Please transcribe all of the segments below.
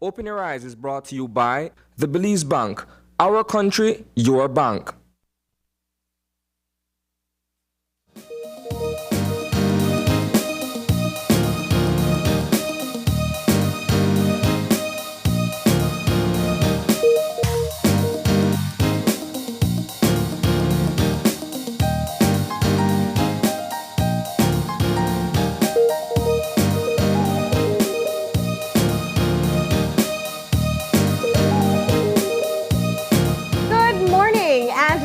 Open Your Eyes is brought to you by the Belize Bank. Our country, your bank.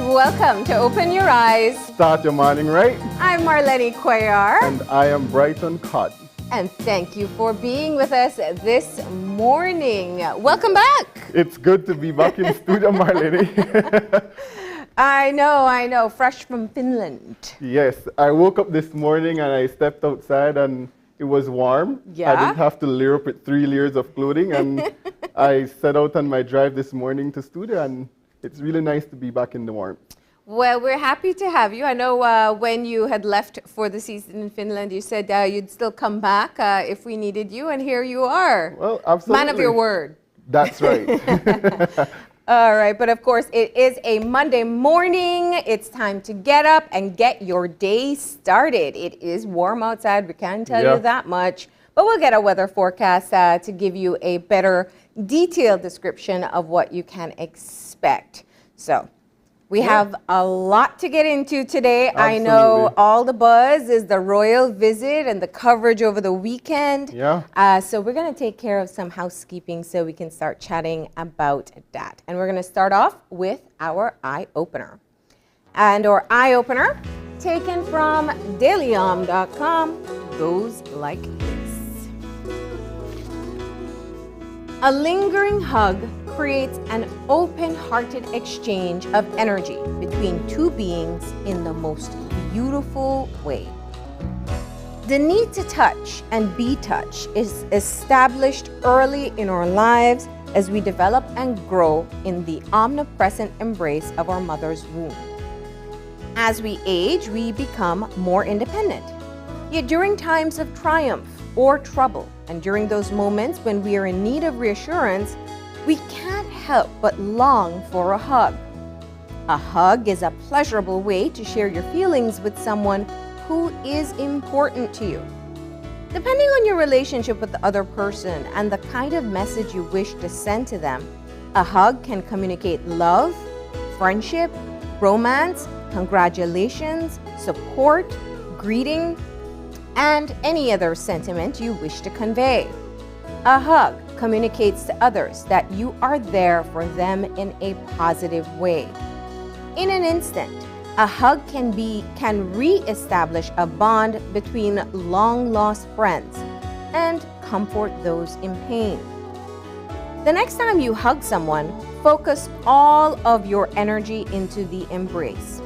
Welcome to Open Your Eyes. Start your morning right. I'm Marlene Cuellar. And I am Brighton Cott. And thank you for being with us this morning. Welcome back. It's good to be back in studio, Marlene. I know. Fresh from Finland. Yes, I woke up this morning and I stepped outside and it was warm. Yeah. I didn't have to layer up with 3 layers of clothing. And I set out on my drive this morning to studio, and it's really nice to be back in the warmth. Well, we're happy to have you. I know when you had left for the season in Finland, you said you'd still come back if we needed you, and here you are. Well, absolutely. Man of your word. That's right. All right, but of course, it is a Monday morning. It's time to get up and get your day started. It is warm outside, we can tell you that much. But we'll get a weather forecast to give you a better detailed description of what you can expect. So we have a lot to get into today. Absolutely. I know all the buzz is the royal visit and the coverage over the weekend. Yeah. So we're going to take care of some housekeeping so we can start chatting about that. And we're going to start off with our eye opener. And our eye opener, taken from dailyom.com, goes like this. A lingering hug creates an open-hearted exchange of energy between two beings in the most beautiful way. The need to touch and be touched is established early in our lives as we develop and grow in the omnipresent embrace of our mother's womb. As we age, we become more independent. Yet during times of triumph or trouble, and during those moments when we are in need of reassurance, we can't help but long for a hug. A hug is a pleasurable way to share your feelings with someone who is important to you. Depending on your relationship with the other person and the kind of message you wish to send to them, a hug can communicate love, friendship, romance, congratulations, support, greeting, and any other sentiment you wish to convey. A hug communicates to others that you are there for them in a positive way. In an instant, a hug can re-establish a bond between long-lost friends and comfort those in pain. The next time you hug someone, focus all of your energy into the embrace.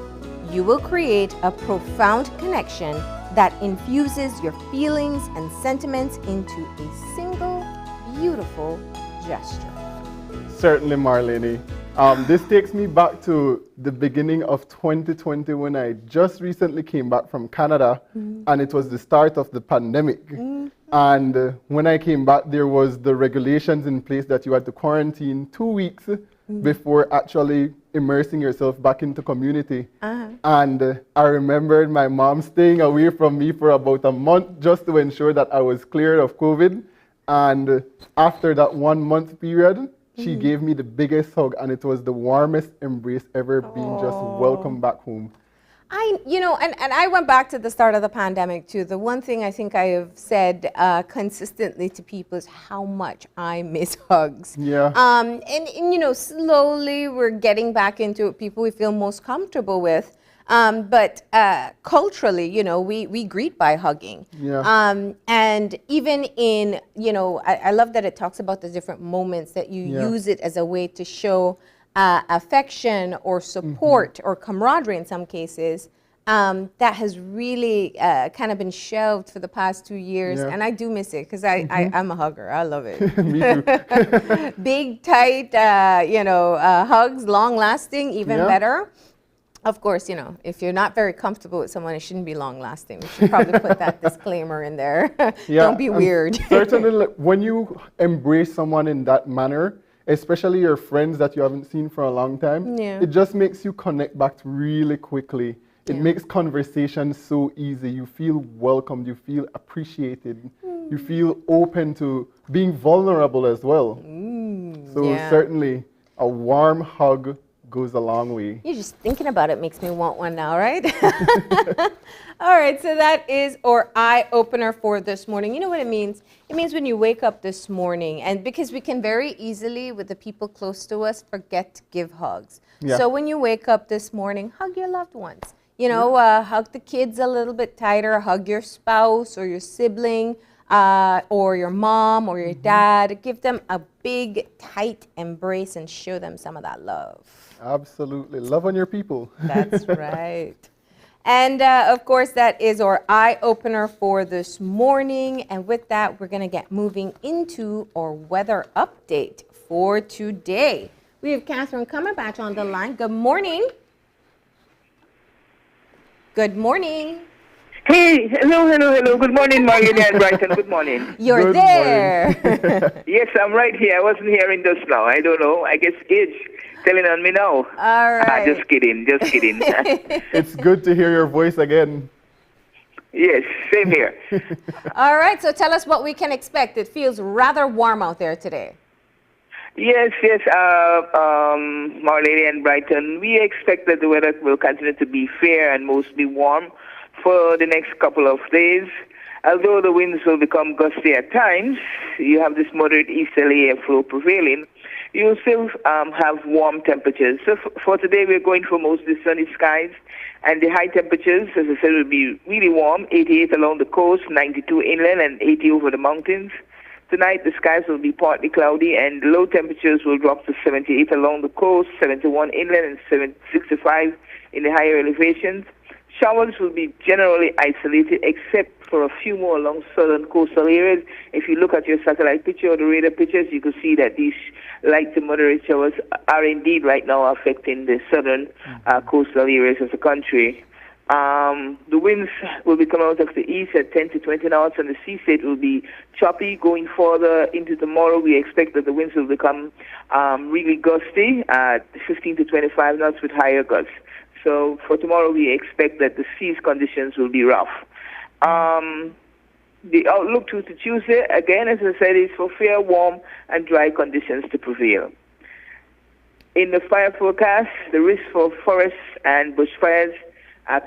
You will create a profound connection that infuses your feelings and sentiments into a single, beautiful gesture. Certainly, Marlene. This takes me back to the beginning of 2020 when I just recently came back from Canada, and it was the start of the pandemic. And when I came back, there was the regulations in place that you had to quarantine 2 weeks before actually immersing yourself back into community. And I remembered my mom staying away from me for about a month just to ensure that I was cleared of COVID. And after that 1 month period, she gave me the biggest hug, and it was the warmest embrace ever, being just welcome back home. And I went back to the start of the pandemic too. The one thing I think I have said consistently to people is how much I miss hugs. Yeah. And slowly we're getting back into it, people we feel most comfortable with. But culturally, we greet by hugging. Yeah. And even in, I love that it talks about the different moments that you use it as a way to show affection or support or camaraderie in some cases. That has really kind of been shelved for the past 2 years. And I do miss it because I'm a hugger. I love it. Me too. Big, tight, hugs, long lasting, even better. Of course, you know, if you're not very comfortable with someone, it shouldn't be long lasting. We should probably put that disclaimer in there. Don't be and weird. Certainly, like, when you embrace someone in that manner, especially your friends that you haven't seen for a long time, Yeah. it just makes you connect back really quickly. It Yeah. makes conversation so easy. You feel welcomed, you feel appreciated, you feel open to being vulnerable as well. So yeah. certainly, a warm hug goes a long way. You're just thinking about it makes me want one now, right? All right, so that is our eye opener for this morning. You know what it means? It means when you wake up this morning, and because we can very easily, with the people close to us, forget to give hugs. Yeah. So when you wake up this morning, hug your loved ones. You know, hug the kids a little bit tighter, hug your spouse or your sibling, or your mom or your dad. Give them a big, tight embrace and show them some of that love. Absolutely. Love on your people. That's right. And of course, that is our eye opener for this morning. And with that, we're going to get moving into our weather update for today. We have Catherine Cumberbatch on the line. Good morning. Good morning. Hey, hello. Good morning, Marlene and Brighton. Good morning. You're Good there. Yes, I'm right here. I wasn't hearing just now. I don't know. I guess age telling on me now. All right. Just kidding. It's good to hear your voice again. Yes, same here. All right. So tell us what we can expect. It feels rather warm out there today. Yes, Marlene and Brighton. We expect that the weather will continue to be fair and mostly warm for the next couple of days. Although the winds will become gusty at times, you have this moderate easterly airflow prevailing, you'll still have warm temperatures. So for today, we're going for mostly sunny skies, and the high temperatures, as I said, will be really warm, 88 along the coast, 92 inland, and 80 over the mountains. Tonight, the skies will be partly cloudy, and low temperatures will drop to 78 along the coast, 71 inland, and 65 in the higher elevations. Showers will be generally isolated, except for a few more along southern coastal areas. If you look at your satellite picture or the radar pictures, you can see that these light to moderate showers are indeed right now affecting the southern coastal areas of the country. The winds will be coming out of the east at 10 to 20 knots, and the sea state will be choppy. Going further into tomorrow, we expect that the winds will become really gusty at 15 to 25 knots with higher gusts. So for tomorrow, we expect that the seas conditions will be rough. The outlook to Tuesday, again, as I said, is for fair, warm, and dry conditions to prevail. In the fire forecast, the risk for forests and bushfires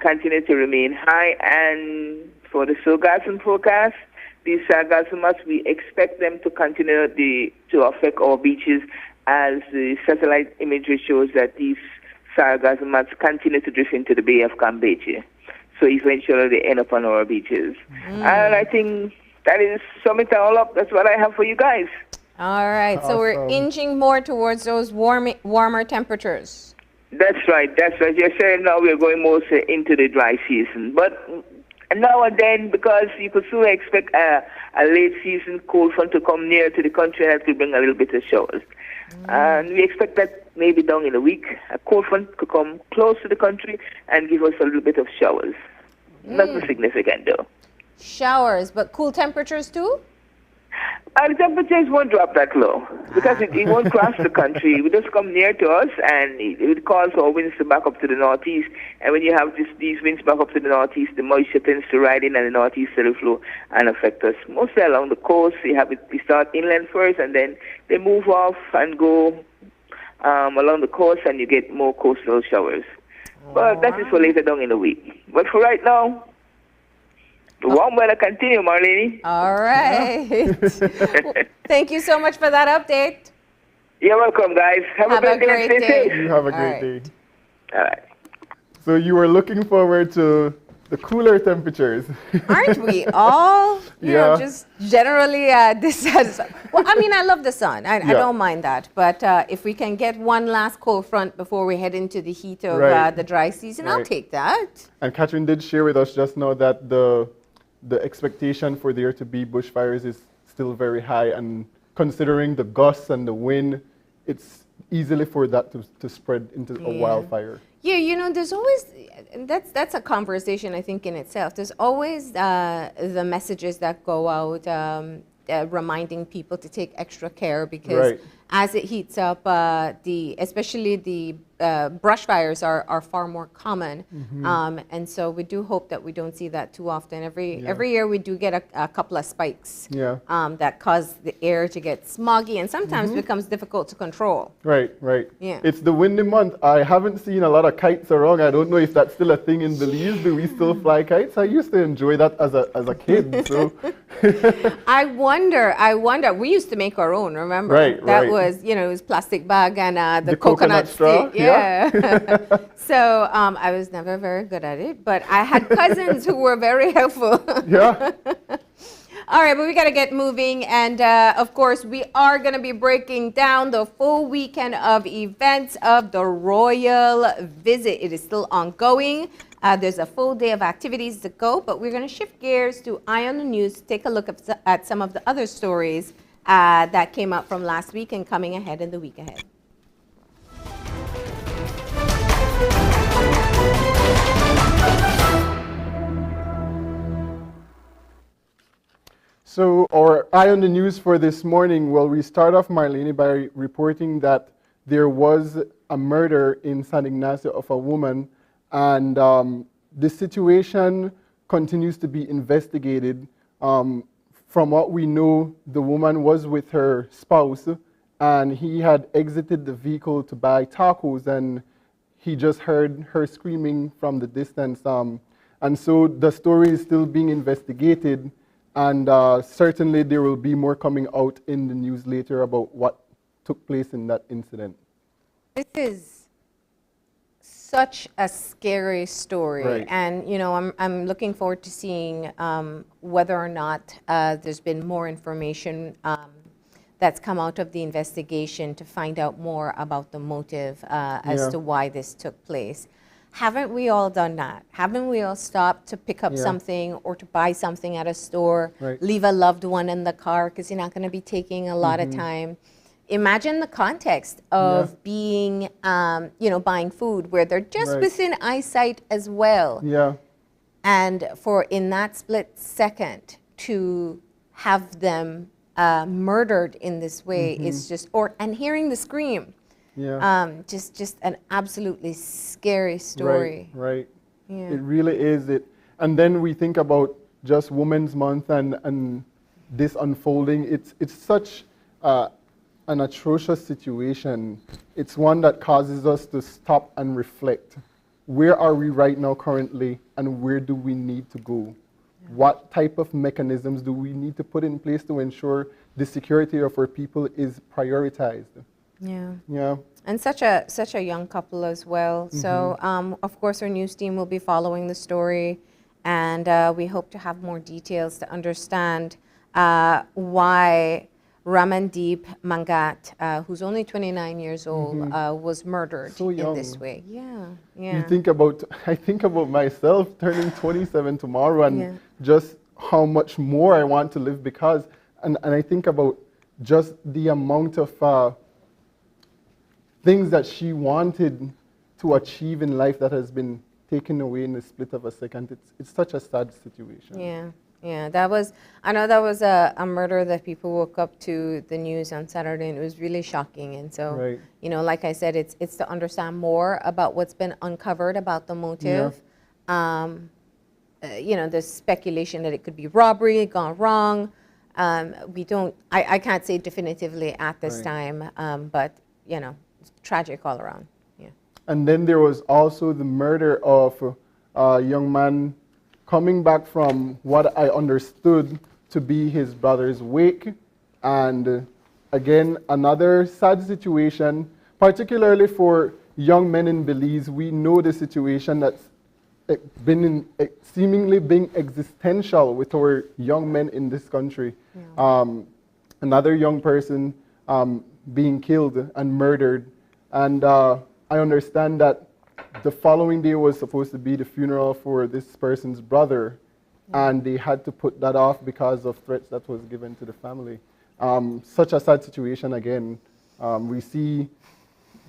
continue to remain high. And for the sargassum forecast, these sargassumas, we expect them to continue to affect our beaches, as the satellite imagery shows that these sargassumas continue to drift into the Bay of Campeche. So eventually they end up on our beaches. And I think that is summing it all up. That's what I have for you guys. All right. So we're Awesome. inching more towards those warmer temperatures. That's right. You're saying now we're going more into the dry season. But now and then, because you could still expect a late season cold front to come near to the country, and that could bring a little bit of showers. And we expect that maybe down in a week, a cold front could come close to the country and give us a little bit of showers. Nothing significant, though. Showers, but cool temperatures too? The temperatures won't drop that low because it won't cross the country. It will just come near to us, and it will cause our winds to back up to the northeast. And when you have these winds back up to the northeast, the moisture tends to ride in and the northeasterly flow and affect us. Mostly along the coast, we start inland first, and then they move off and go along the coast, and you get more coastal showers. But that is for later down in the week. But for right now, the warm weather continue, Marlene. All right. Well, thank you so much for that update. You're welcome, guys. Have a Have a great day and great stay day. safe. You have a All great right. day. All right. So you were looking forward to the cooler temperatures. Aren't we all? You know, Yeah. just generally dissatisfied. Well, I mean, I love the sun. I Yeah. don't mind that. But if we can get one last cold front before we head into the heat of Right. the dry season, I'll Right. take that. And Catherine did share with us just now that the expectation for there to be bushfires is still very high, and considering the gusts and the wind, it's easily for that to spread into a Yeah. wildfire. Yeah, you know, there's always that's a conversation I think in itself. There's always the messages that go out reminding people to take extra care because Right. as it heats up, especially the brush fires are far more common, and so we do hope that we don't see that too often. Every year we do get a couple of spikes Yeah. that cause the air to get smoggy and sometimes becomes difficult to control. Right, right. Yeah. It's the windy month. I haven't seen a lot of kites around. I don't know if that's still a thing in Belize. Do we still fly kites? I used to enjoy that as a kid. So I wonder. We used to make our own. Remember? Right, That right. was, it was plastic bag and the The coconut coconut straw, stick. Yeah. So I was never very good at it, but I had cousins who were very helpful. yeah. All right, but we got to get moving. And of course, we are going to be breaking down the full weekend of events of the Royal Visit. It is still ongoing. There's a full day of activities to go, but we're going to shift gears to Eye on the News to take a look at some of the other stories that came out from last week and coming ahead in the week ahead. So our eye on the news for this morning, well, we start off, Marlene, by reporting that there was a murder in San Ignacio of a woman, and the situation continues to be investigated. From what we know, the woman was with her spouse, and he had exited the vehicle to buy tacos, and he just heard her screaming from the distance. And so the story is still being investigated. And certainly there will be more coming out in the news later about what took place in that incident. This is such a scary story, Right. and I'm looking forward to seeing whether or not there's been more information that's come out of the investigation to find out more about the motive as Yeah. to why this took place. Haven't we all done that? Haven't we all stopped to pick up Yeah. something or to buy something at a store, Right. leave a loved one in the car because you're not going to be taking a lot of time? Imagine the context of being, buying food where they're just Right. within eyesight as well. Yeah, And for in that split second to have them murdered in this way is just, and hearing the scream. yeah. Just an absolutely scary story. Right. Yeah. It really is. And then we think about just Women's Month and this unfolding. It's such an atrocious situation. It's one that causes us to stop and reflect. Where are we right now currently, and where do we need to go? What type of mechanisms do we need to put in place to ensure the security of our people is prioritized? Yeah. Yeah. And such a young couple as well. So, of course, our news team will be following the story, and we hope to have more details to understand why Ramandeep Mangat, who's only 29 years old, was murdered So in this young. way. Yeah, You yeah. I think about myself turning 27 tomorrow and Yeah. just how much more I want to live because, and I think about just the amount of things that she wanted to achieve in life that has been taken away in the split of a second. It's such a sad situation. Yeah, yeah. I know that was a murder that people woke up to the news on Saturday, and it was really shocking. And so, Right. like I said, it's to understand more about what's been uncovered about the motive. There's speculation that it could be robbery gone wrong. I can't say definitively at this Right. time, but, it's tragic all around. Yeah. And then there was also the murder of a young man coming back from what I understood to be his brother's wake. And again, another sad situation, particularly for young men in Belize. We know the situation that's seemingly being existential with our young men in this country. Another young person being killed and murdered. And I understand that the following day was supposed to be the funeral for this person's brother, and they had to put that off because of threats that was given to the family. Such a sad situation again. We see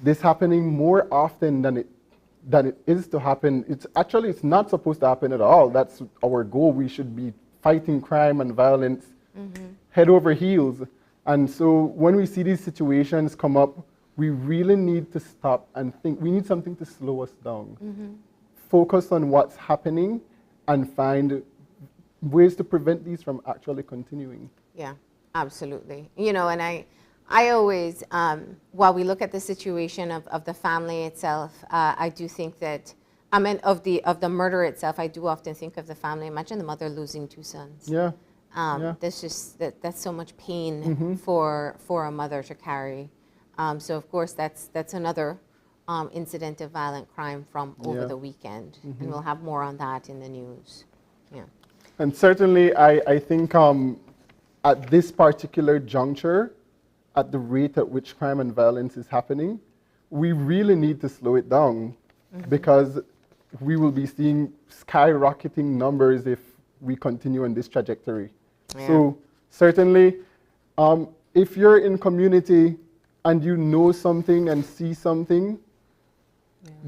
this happening more often than than it is to happen. It's not supposed to happen at all. That's our goal. We should be fighting crime and violence head over heels. And so when we see these situations come up, we really need to stop and think. We need something to slow us down. Focus on what's happening and find ways to prevent these from actually continuing. Yeah, absolutely. You know, and I always, while we look at the situation of the family itself, I do think that, I mean, of the murder itself, I do often think of the family. Imagine the mother losing 2 sons. Yeah. That's just, that's so much pain for a mother to carry. So of course, that's another incident of violent crime from over the weekend. And we'll have more on that in the news. Yeah. And certainly, I think at this particular juncture, at the rate at which crime and violence is happening, we really need to slow it down because we will be seeing skyrocketing numbers if we continue on this trajectory. Yeah. So certainly, if you're in community and you know something and see something,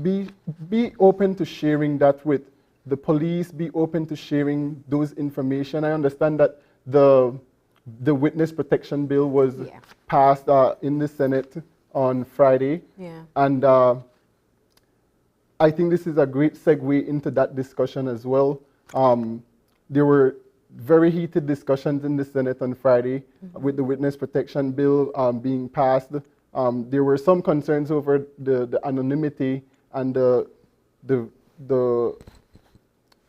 be open to sharing that with the police, be open to sharing those information. I understand that the witness protection bill was passed in the Senate on Friday. Yeah. And I think this is a great segue into that discussion as well. There were very heated discussions in the Senate on Friday with the witness protection bill being passed. There were some concerns over the anonymity and the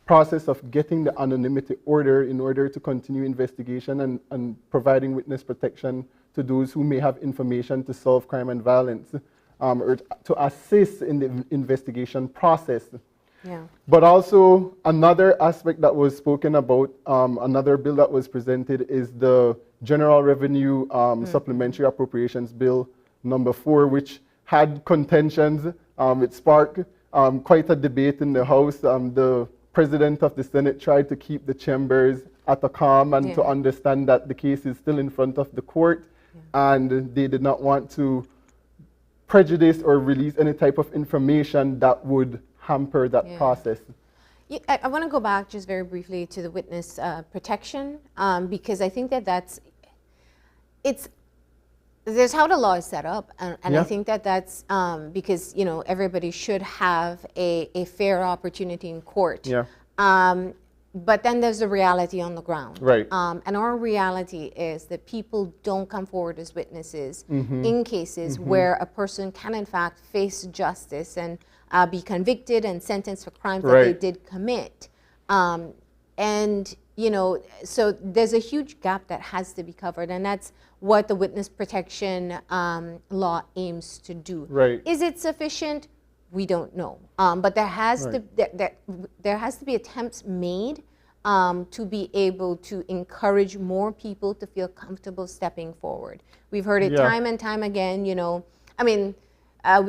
process of getting the anonymity order in order to continue investigation and providing witness protection to those who may have information to solve crime and violence or to assist in the investigation process. Yeah. But also another aspect that was spoken about, another bill that was presented is the General Revenue Supplementary Appropriations Bill number 4, which had contentions. It sparked quite a debate in the House. The President of the Senate tried to keep the chambers at a calm and to understand that the case is still in front of the court and they did not want to prejudice or release any type of information that would hamper that process. Yeah, I want to go back just very briefly to the witness protection because I think that there's how the law is set up, and I think that's because, you know, everybody should have a fair opportunity in court. Yeah. But then there's the reality on the ground. Right. And our reality is that people don't come forward as witnesses in cases where a person can in fact face justice and be convicted and sentenced for crimes that they did commit. And, you know, so there's a huge gap that has to be covered, and that's what the witness protection law aims to do. Right. Is it sufficient? We don't know. But there has to there has to be attempts made to be able to encourage more people to feel comfortable stepping forward. We've heard it time and time again, you know. I mean,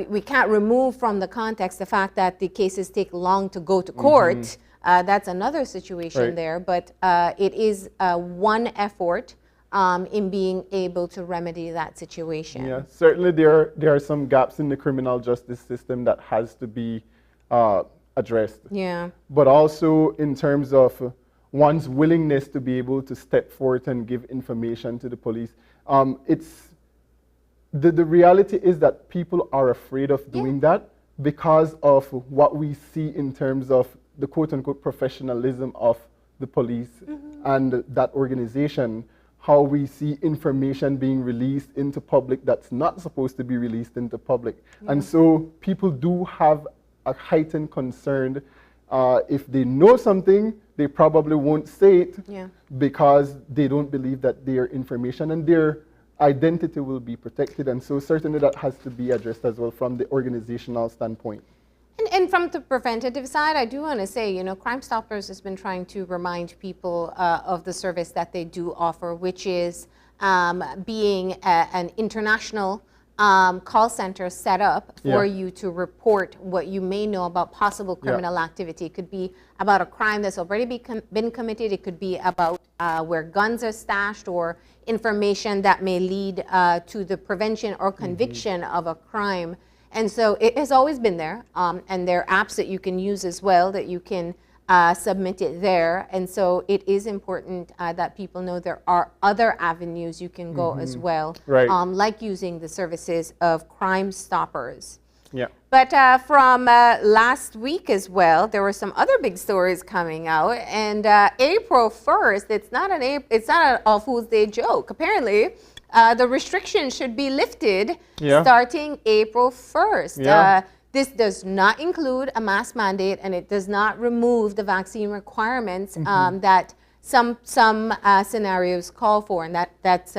we can't remove from the context the fact that the cases take long to go to court. That's another situation there, but it is one effort in being able to remedy that situation. Yeah, certainly there are some gaps in the criminal justice system that has to be addressed. Yeah. But also in terms of one's willingness to be able to step forth and give information to the police. The reality is that people are afraid of doing that because of what we see in terms of the quote-unquote professionalism of the police and that organization, how we see information being released into public that's not supposed to be released into public. And so people do have a heightened concern. If they know something, they probably won't say it because they don't believe that their information and their identity will be protected. And so certainly that has to be addressed as well from the organizational standpoint. And from the preventative side, I do want to say, you know, Crime Stoppers has been trying to remind people of the service that they do offer, which is being an international call center set up for you to report what you may know about possible criminal activity. It could be about a crime that's already been committed. It could be about where guns are stashed or information that may lead to the prevention or conviction of a crime. And so it has always been there. And there are apps that you can use as well that you can submit it there. And so it is important that people know there are other avenues you can go as well, Right. like using the services of Crime Stoppers. Yeah. But from last week as well, there were some other big stories coming out. And April 1st, it's not an All Fools Day joke. Apparently, the restrictions should be lifted Yeah. starting April 1st. Yeah. This does not include a mask mandate, and it does not remove the vaccine requirements that some scenarios call for, and that's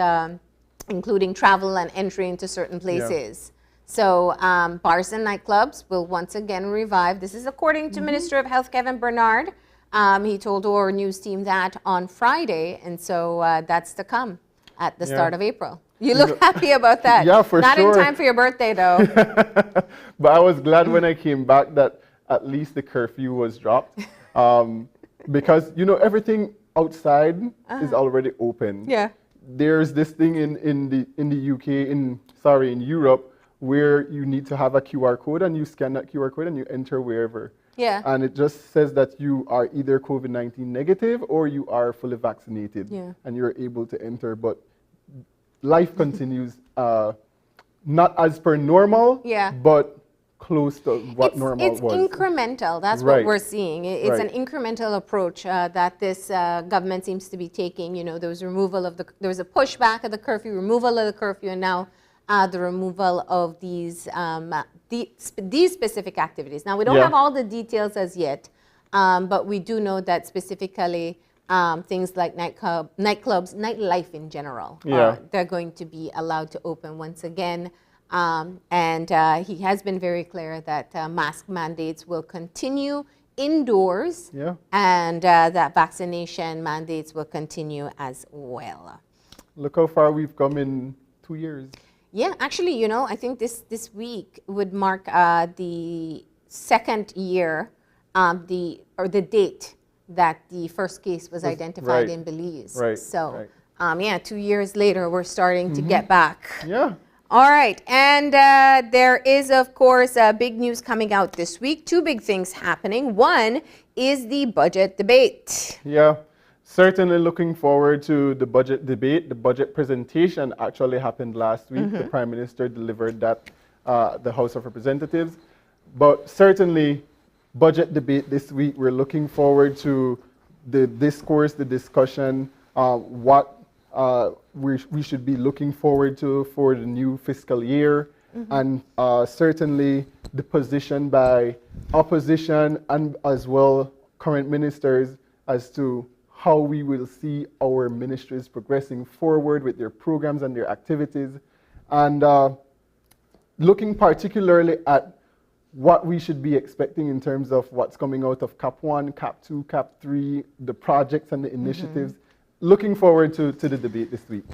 including travel and entry into certain places. So bars and nightclubs will once again revive. This is according to Minister of Health Kevin Bernard. He told our news team that on Friday, and so that's to come at the start of April. You look happy about that. Yeah, for Not sure. in time for your birthday, though. But I was glad when I came back that at least the curfew was dropped. Because, you know, everything outside is already open. Yeah. There's this thing in the UK, in Europe, where you need to have a QR code, and you scan that QR code and you enter wherever. Yeah. And it just says that you are either COVID-19 negative or you are fully vaccinated. Yeah. And you're able to enter. But life continues, not as per normal, Yeah. but close to what normal it's was. incremental. That's Right. what we're seeing. It's Right. an incremental approach that this government seems to be taking. You know, there was a pushback of the curfew, removal of the curfew, and now the removal of these specific activities. Now, we don't Yeah. have all the details as yet, but we do know that specifically things like nightclubs, nightlife in general, Yeah. they're going to be allowed to open once again. And he has been very clear that mask mandates will continue indoors, Yeah. and that vaccination mandates will continue as well. Look how far we've come in 2 years. Yeah, actually, you know, I think this week would mark the second year, the date that the first case was identified right. in Belize. Right, So, right. yeah, 2 years later, we're starting to get back. Yeah. All right, and there is, of course, big news coming out this week. Two big things happening. One is the budget debate. Yeah. Certainly looking forward to the budget debate. The budget presentation actually happened last week. The Prime Minister delivered that the House of Representatives. But certainly, budget debate this week, we're looking forward to the discourse, the discussion, what we should be looking forward to for the new fiscal year, and certainly the position by opposition and as well current ministers as to how we will see our ministries progressing forward with their programs and their activities, and looking particularly at what we should be expecting in terms of what's coming out of CAP 1, CAP 2, CAP 3, the projects and the initiatives. Looking forward to the debate this week.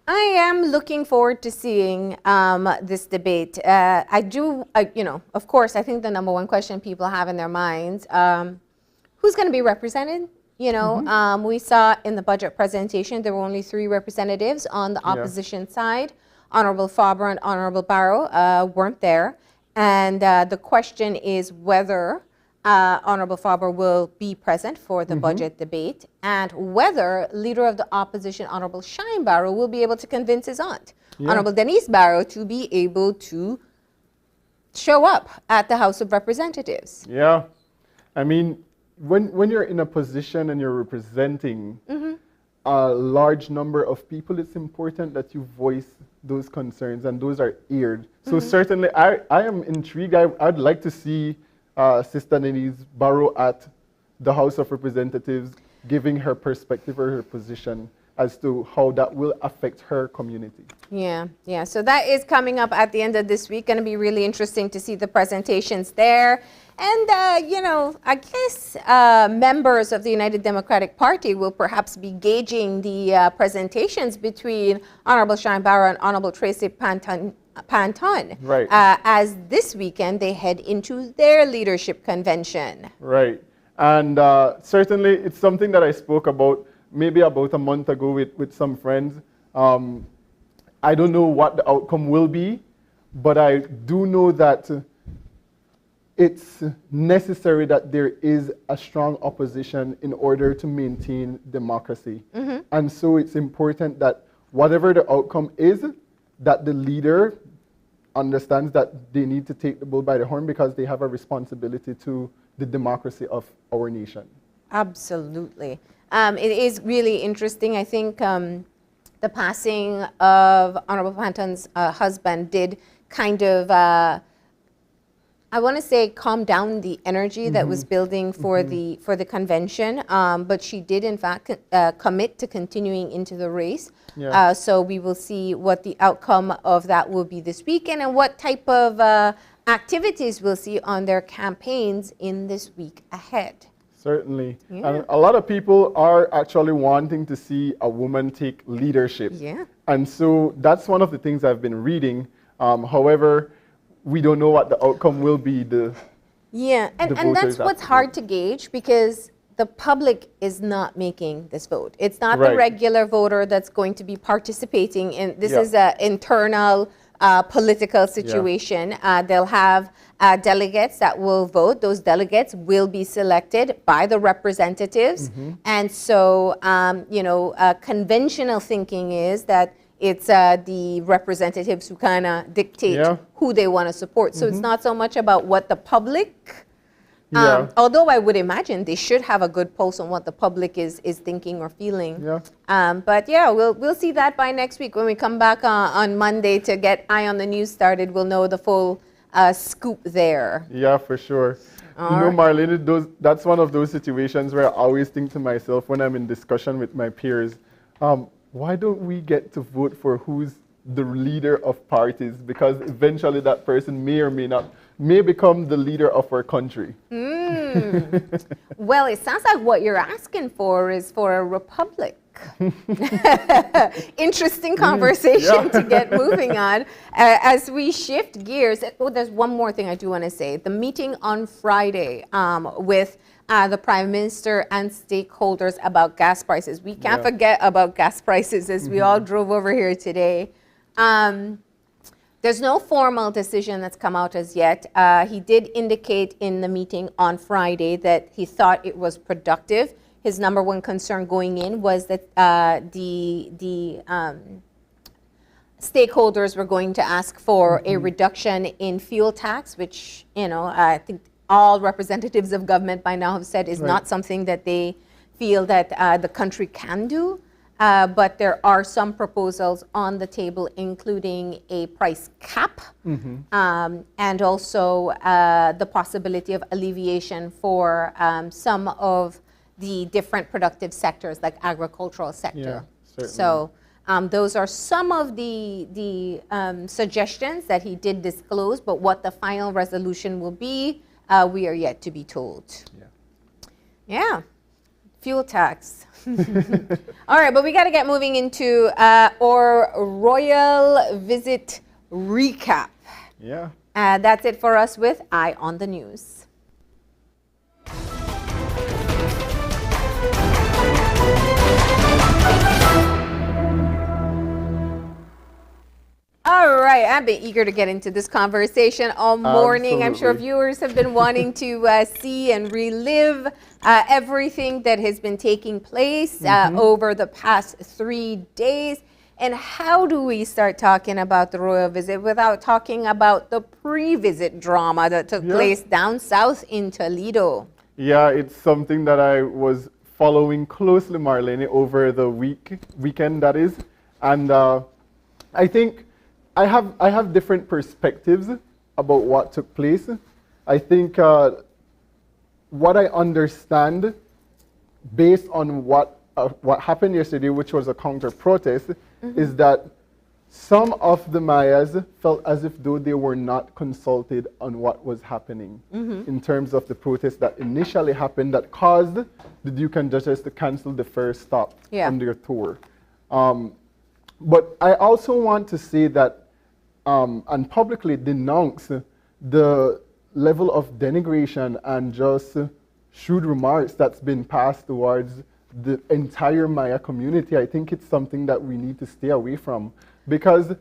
I am looking forward to seeing this debate. I do, you know, of course, I think the number one question people have in their minds, who's going to be represented? You know, we saw in the budget presentation, there were only 3 representatives on the opposition side. Honorable Faber and Honorable Barrow weren't there. And the question is whether Honorable Faber will be present for the budget debate, and whether Leader of the Opposition, Honorable Shine Barrow, will be able to convince his aunt, Honorable Denise Barrow, to be able to show up at the House of Representatives. Yeah. I mean, when you're in a position and you're representing a large number of people, it's important that you voice those concerns and those are aired. So certainly I am intrigued. I'd like to see Sister Denise Barrow at the House of Representatives giving her perspective or her position as to how that will affect her community. Yeah. So that is coming up at the end of this week. Going to be really interesting to see the presentations there. And, you know, I guess members of the United Democratic Party will perhaps be gauging the presentations between Honorable Shine Barrow and Honorable Tracy Panton. Right. As this weekend they head into their leadership convention. Right. And certainly it's something that I spoke about maybe about a month ago with some friends. I don't know what the outcome will be, but I do know that it's necessary that there is a strong opposition in order to maintain democracy. And so it's important that whatever the outcome is, that the leader understands that they need to take the bull by the horn because they have a responsibility to the democracy of our nation. Absolutely. It is really interesting. I think the passing of Honorable Panton's husband did kind of, I want to say, calm down the energy that was building for the convention. But she did, in fact, commit to continuing into the race. Yeah. So we will see what the outcome of that will be this weekend and what type of activities we'll see on their campaigns in this week ahead. Certainly. Yeah. And a lot of people are actually wanting to see a woman take leadership. Yeah. And so that's one of the things I've been reading. However, we don't know what the outcome will be. Yeah, and that's voters what's have to hard to gauge because the public is not making this vote. It's not the Right. regular voter that's going to be participating in this. Yeah. Is an internal political situation. They'll have delegates that will vote. Those delegates will be selected by the representatives. And so, conventional thinking is that it's the representatives who kind of dictate Yeah. who they want to support. So it's not so much about what the public, Yeah. although I would imagine they should have a good pulse on what the public is thinking or feeling. Yeah. But yeah, we'll see that by next week when we come back on Monday to get Eye on the News started. We'll know the full scoop there. Yeah, for sure. Marlene, that's one of those situations where I always think to myself when I'm in discussion with my peers, why don't we get to vote for who's the leader of parties? Because eventually that person may become the leader of our country. Well, it sounds like what you're asking for is for a republic. Interesting conversation to get moving on. As we shift gears, there's one more thing I do want to say. The meeting on Friday with the Prime Minister and stakeholders about gas prices. We can't forget about gas prices as we all drove over here today. There's no formal decision that's come out as yet. He did indicate in the meeting on Friday that he thought it was productive. His number one concern going in was that the stakeholders were going to ask for a reduction in fuel tax, which, I think all representatives of government by now have said is not something that they feel that the country can do. But there are some proposals on the table, including a price cap and also the possibility of alleviation for some of the different productive sectors like agricultural sector. Yeah, so those are some of the suggestions that he did disclose, but what the final resolution will be, we are yet to be told. Yeah, fuel tax. All right, but we got to get moving into our royal visit recap. Yeah. That's it for us with Eye on the News. All right, I've been eager to get into this conversation all morning. I'm sure Absolutely. viewers have been wanting to see and relive everything that has been taking place over the past 3 days. And how do we start talking about the royal visit without talking about the pre-visit drama that took place down south in Toledo? Yeah, it's something that I was following closely, Marlene, over the weekend that is. And I think I have different perspectives about what took place. I think what I understand based on what happened yesterday, which was a counter-protest, is that some of the Mayas felt as if though they were not consulted on what was happening in terms of the protest that initially happened that caused the Duke and Duchess to cancel the first stop on their tour. But I also want to say that and publicly denounce the level of denigration and just shrewd remarks that's been passed towards the entire Maya community. I think it's something that we need to stay away from because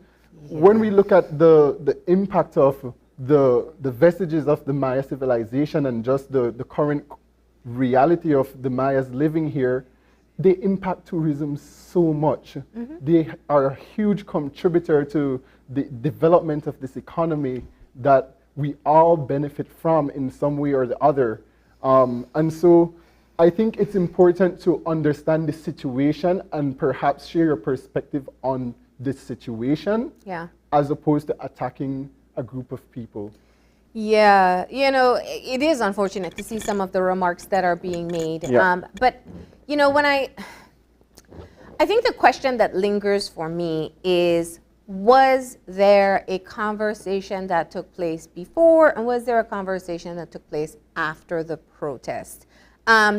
when we look at the impact of the vestiges of the Maya civilization and just the current reality of the Mayas living here, they impact tourism so much. They are a huge contributor to the development of this economy that we all benefit from in some way or the other. And so I think it's important to understand the situation and perhaps share your perspective on this situation, Yeah. as opposed to attacking a group of people. Yeah, you know, it is unfortunate to see some of the remarks that are being made. Yeah. But, you know, when I think the question that lingers for me is, was there a conversation that took place before, and was there a conversation that took place after the protest?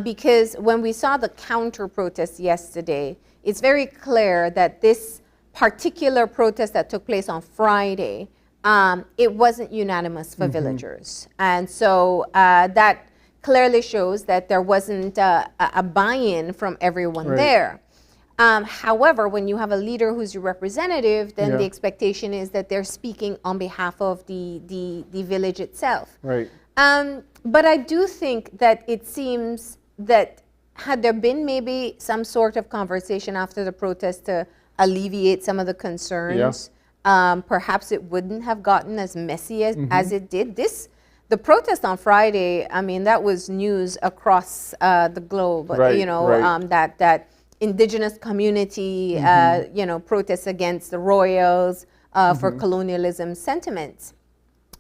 Because when we saw the counter protest yesterday, it's very clear that this particular protest that took place on Friday, it wasn't unanimous for villagers. And so that clearly shows that there wasn't a buy-in from everyone there. However, when you have a leader who's your representative, then the expectation is that they're speaking on behalf of the village itself. Right. But I do think that it seems that had there been maybe some sort of conversation after the protest to alleviate some of the concerns, perhaps it wouldn't have gotten as messy as it did. The protest on Friday, I mean, that was news across the globe. Right, you know, right. that indigenous community, you know, protests against the royals for colonialism sentiments.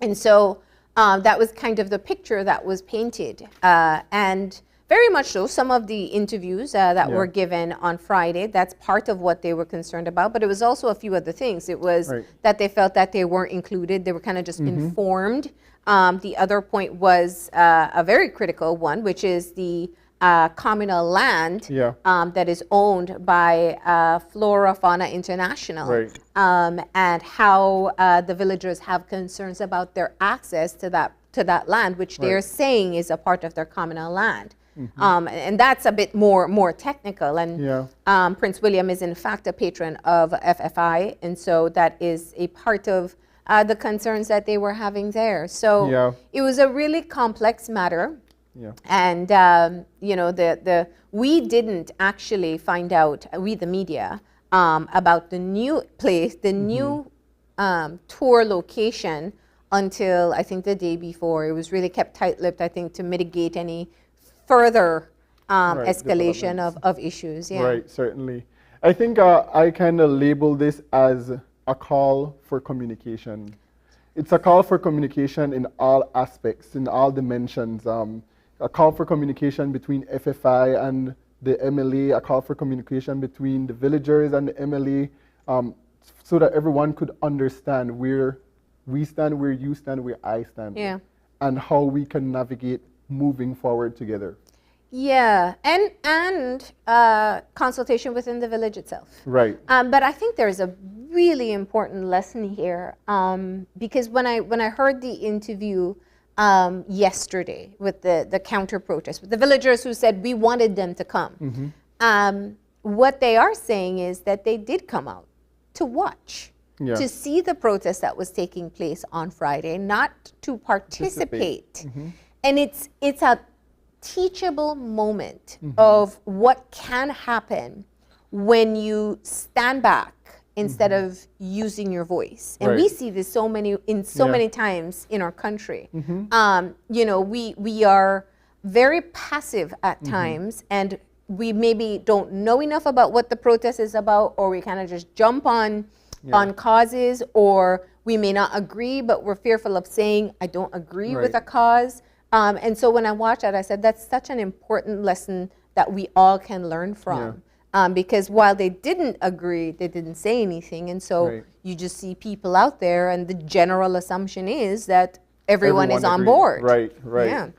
And so that was kind of the picture that was painted. And very much so, some of the interviews that were given on Friday, that's part of what they were concerned about. But it was also a few other things. It was that they felt that they weren't included. They were kind of just informed. The other point was a very critical one, which is the communal land that is owned by Flora Fauna International, and how the villagers have concerns about their access to that land, which they're saying is a part of their communal land. And that's a bit more technical. And Prince William is in fact a patron of FFI, and so that is a part of the concerns that they were having there. So it was a really complex matter. And you know, we didn't actually find out, we the media, about the new place, the new tour location until I think the day before. It was really kept tight-lipped, I think, to mitigate any further escalation of issues. Right, certainly. I think I kind of label this as a call for communication. It's a call for communication in all aspects, in all dimensions. A call for communication between FFI and the MLA, a call for communication between the villagers and the MLA, so that everyone could understand where we stand, where you stand, where I stand, and how we can navigate moving forward together. Yeah, and consultation within the village itself. Right. But I think there's a really important lesson here, because when I heard the interview yesterday with the counter protest, with the villagers who said we wanted them to come, what they are saying is that they did come out to watch, to see the protest that was taking place on Friday, not to participate. And it's a teachable moment of what can happen when you stand back instead of using your voice. And we see this so many times in our country. You know, we are very passive at times, and we maybe don't know enough about what the protest is about, or we kind of just jump on causes, or we may not agree, but we're fearful of saying, I don't agree with a cause. And so when I watched that, I said, that's such an important lesson that we all can learn from. Because while they didn't agree, they didn't say anything. And so you just see people out there, and the general assumption is that everyone is on board. Right. Yeah.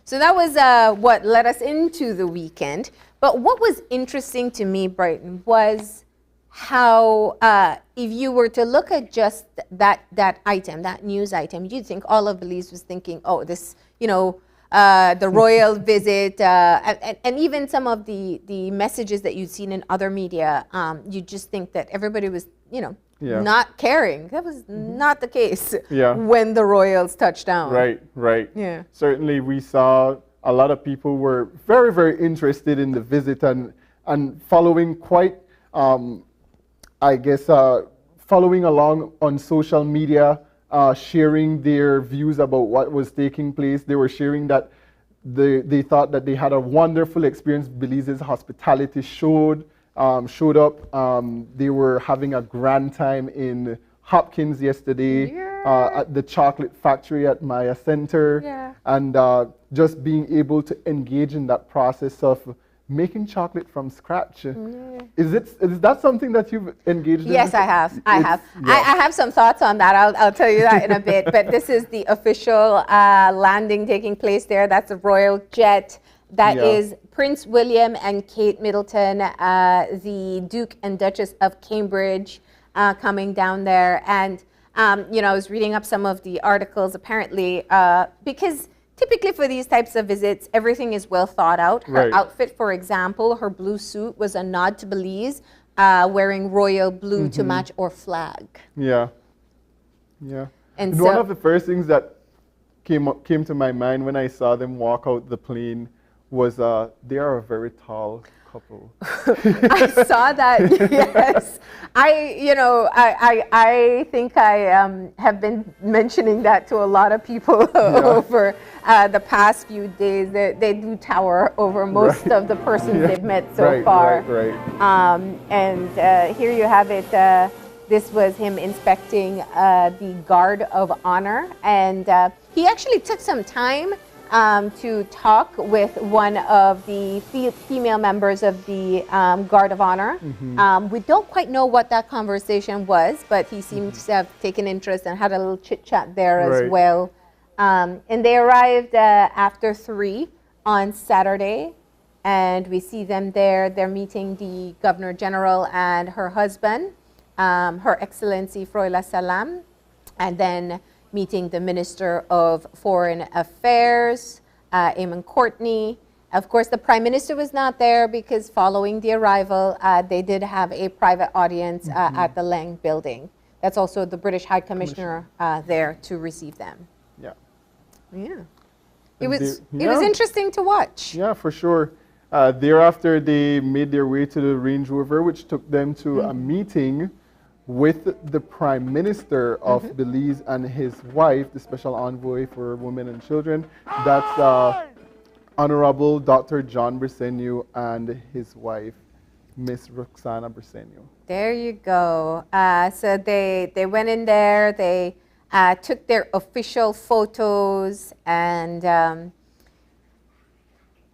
So that was what led us into the weekend. But what was interesting to me, Brighton, was how if you were to look at just that item, that news item, you'd think all of Belize was thinking, oh, this, you know, the royal visit, and even some of the messages that you'd seen in other media, you just think that everybody was, you know, Yeah. not caring. That was not the case Yeah. when the royals touched down. Right, right. Yeah. Certainly, we saw a lot of people were very, very interested in the visit and following quite, I guess, following along on social media, sharing their views about what was taking place. They were sharing that they thought that they had a wonderful experience. Belize's hospitality showed up. They were having a grand time in Hopkins yesterday, at the chocolate factory at Maya Center, Yeah. and just being able to engage in that process of making chocolate from scratch. Is that something that you've engaged in? Yes, I have. I have. Yeah. I have some thoughts on that. I'll tell you that in a bit. But this is the official landing taking place there. That's a royal jet. That Yeah. is Prince William and Kate Middleton, the Duke and Duchess of Cambridge, coming down there. And I was reading up some of the articles. Apparently, because typically for these types of visits, everything is well thought out. Her Right. outfit, for example, her blue suit was a nod to Belize, wearing royal blue to match our flag. Yeah. Yeah. And one so- of the first things that came to my mind when I saw them walk out the plane was they are a very tall couple. I saw that. Yes, I think I have been mentioning that to a lot of people over the past few days. They do tower over most of the persons they've met so Right, far. right, right. And here you have it. This was him inspecting the Guard of Honor, and he actually took some time to talk with one of the female members of the Guard of Honor. We don't quite know what that conversation was, but he seems to have taken interest and had a little chit chat there as Right. well. And they arrived after 3 on Saturday, and we see them there. They're meeting the Governor General and her husband, Her Excellency Froila Salam, and then meeting the Minister of Foreign Affairs, Eamon Courtney. Of course, the Prime Minister was not there because following the arrival, they did have a private audience at the Lang Building. That's also the British High Commissioner there to receive them. Yeah. Yeah. It And was yeah. interesting to watch. Yeah, for sure. Thereafter, they made their way to the Range Rover, which took them to a meeting with the Prime Minister of Belize and his wife, the Special Envoy for Women and Children. That's Honorable Dr. John Briceño and his wife, Miss Roxana Briceño. There you go. So they went in there, they took their official photos, and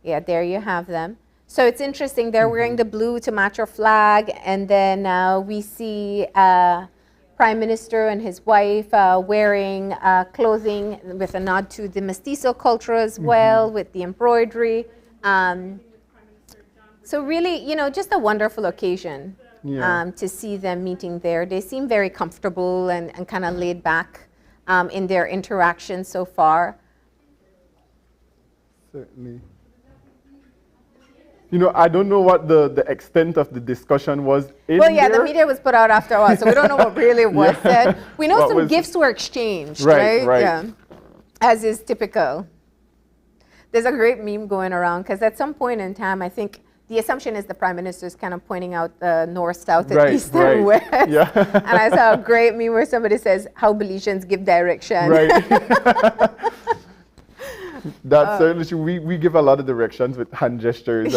yeah, there you have them. So it's interesting, they're wearing the blue to match our flag, and then we see Prime Minister and his wife wearing clothing with a nod to the mestizo culture as well, with the embroidery. So really, just a wonderful occasion to see them meeting there. They seem very comfortable and kind of laid back in their interaction so far. Certainly. I don't know what the extent of the discussion was in Well, yeah, there. the media was put out after a while, so we don't know what really was said. We know What some was- gifts were exchanged, Right, right? right. Yeah, as is typical. There's a great meme going around because at some point in time, I think the assumption is the Prime Minister is kind of pointing out the north, south, and Right, east and right. west. Yeah. And I saw a great meme where somebody says, "How Belizeans give direction." Right. That's certainly true. We give a lot of directions with hand gestures.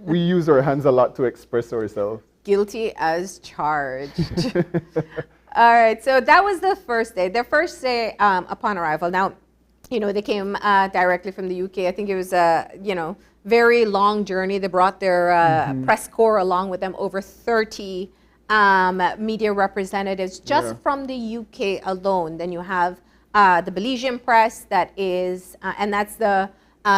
We use our hands a lot to express ourselves. Guilty as charged. All right, so that was the first day. Their first day upon arrival. Now, they came directly from the UK. I think it was a, very long journey. They brought their press corps along with them, over 30 media representatives just from the UK alone. Then you have the Belizean press that is, and that's the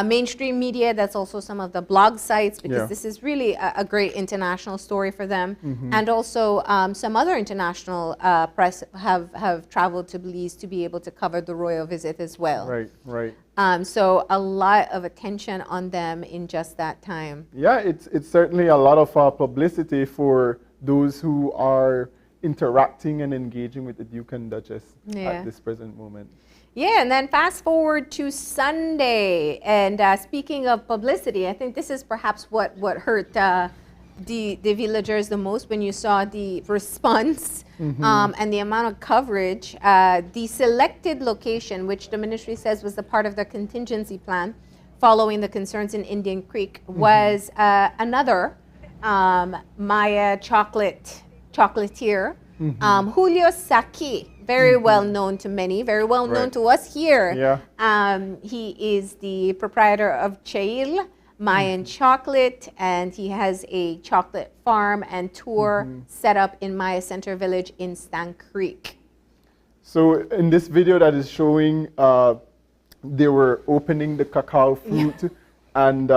mainstream media. That's also some of the blog sites, because this is really a great international story for them. And also some other international press have traveled to Belize to be able to cover the royal visit as well. Right, right. So a lot of attention on them in just that time. Yeah, it's certainly a lot of publicity for those who are interacting and engaging with the Duke and Duchess Yeah. at this present moment. Yeah, and then fast forward to Sunday. And speaking of publicity, I think this is perhaps what hurt the villagers the most when you saw the response and the amount of coverage. The selected location, which the ministry says was a part of the contingency plan following the concerns in Indian Creek, was another Maya chocolatier, Julio Saki. Very well known to many, very well known Right. to us here. Yeah. He is the proprietor of Chail Mayan Chocolate, and he has a chocolate farm and tour set up in Maya Center Village in Stank Creek. So in this video that is showing, they were opening the cacao fruit, and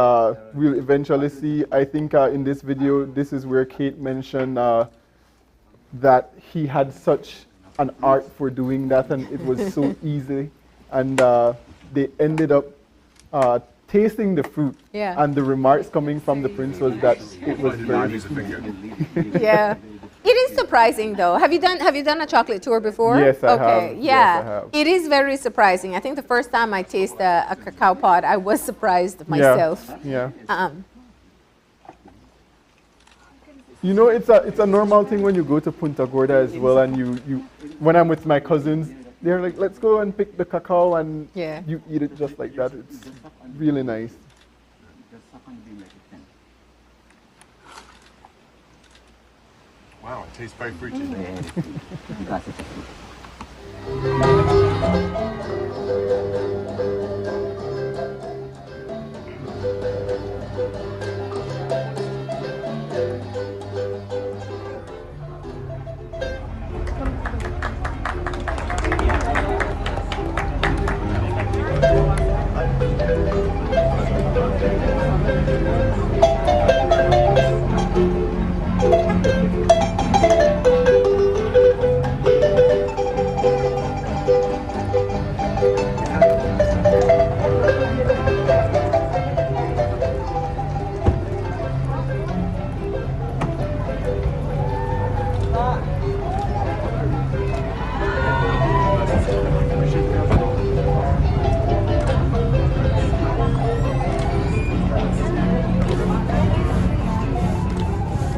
we'll eventually see, I think in this video, this is where Kate mentioned that he had such an art for doing that, and it was so easy. And they ended up tasting the fruit, Yeah. and the remarks coming from the prince was that it was very sweet. Yeah. It is surprising though. Have you done a chocolate tour before? Yes, I have. Okay, Yes, yeah. I have. It is very surprising. I think the first time I tasted a cacao pod, I was surprised myself. Yeah. Um, You know, it's a normal thing when you go to Punta Gorda as well, and you when I'm with my cousins, they're like, let's go and pick the cacao, and Yeah. you eat it just like that. It's really nice. Wow, it tastes very fruity.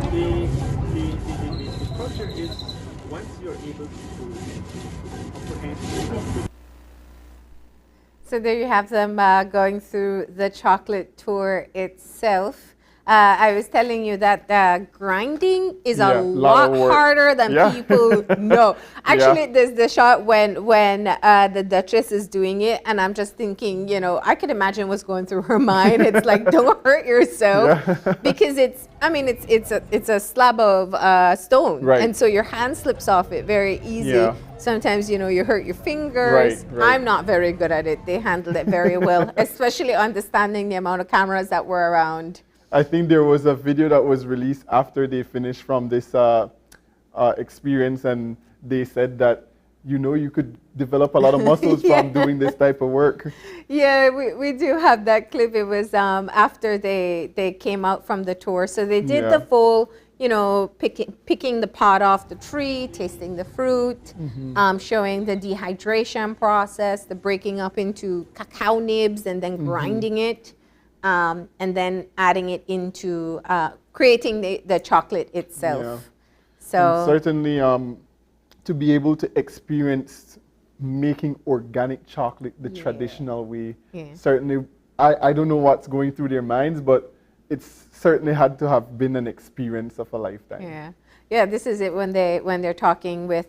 The structure is once you're able to comprehend. So there you have them going through the chocolate tour itself. I was telling you that grinding is Yeah, a lot lot of work. harder than Yeah. people know. Actually, there's the shot when the Duchess is doing it, and I'm just thinking, you know, I could imagine what's going through her mind. It's like, don't hurt yourself, because it's a slab of stone, Right. and so your hand slips off it very easy. Yeah. Sometimes, you know, you hurt your fingers. Right. I'm not very good at it. They handled it very well, especially understanding the amount of cameras that were around. I think there was a video that was released after they finished from this experience, and they said that, you know, you could develop a lot of muscles from doing this type of work. Yeah, we do have that clip. It was after they came out from the tour. So they did Yeah. the full, you know, picking the pod off the tree, tasting the fruit, showing the dehydration process, the breaking up into cacao nibs and then grinding it, and then adding it into creating the chocolate itself. Yeah. So And certainly, to be able to experience making organic chocolate the traditional way, Yeah. certainly, I don't know what's going through their minds, but it's certainly had to have been an experience of a lifetime. Yeah, this is it when they're talking with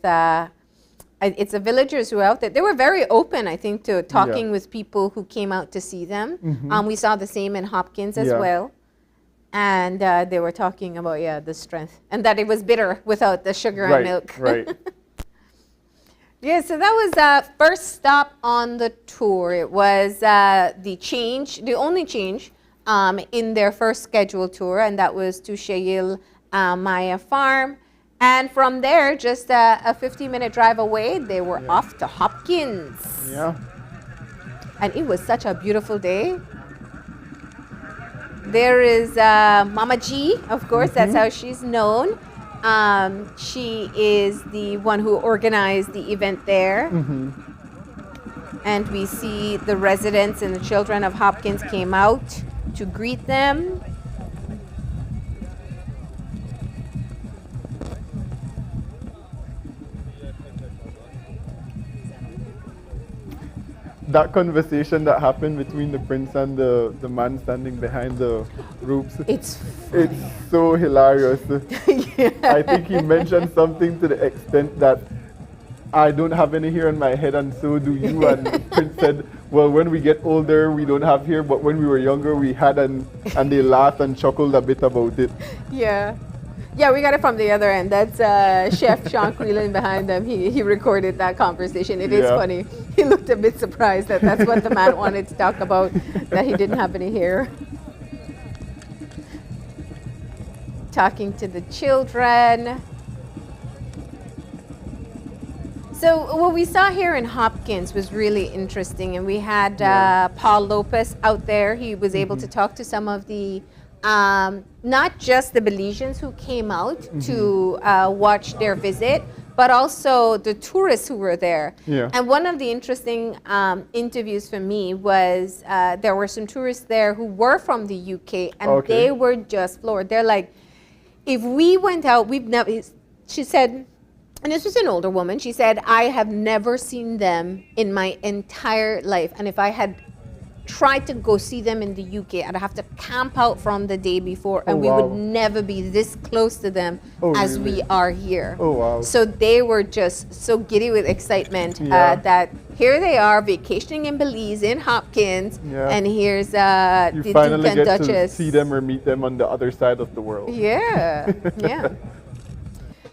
it's the villagers who are out there. They were very open, I think, to talking with people who came out to see them. We saw the same in Hopkins as Yeah. well, and they were talking about the strength and that it was bitter without the sugar and milk. Right. Yeah, so that was first stop on the tour. It was the only change in their first scheduled tour, and that was to Sheil Maya Farm. And from there, just a 50-minute drive away, they were off to Hopkins. Yeah. And it was such a beautiful day. There is Mama G, of course, that's how she's known. She is the one who organized the event there. And we see the residents and the children of Hopkins came out to greet them. That conversation that happened between the prince and the man standing behind the ropes. It's so hilarious. yeah. I think he mentioned something to the extent that I don't have any hair on my head and so do you. And the prince said, well, when we get older, we don't have hair, but when we were younger, we had, and they laughed and chuckled a bit about it. Yeah. Yeah, we got it from the other end. That's Chef Sean Quillen behind them. He recorded that conversation. It is Yeah. funny. He looked a bit surprised that that's what the man wanted to talk about, that he didn't have any hair. Talking to the children. So what we saw here in Hopkins was really interesting, and we had Paul Lopez out there. He was able to talk to some of the not just the Belizeans who came out to watch their visit, but also the tourists who were there. Yeah. And one of the interesting interviews for me was there were some tourists there who were from the UK, and they were just floored. They're like, if we went out, we've never, she said, and this was an older woman, she said, I have never seen them in my entire life. And if I had tried to go see them in the UK, I'd have to camp out from the day before, and we would never be this close to them as we are here. Oh, wow. So they were just so giddy with excitement that here they are vacationing in Belize, in Hopkins, and here's the You Duke finally and get Duchess. to see them or meet them on the other side of the world. Yeah, yeah.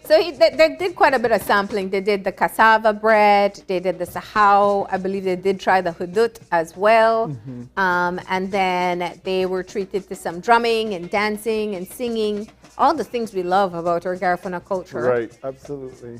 So they did quite a bit of sampling. They did the cassava bread, they did the sahau, I believe they did try the hudut as well. And then they were treated to some drumming and dancing and singing, all the things we love about our Garifuna culture. Right, absolutely.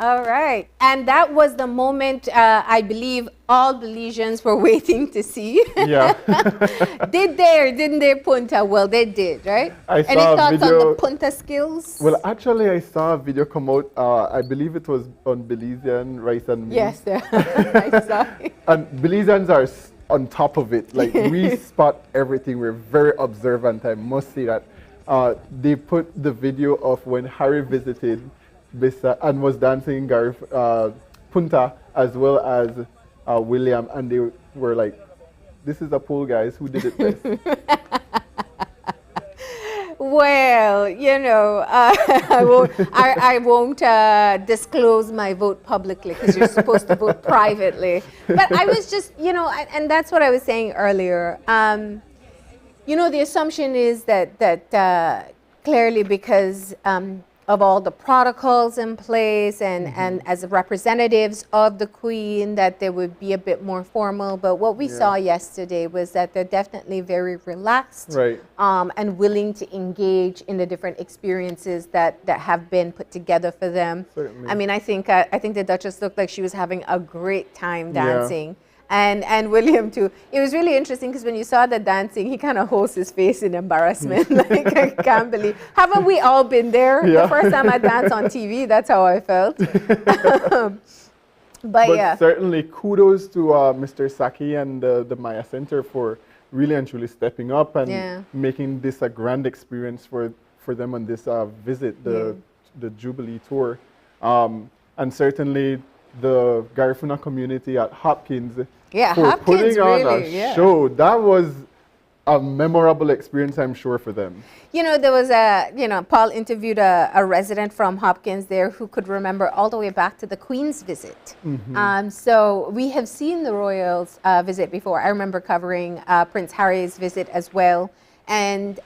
All right. And that was the moment I believe all Belizeans were waiting to see. Yeah. Did they or didn't they Punta? Well, they did, right? I Any saw a thoughts on video- the Punta skills? Well, actually, I saw a video come out. I believe it was on Belizean rice and meat. Yes, I saw it. And Belizeans are on top of it. Like, we spot everything. We're very observant, I must say that. They put the video of when Harry visited Bisa and was dancing Punta as well as William, and they were like, this is a poll, guys. Who did it best? Well, you know, I won't disclose my vote publicly because you're supposed to vote privately. But I was just, you know, and that's what I was saying earlier. You know, the assumption is that clearly because of all the protocols in place and as representatives of the Queen, that they would be a bit more formal. But what we saw yesterday was that they're definitely very relaxed Right. and willing to engage in the different experiences that have been put together for them. Certainly. I mean, I think the Duchess looked like she was having a great time dancing. And William too. It was really interesting because when you saw the dancing, he kind of holds his face in embarrassment. Like, I can't believe. Haven't we all been there? Yeah. The first time I danced on TV, that's how I felt. But yeah. Certainly kudos to Mr. Saki and the Maya Center for really and truly stepping up and making this a grand experience for them on this visit, the Jubilee tour. And certainly the Garifuna community at Hopkins for Hopkins putting on really, a show. That was a memorable experience, I'm sure, for them. You know, there was Paul interviewed a resident from Hopkins there who could remember all the way back to the Queen's visit. So we have seen the royals visit before. I remember covering Prince Harry's visit as well. And,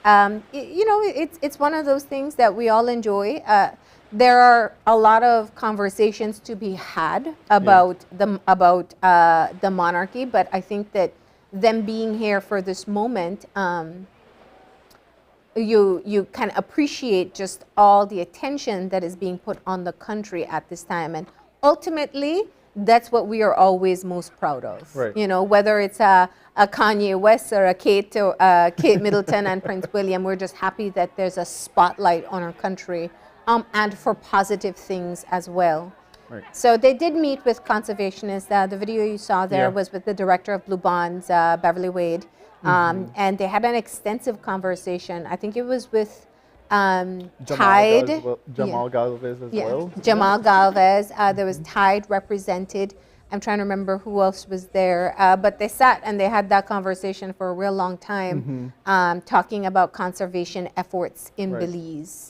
it's one of those things that we all enjoy. There are a lot of conversations to be had about the monarchy, but I think that them being here for this moment, you can appreciate just all the attention that is being put on the country at this time, and ultimately, that's what we are always most proud of. Right. You know, whether it's a Kanye West or a Kate Middleton and Prince William, we're just happy that there's a spotlight on our country. And for positive things as well. Right. So they did meet with conservationists. The video you saw there was with the director of Blue Bonds, Beverly Wade, and they had an extensive conversation. I think it was with Tide. Jamal Galvez as well. Jamal Galvez. There was Tide represented. I'm trying to remember who else was there. But they sat and they had that conversation for a real long time, talking about conservation efforts in Belize.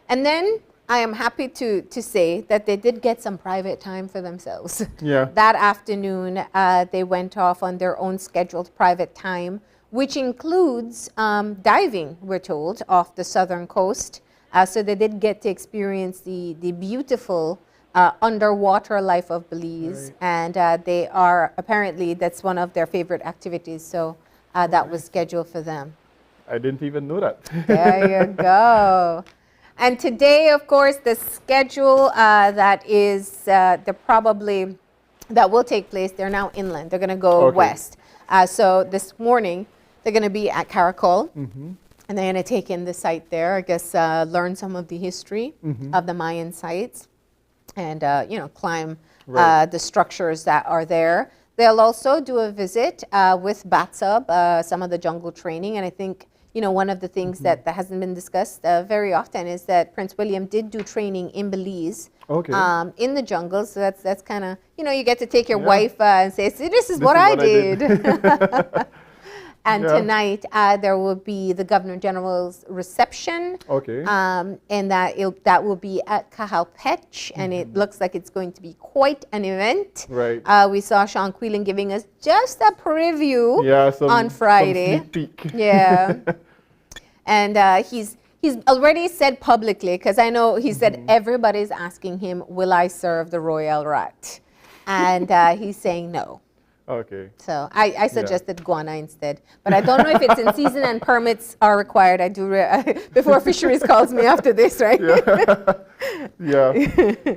And then I am happy to say that they did get some private time for themselves. Yeah. That afternoon, they went off on their own scheduled private time, which includes diving, we're told, off the southern coast. So they did get to experience the beautiful underwater life of Belize. And they are, apparently, that's one of their favorite activities. So that was scheduled for them. I didn't even know that. There you go. And today, of course, the schedule that will take place, they're now inland. They're going to go west. So this morning, they're going to be at Caracol. And they're going to take in the site there, I guess, learn some of the history of the Mayan sites and, climb the structures that are there. They'll also do a visit with BATSUB, some of the jungle training. And I think, one of the things that hasn't been discussed very often is that Prince William did do training in Belize in the jungle. So that's kind of, you get to take your wife and say, see, this is what I did. And tonight there will be the Governor General's reception. And that will be at Cajalpech. And it looks like it's going to be quite an event. Right. We saw Sean Quillen giving us just a preview on Friday. Some sneak peek. Yeah. And he's already said publicly, because I know he said everybody's asking him, will I serve the royal rat? And he's saying no. Okay. So I suggested guana instead. But I don't know if it's in season and permits are required. I do, before fisheries calls me after this, right? Yeah.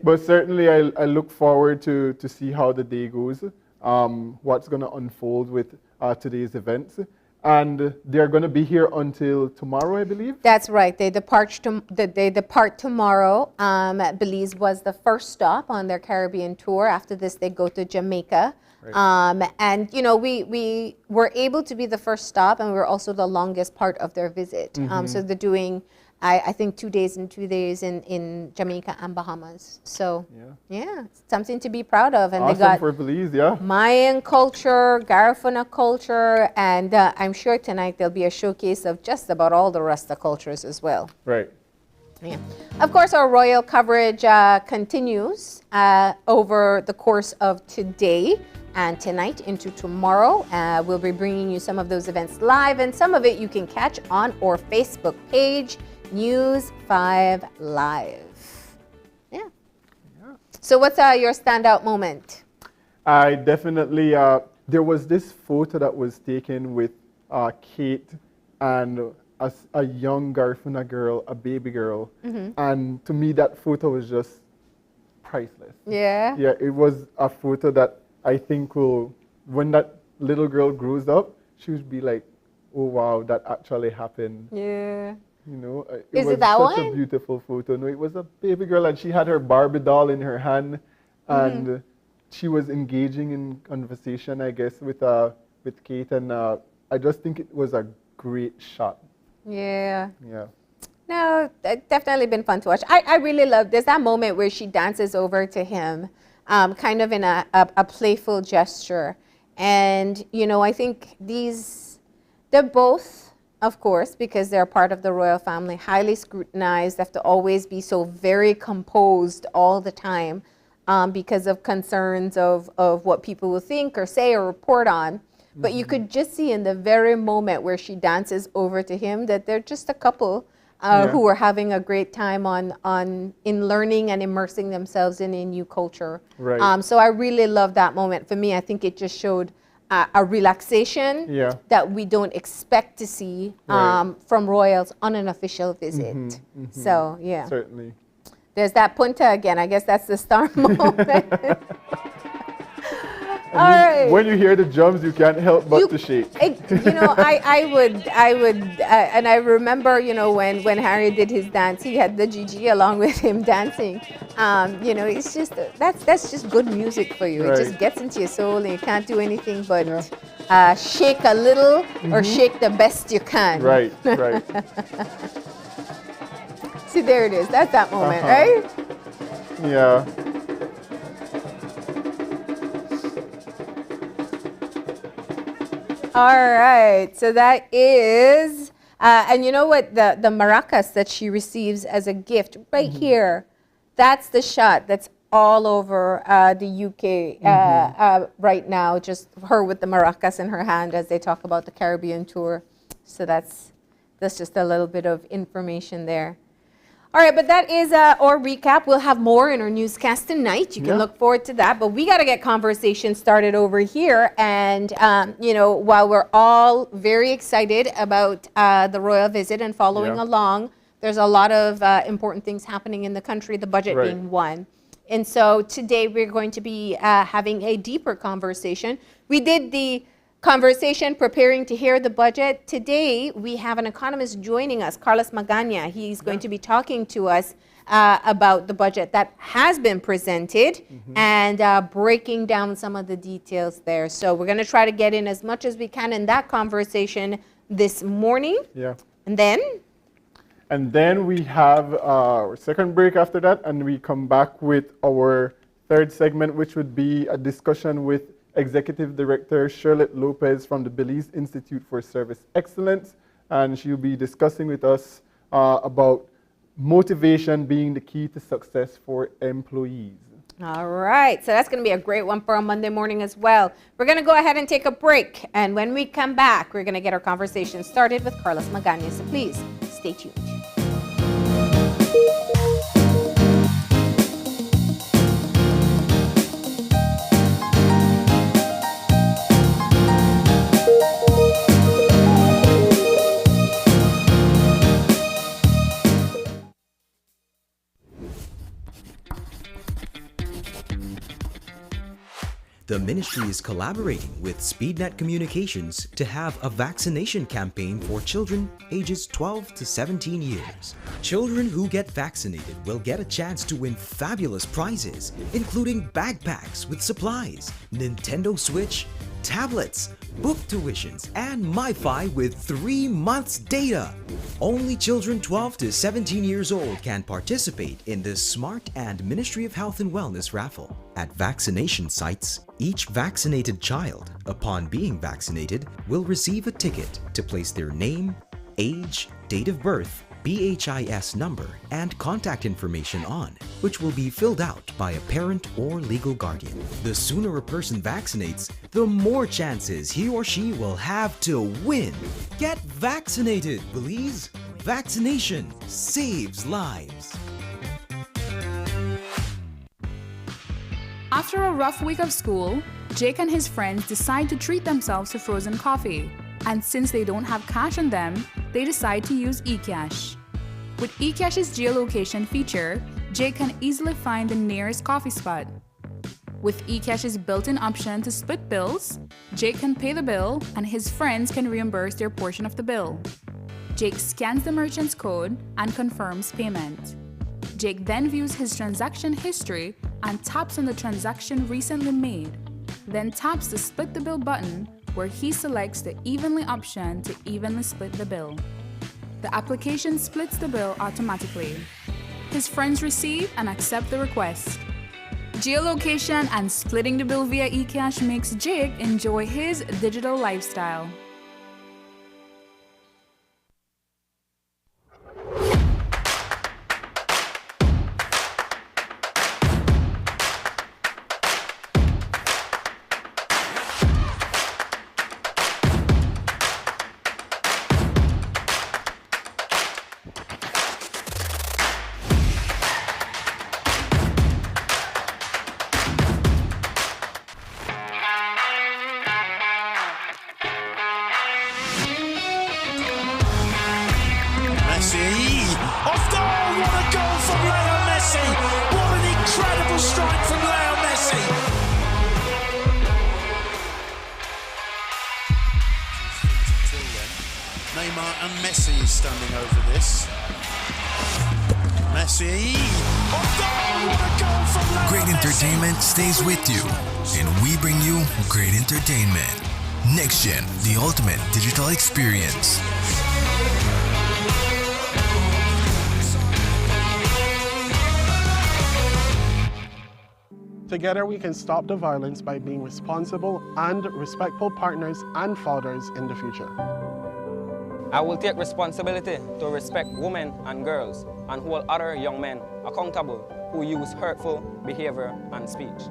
But certainly I look forward to see how the day goes, what's going to unfold with today's events. And they're going to be here until tomorrow, I believe? That's right. They depart tomorrow. Belize was the first stop on their Caribbean tour. After this, they go to Jamaica. Right. And, we were able to be the first stop, and we were also the longest part of their visit. So they're doing, I think, 2 days and 2 days in Jamaica and Bahamas. So, it's something to be proud of. And awesome they got for Belize, Mayan culture, Garifuna culture, and I'm sure tonight there'll be a showcase of just about all the Rasta cultures as well. Right. Yeah. Of course, our royal coverage continues over the course of today. And tonight into tomorrow, we'll be bringing you some of those events live, and some of it you can catch on our Facebook page, News 5 Live. Yeah. So what's your standout moment? I definitely, there was this photo that was taken with Kate and a young Garifuna girl, a baby girl. And to me, that photo was just priceless. Yeah. Yeah, it was a photo that I think will, when that little girl grows up, she would be like, oh wow, that actually happened. Yeah. You know, Is was it that such one? a beautiful photo. No, it was a baby girl, and she had her Barbie doll in her hand, and she was engaging in conversation, I guess, with Kate, and I just think it was a great shot. Yeah. Yeah. No, it's definitely been fun to watch. I really love, there's that moment where she dances over to him, kind of in a playful gesture. And, you know, I think they're both, of course, because they're part of the royal family, highly scrutinized, have to always be so very composed all the time because of concerns of what people will think or say or report on. But you could just see in the very moment where she dances over to him that they're just a couple who are having a great time in learning and immersing themselves in a new culture. Right. So I really love that moment. For me, I think it just showed a relaxation that we don't expect to see from royals on an official visit. So yeah, Certainly. there's that punta again. I guess that's the star moment. All right. When you hear the drums, you can't help but to shake. You know, I would, and I remember, you know, when Harry did his dance, he had the Gigi along with him dancing. You know, it's just, that's just good music for you. It just gets into your soul, and you can't do anything but shake a little or shake the best you can. Right, right. See, there it is. That's that moment, right? Yeah. All right, so that is, and you know what, the maracas that she receives as a gift, right here, that's the shot that's all over the UK right now, just her with the maracas in her hand as they talk about the Caribbean tour. So that's just a little bit of information there. All right, but that is our recap. We'll have more in our newscast tonight. You can look forward to that. But we got to get conversation started over here. And, you know, while we're all very excited about the royal visit and following along, there's a lot of important things happening in the country, the budget being one. And so today we're going to be having a deeper conversation. We did the conversation preparing to hear the budget. Today we have an economist joining us, Carlos Magana. He's going to be talking to us about the budget that has been presented and breaking down some of the details there. So we're going to try to get in as much as we can in that conversation this morning. Yeah. And then we have our second break after that, and we come back with our third segment, which would be a discussion with Executive Director Charlotte Lopez from the Belize Institute for Service Excellence, and she'll be discussing with us about motivation being the key to success for employees. all right, so that's going to be a great one for a Monday morning as well. We're going to go ahead and take a break, and when we come back, we're going to get our conversation started with Carlos Magana. So please stay tuned. The ministry is collaborating with SpeedNet Communications to have a vaccination campaign for children ages 12 to 17 years. Children who get vaccinated will get a chance to win fabulous prizes, including backpacks with supplies, Nintendo Switch, tablets, book tuitions, and MiFi with 3 months data. Only children 12 to 17 years old can participate in this Smart and Ministry of Health and Wellness raffle. At vaccination sites, each vaccinated child, upon being vaccinated, will receive a ticket to place their name, age, date of birth, BHIS number and contact information on, which will be filled out by a parent or legal guardian. The sooner a person vaccinates, the more chances he or she will have to win. Get vaccinated, Belize. Vaccination saves lives. After a rough week of school, Jake and his friends decide to treat themselves to frozen coffee. And since they don't have cash on them, they decide to use eCash. With eCash's geolocation feature, Jake can easily find the nearest coffee spot. With eCash's built-in option to split bills, Jake can pay the bill and his friends can reimburse their portion of the bill. Jake scans the merchant's code and confirms payment. Jake then views his transaction history and taps on the transaction recently made, then taps the split the bill button where he selects the evenly option to evenly split the bill. The application splits the bill automatically. His friends receive and accept the request. Geolocation and splitting the bill via eCash makes Jake enjoy his digital lifestyle. Messi. Off goal! What a goal from Leo Messi! What an incredible strike from Leo Messi! Neymar and Messi standing over this. Messi. Off goal! What a goal from Leo Great Messi. entertainment stays with you, and we bring you great entertainment. Next Gen, the ultimate digital experience. Together we can stop the violence by being responsible and respectful partners and fathers in the future. I will take responsibility to respect women and girls and hold other young men accountable who use hurtful behavior and speech.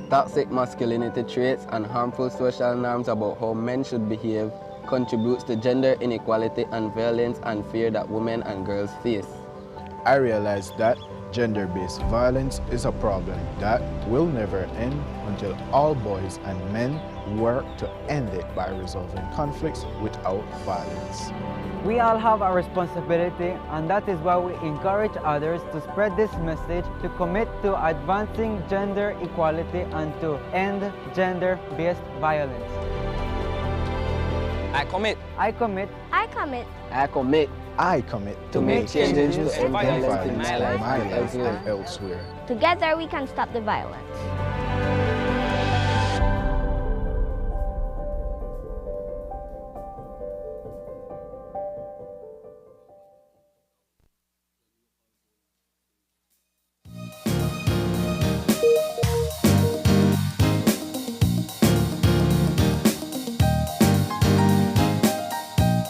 Toxic masculinity traits and harmful social norms about how men should behave contributes to gender inequality and violence and fear that women and girls face. I realized that gender-based violence is a problem that will never end until all boys and men work to end it by resolving conflicts without violence. We all have a responsibility, and that is why we encourage others to spread this message, to commit to advancing gender equality and to end gender-based violence. I commit. I commit. I commit. I commit. I commit to make changes to end violence violence in in my my life and elsewhere. Together we can stop the violence.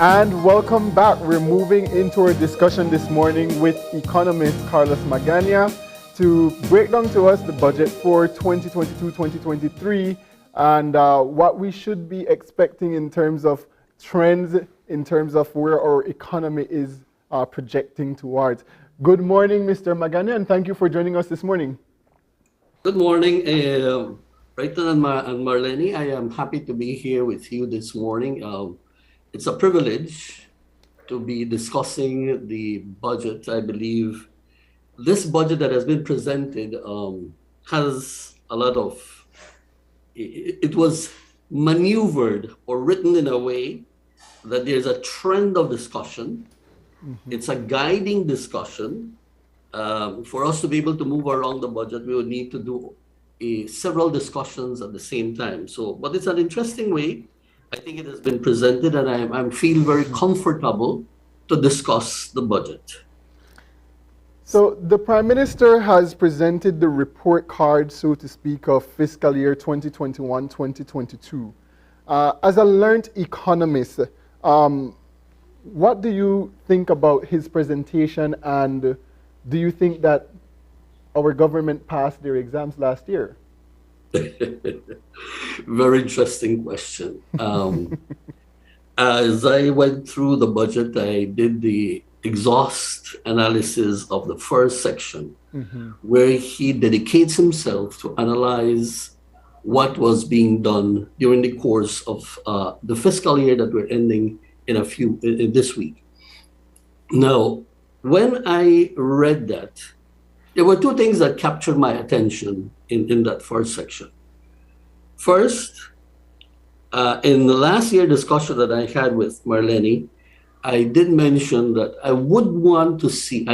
And welcome back. We're moving into our discussion this morning with economist Carlos Magana to break down to us the budget for 2022-2023 and what we should be expecting in terms of trends, in terms of where our economy is projecting towards. Good morning, Mr. Magana, and thank you for joining us this morning. Good morning, Brighton and Marlene. I am happy to be here with you this morning. It's a privilege to be discussing the budget. I believe this budget that has been presented has a lot of, it was maneuvered or written in a way that there's a trend of discussion. Mm-hmm. It's a guiding discussion. For us to be able to move along the budget, we would need to do several discussions at the same time. But it's an interesting way. I think it has been presented, and I feel very comfortable to discuss the budget. So the Prime Minister has presented the report card, so to speak, of fiscal year 2021-2022. As a learned economist, what do you think about his presentation, and do you think that our government passed their exams last year? Very interesting question. As I went through the budget, I did the exhaust analysis of the first section, where he dedicates himself to analyze what was being done during the course of the fiscal year that we're ending in this week. Now, when I read that, there were two things that captured my attention in that first section. First, in the last year discussion that I had with Marlene, I did mention that I wouldn't want to see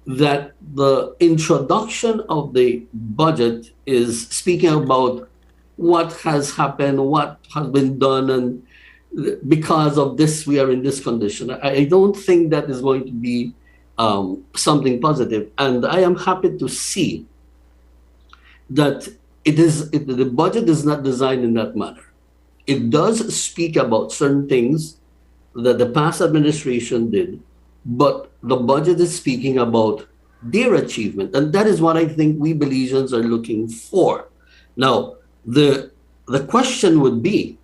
that the introduction of the budget is speaking about what has happened, what has been done, and because of this, we are in this condition. I don't think that is going to be something positive. And I am happy to see that the budget is not designed in that manner. It does speak about certain things that the past administration did, but the budget is speaking about their achievement. And that is what I think we Belizeans are looking for. Now, the question would be,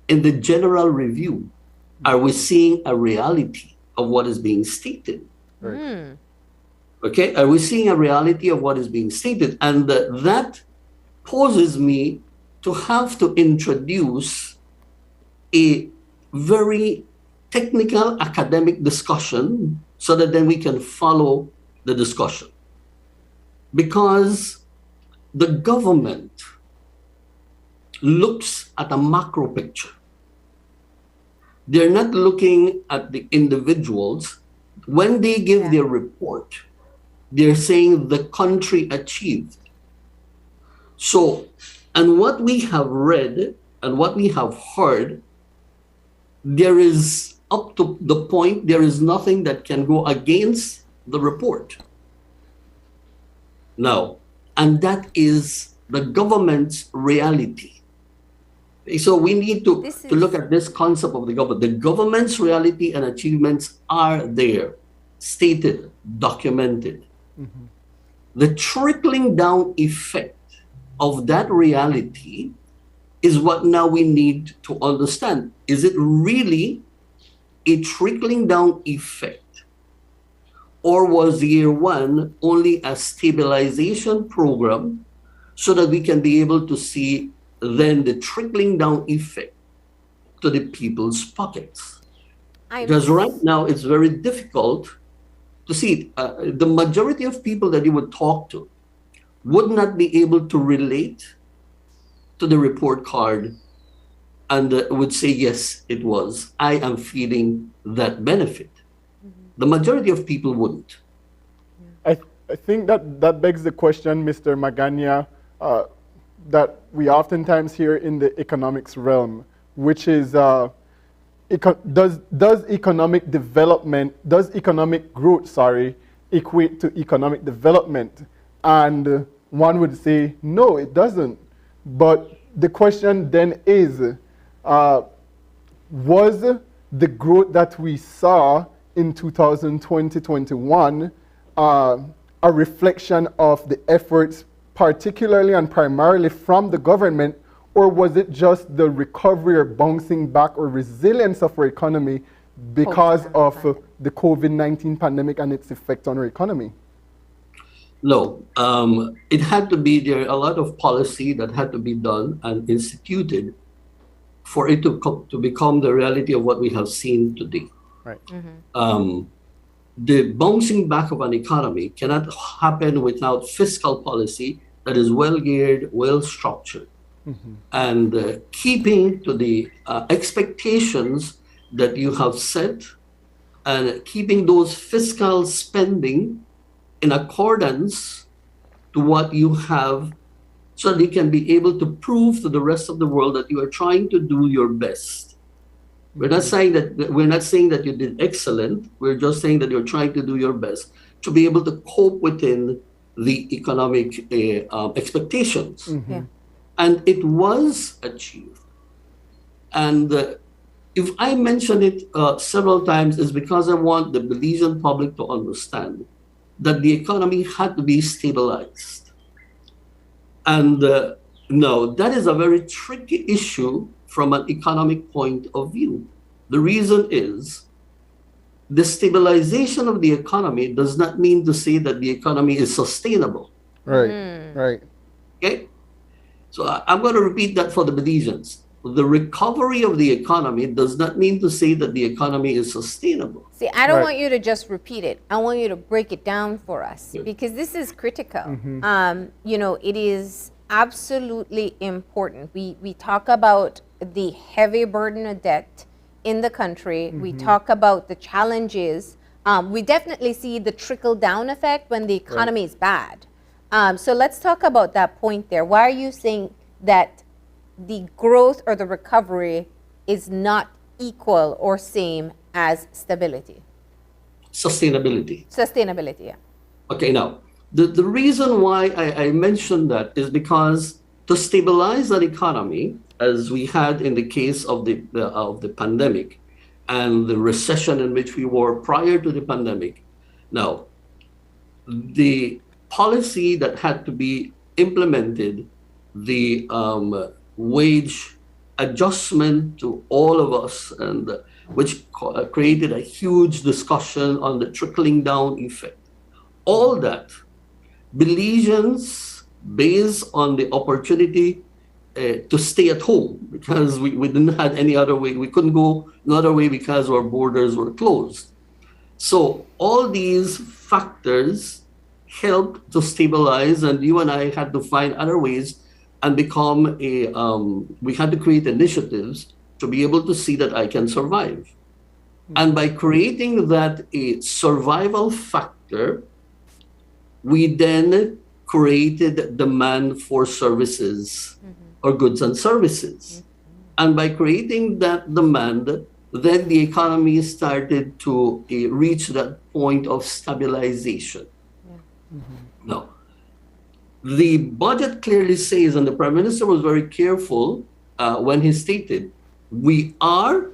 in the general review, are we seeing a reality of what is being stated? Mm. Okay, are we seeing a reality of what is being stated? And that poses me to have to introduce a very technical academic discussion so that then we can follow the discussion. Because the government looks at a macro picture. They're not looking at the individuals. When they give their report, they're saying the country achieved. So, and what we have read and what we have heard, there is, up to the point, there is nothing that can go against the report. Now, and that is the government's reality. So we need to look at this concept of the government. The government's reality and achievements are there, stated, documented. Mm-hmm. The trickling down effect of that reality is what now we need to understand. Is it really a trickling down effect? Or was year one only a stabilization program so that we can be able to see then the trickling down effect to the people's pockets? Because right now it's very difficult to see it. The majority of people that you would talk to would not be able to relate to the report card and would say, yes, it was. I am feeling that benefit. The majority of people wouldn't. I think that begs the question, Mr. Magana, that we oftentimes hear in the economics realm, which is, does economic growth, equate to economic development? And one would say, no, it doesn't. But the question then is, was the growth that we saw in 2020-21 a reflection of the efforts particularly and primarily from the government, or was it just the recovery or bouncing back or resilience of our economy because of the COVID-19 pandemic and its effect on our economy? No, it had to be, there a lot of policy that had to be done and instituted for it to become the reality of what we have seen today. Right. The bouncing back of an economy cannot happen without fiscal policy that is well geared, well structured, and keeping to the expectations that you have set, and keeping those fiscal spending in accordance to what you have, so that you can be able to prove to the rest of the world that you are trying to do your best. We're not saying that you did excellent. We're just saying that you're trying to do your best to be able to cope within the economic expectations. Yeah. And it was achieved. And if I mention it several times, it's because I want the Belizean public to understand that the economy had to be stabilized. And no, that is a very tricky issue from an economic point of view. The reason is the stabilization of the economy does not mean to say that the economy is sustainable. Right, right. Okay? So I'm going to repeat that for the Belizeans. The recovery of the economy does not mean to say that the economy is sustainable. See, I don't want you to just repeat it. I want you to break it down for us because this is critical. You know, it is absolutely important. We talk about the heavy burden of debt in the country. We talk about the challenges. We definitely see the trickle-down effect when the economy is bad. So let's talk about that point there. Why are you saying that the growth or the recovery is not equal or same as stability? Sustainability. Sustainability, yeah. Okay, now, the reason why I mentioned that is because to stabilize an economy, as we had in the case of the pandemic and the recession in which we were prior to the pandemic, now, the policy that had to be implemented, the wage adjustment to all of us, and which created a huge discussion on the trickling down effect. All that, Belizeans, based on the opportunity to stay at home, because we didn't have any other way, we couldn't go another way because our borders were closed. So all these factors helped to stabilize, and you and I had to find other ways and become we had to create initiatives to be able to see that I can survive. And by creating that a survival factor, we then created demand for services or goods and services. And by creating that demand, then the economy started to reach that point of stabilization. Now, the budget clearly says, and the Prime Minister was very careful when he stated, we are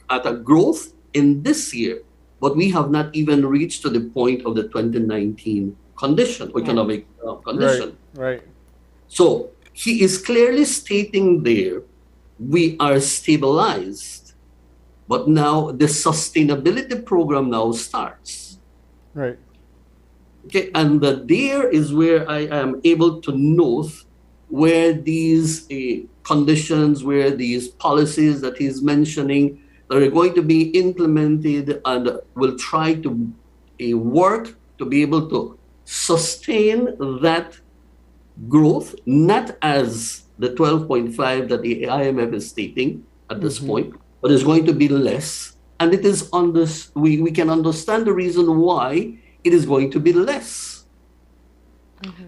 at a growth in this year, but we have not even reached to the point of the 2019 condition, economic condition. Right. So he is clearly stating there, we are stabilized, but now the sustainability program now starts. Right. Okay, and there is where I am able to note where these conditions, where these policies that he's mentioning that are going to be implemented and will try to work to be able to sustain that growth, not as the 12.5 that the IMF is stating at this point, but it's going to be less. And it is on this, we can understand the reason why it is going to be less.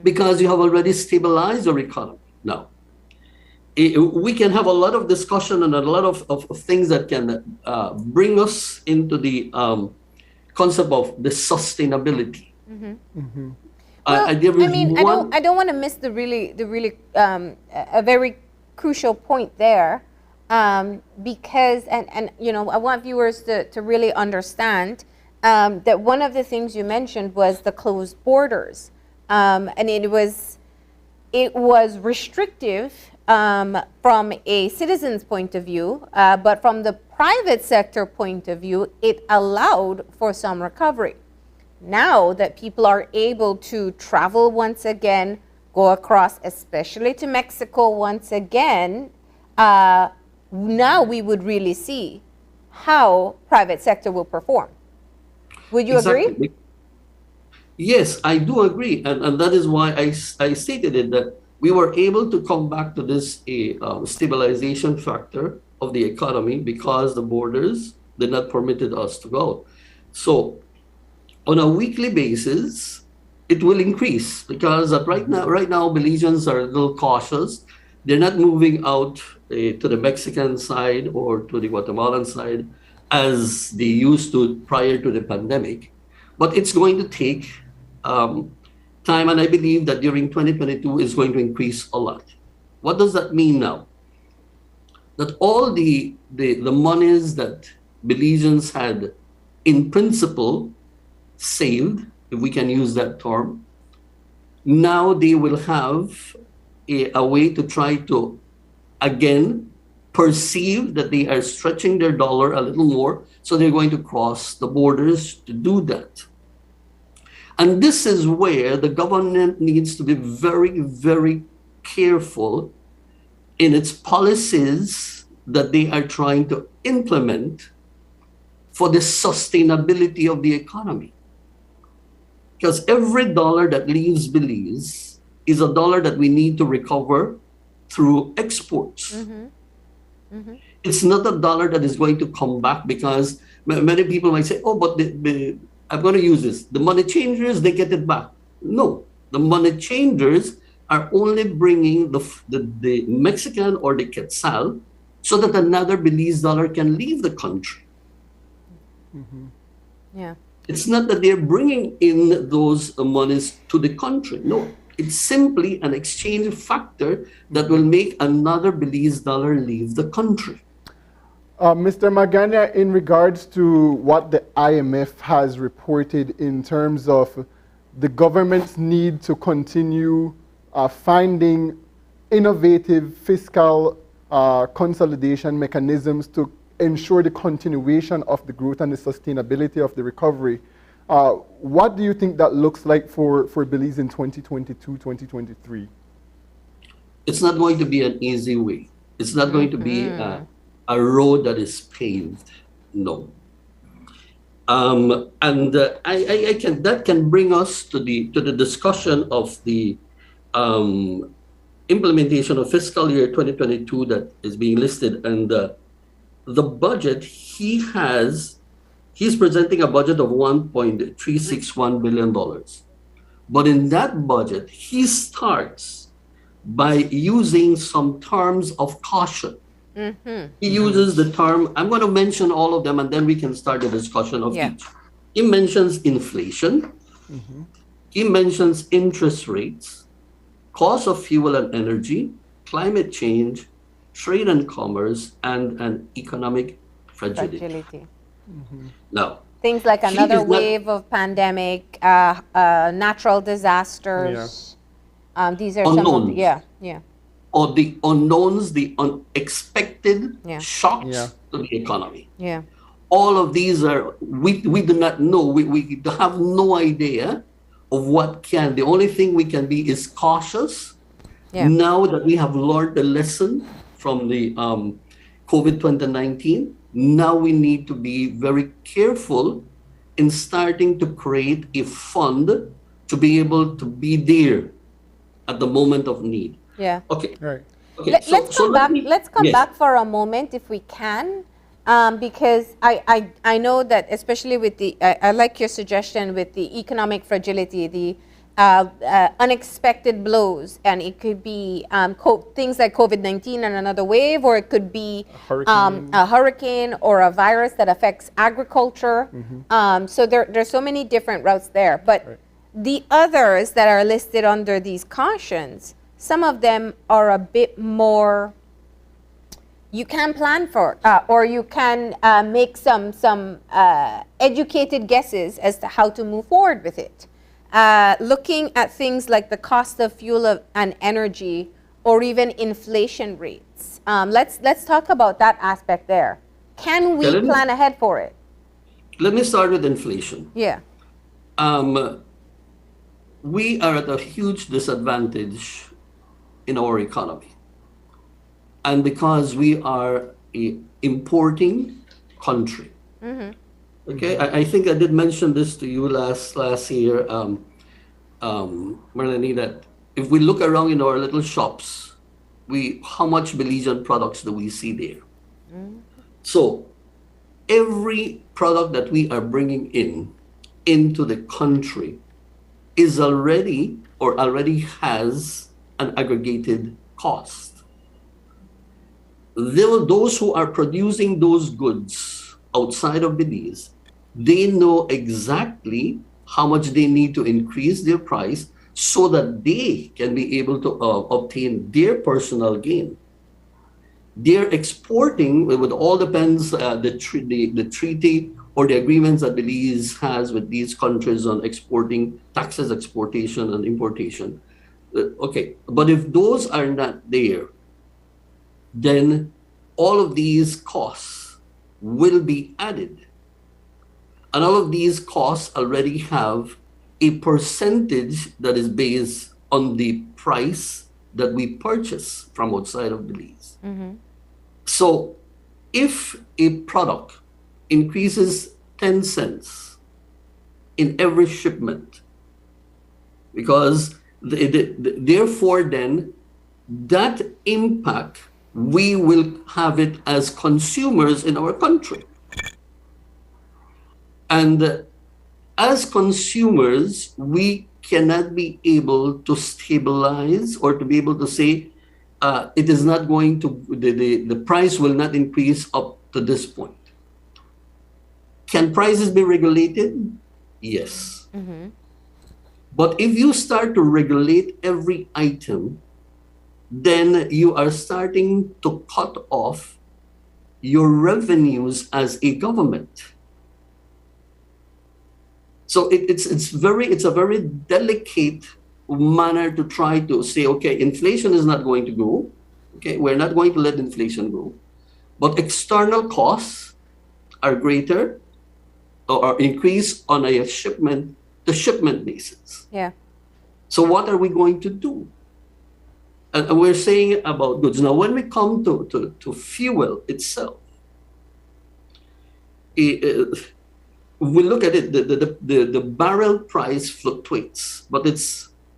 Because you have already stabilized your economy. Now, we can have a lot of discussion and a lot of things that can bring us into the concept of the sustainability. Well, I don't want to miss the really a very crucial point there, because and you know, I want viewers to really understand that one of the things you mentioned was the closed borders, and it was restrictive from a citizen's point of view, but from the private sector point of view, it allowed for some recovery. Now that people are able to travel once again, go across, especially to Mexico once again, now we would really see how private sector will perform. Would you agree? Yes, I do agree. And that is why I stated it, that we were able to come back to this stabilization factor of the economy because the borders did not permitted us to go. So on a weekly basis, it will increase because right now Belizeans are a little cautious. They're not moving out to the Mexican side or to the Guatemalan side as they used to prior to the pandemic. But it's going to take time, and I believe that during 2022 is going to increase a lot. What does that mean now? that all the monies that Belizeans had in principle saved, if we can use that term, now they will have a way to try to, again, perceive that they are stretching their dollar a little more, so they're going to cross the borders to do that. And this is where the government needs to be very, very careful in its policies that they are trying to implement for the sustainability of the economy. Because every dollar that leaves Belize is a dollar that we need to recover through exports. It's not a dollar that is going to come back, because many people might say, oh, but I'm going to use this. The money changers, they get it back. No, the money changers are only bringing the Mexican or the quetzal so that another Belize dollar can leave the country. Yeah. It's not that they're bringing in those monies to the country. No, it's simply an exchange factor that will make another Belize dollar leave the country. Mr. Magana, in regards to what the IMF has reported in terms of the government's need to continue finding innovative fiscal consolidation mechanisms to ensure the continuation of the growth and the sustainability of the recovery, what do you think that looks like for Belize in 2022, 2023? It's not going to be an easy way. It's not going to be a road that is paved. No. That can bring us to the discussion of the implementation of fiscal year 2022 that is being listed, and the budget he's presenting a budget of $1.361 billion. But in that budget, he starts by using some terms of caution. He uses the term, I'm going to mention all of them and then we can start the discussion of each. He mentions inflation. He mentions interest rates, cost of fuel and energy, climate change, trade and commerce, and an economic fragility. Now, things like another wave of pandemic, natural disasters. These are unknowns. some of or the unknowns, the unexpected shocks to the economy. All of these are, we do not know, we have no idea of what can. The only thing we can be is cautious. Now that we have learned the lesson from the COVID 2019, now we need to be very careful in starting to create a fund to be able to be there at the moment of need. Okay. Right. Okay. Let's come back for a moment if we can, because I know that especially with the I like your suggestion with the economic fragility, the unexpected blows, and it could be things like COVID-19 and another wave, or it could be a hurricane or a virus that affects agriculture. So there's so many different routes there, but the others that are listed under these cautions, some of them are a bit more, you can plan for, or you can make some educated guesses as to how to move forward with it. Looking at things like the cost of fuel and energy, or even inflation rates. Let's talk about that aspect there. Can we plan ahead for it? Let me start with inflation. We are at a huge disadvantage in our economy. And because we are an importing country. Okay, I think I did mention this to you last year, Marlene, that if we look around in our little shops, how much Belizean products do we see there? So every product that we are bringing into the country is already has an aggregated cost. Those who are producing those goods outside of Belize, they know exactly how much they need to increase their price so that they can be able to obtain their personal gain. they're exporting. It would all depends the treaty or the agreements that Belize has with these countries on exporting, taxes, exportation, and importation. Okay, but if those are not there, then all of these costs will be added. And all of these costs already have a percentage that is based on the price that we purchase from outside of Belize. So if a product increases 10 cents in every shipment, because therefore then that impact, we will have it as consumers in our country. And as consumers, we cannot be able to stabilize or to be able to say it is not going to, the price will not increase up to this point. Can prices be regulated? Yes. But if you start to regulate every item, then you are starting to cut off your revenues as a government. So it's a very delicate manner to try to say, okay, inflation is not going to go. Okay, we're not going to let inflation go. But external costs are greater or increase on a shipment to shipment basis. Yeah. So what are we going to do? And we're saying about goods. Now, when we come to fuel itself, we look at it, the barrel price fluctuates, but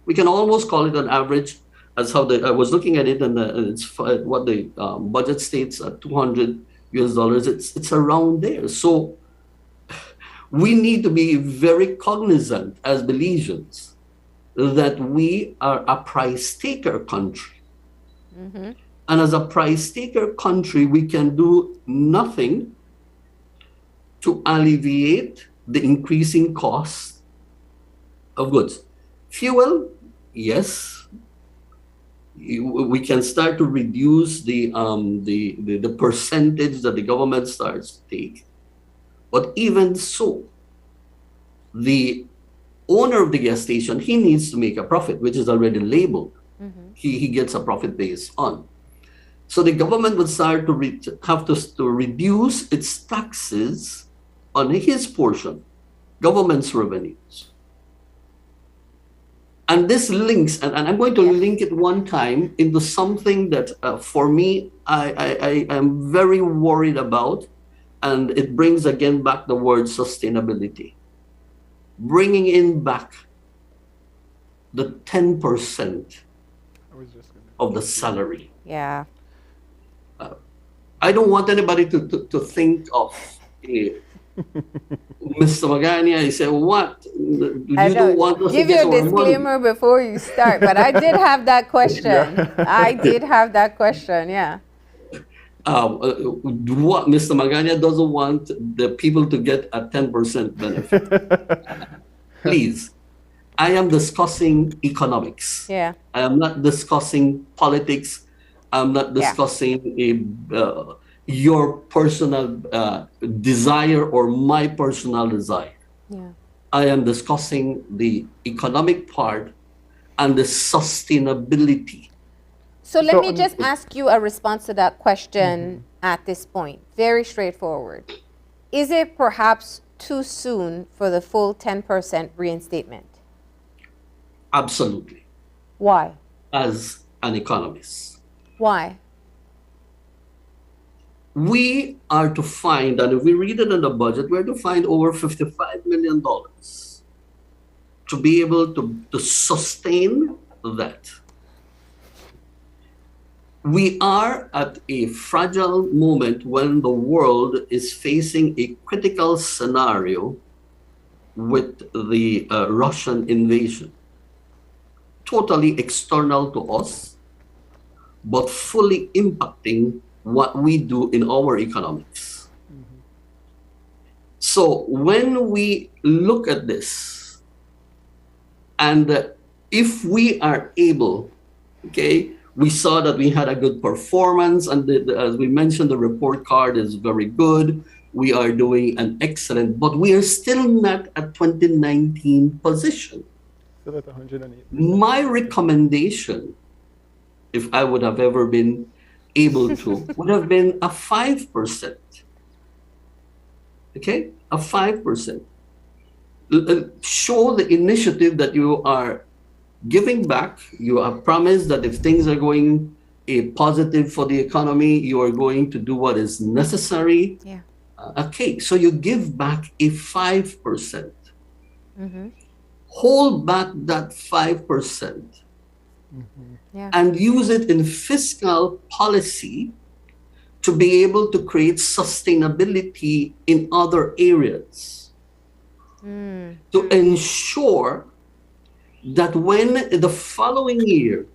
we can almost call it an average, as how I was looking at it, and it's what the budget states at $200 US. It's around there. So we need to be very cognizant as Belizeans that we are a price taker country. And as a price taker country, we can do nothing to alleviate the increasing cost of goods. Fuel, yes, we can start to reduce the percentage that the government starts to take. But even so, the owner of the gas station, he needs to make a profit, which is already labeled. He gets a profit based on. So the government would start to have to reduce its taxes on his portion, government's revenues. And this links, and I'm going to link it one time into something that for me, I am very worried about, and it brings again back the word sustainability. Bringing in back the 10% of the salary. Yeah. I don't want anybody to think of Mr. Magana. He said, what? You don't want us give to you get a our disclaimer before you start, but I did have that question. I did have that question, yeah. What Mr. Magana doesn't want the people to get a 10% benefit. Please, I am discussing economics. Yeah. I am not discussing politics. I'm not discussing your personal desire or my personal desire. Yeah. I am discussing the economic part and the sustainability. So let me just ask you a response to that question at this point. Very straightforward. Is it perhaps too soon for the full 10% reinstatement? Absolutely. Why? As an economist. Why? We are to find, and if we read it in the budget, we're to find over $55 million to be able to sustain that. We are at a fragile moment when the world is facing a critical scenario with the Russian invasion. Totally external to us, but fully impacting what we do in our economics. So when we look at this, and if we are able, okay, We saw that we had a good performance, and as we mentioned, the report card is very good. We are doing an excellent, but we are still not at 2019 position. Still at 108. My recommendation, if I would have ever been able to, would have been a 5%. Okay, a 5%. Show the initiative that you are giving back. You have promised that if things are going positive for the economy, you are going to do what is necessary. Yeah. Okay, so you give back a 5%. Mm-hmm. Hold back that 5%. Yeah. And use it in fiscal policy to be able to create sustainability in other areas. To ensure that when the following year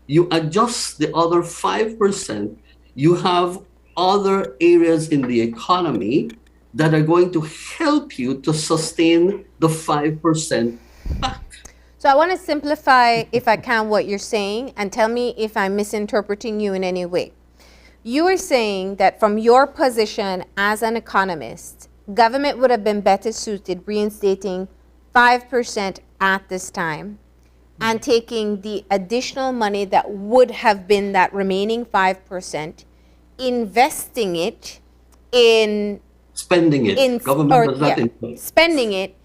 you adjust the other 5%, you have other areas in the economy that are going to help you to sustain the 5% back. So I want to simplify, if I can, what you're saying, and tell me if I'm misinterpreting you in any way. You are saying that from your position as an economist, government would have been better suited reinstating 5% at this time and taking the additional money that would have been that remaining 5%, investing it in spending it. Government does not invest. Spending it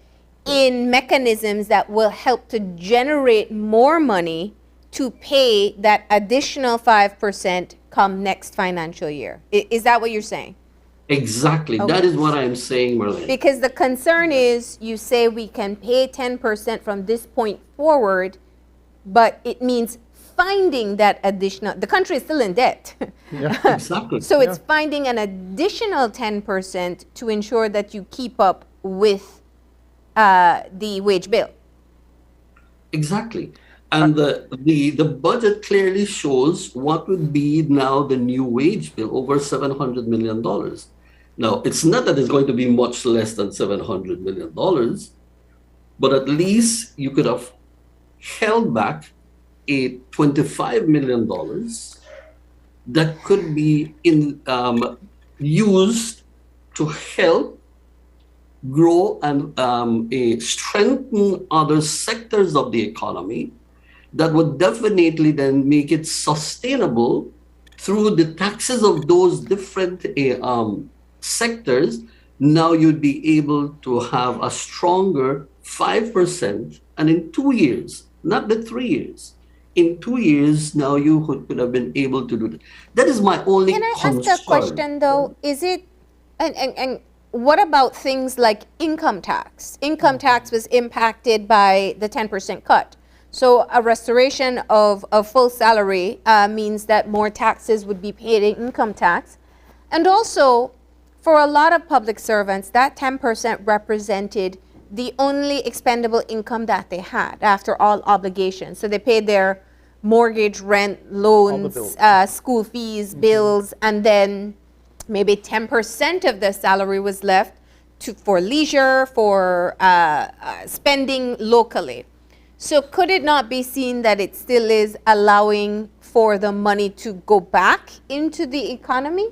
in mechanisms that will help to generate more money to pay that additional 5% come next financial year. Is that what you're saying? Exactly. Okay. That is what I'm saying, Marlene. Because the concern is you say we can pay 10% from this point forward, but it means finding that additional, the country is still in debt. Yeah, exactly. So it's finding an additional 10% to ensure that you keep up with the wage bill. Exactly. And the budget clearly shows what would be now the new wage bill, over $700 million. Now, it's not that it's going to be much less than $700 million, but at least you could have held back a $25 million that could be used to help grow and strengthen other sectors of the economy that would definitely then make it sustainable through the taxes of those different sectors. Now you'd be able to have a stronger 5%, and in 2 years, not the 3 years, in 2 years, now you could have been able to do that. That is my only concern. Can I ask a question though? Is it, and what about things like income tax? Income tax was impacted by the 10% cut. So a restoration of a full salary means that more taxes would be paid in income tax. And also, for a lot of public servants, that 10% represented the only expendable income that they had after all obligations. So they paid their mortgage, rent, loans, school fees, bills, and then maybe 10% of the salary was left for leisure, for spending locally. So could it not be seen that it still is allowing for the money to go back into the economy?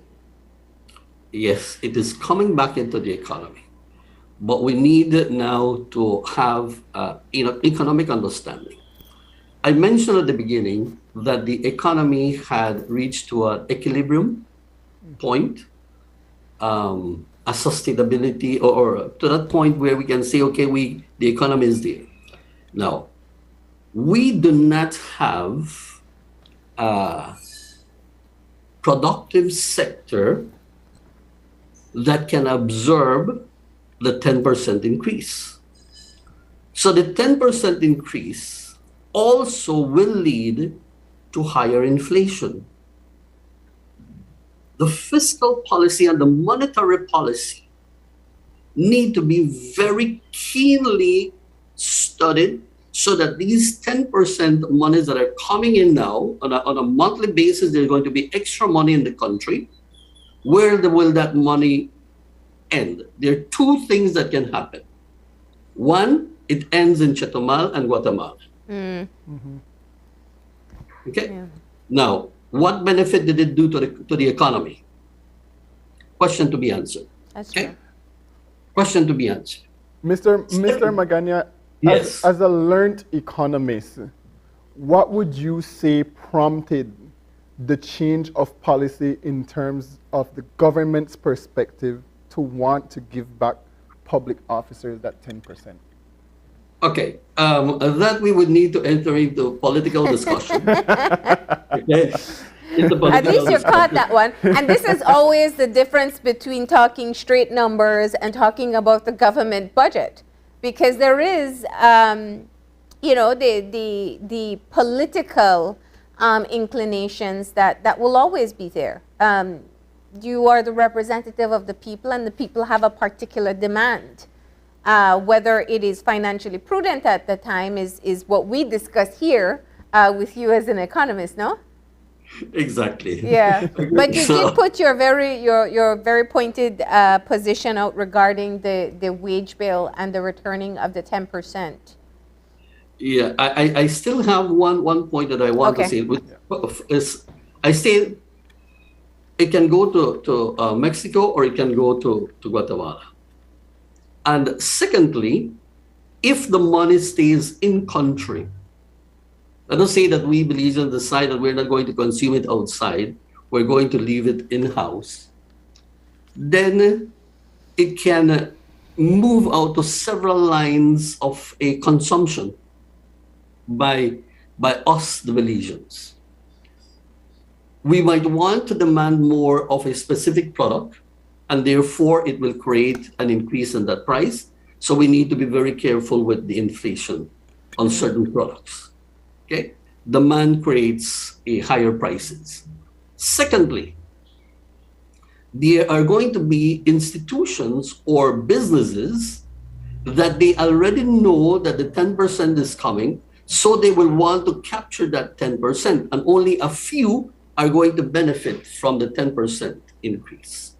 Yes, it is coming back into the economy. But we need now to have economic understanding. I mentioned at the beginning that the economy had reached to an equilibrium point, a sustainability, or to that point where we can say, okay, the economy is there. Now, we do not have a productive sector that can absorb the 10% increase. So the 10% increase also will lead to higher inflation. The fiscal policy and the monetary policy need to be very keenly studied so that these 10% monies that are coming in now on a monthly basis, there's going to be extra money in the country. Where will that money end? There are two things that can happen. One, it ends in Chetumal and Guatemala. Okay? Yeah. Now, what benefit did it do to the economy? Question to be answered. That's okay? true. Question to be answered. Mr. Magana, Yes. as a learned economist, what would you say prompted the change of policy in terms of the government's perspective to want to give back public officers that 10%? Okay, that we would need to enter into political discussion. Okay? At least you caught that one. And this is always the difference between talking straight numbers and talking about the government budget. Because there is, you know, the political inclinations that will always be there. You are the representative of the people, and the people have a particular demand. Whether it is financially prudent at the time is what we discuss here with you as an economist, no? Exactly. Yeah, but you did put your very pointed position out regarding the wage bill and the returning of the 10%. Yeah, I still have one point that I want to say. I say it can go to Mexico or it can go to Guatemala. And secondly, if the money stays in country, let us say that we Belizeans decide that we're not going to consume it outside, we're going to leave it in-house, then it can move out to several lines of a consumption by us, the Belizeans. We might want to demand more of a specific product, and therefore it will create an increase in that price. So we need to be very careful with the inflation on certain products. Okay, demand creates a higher prices. Secondly, there are going to be institutions or businesses that they already know that the 10% is coming, so they will want to capture that 10%, and only a few are going to benefit from the 10% increase.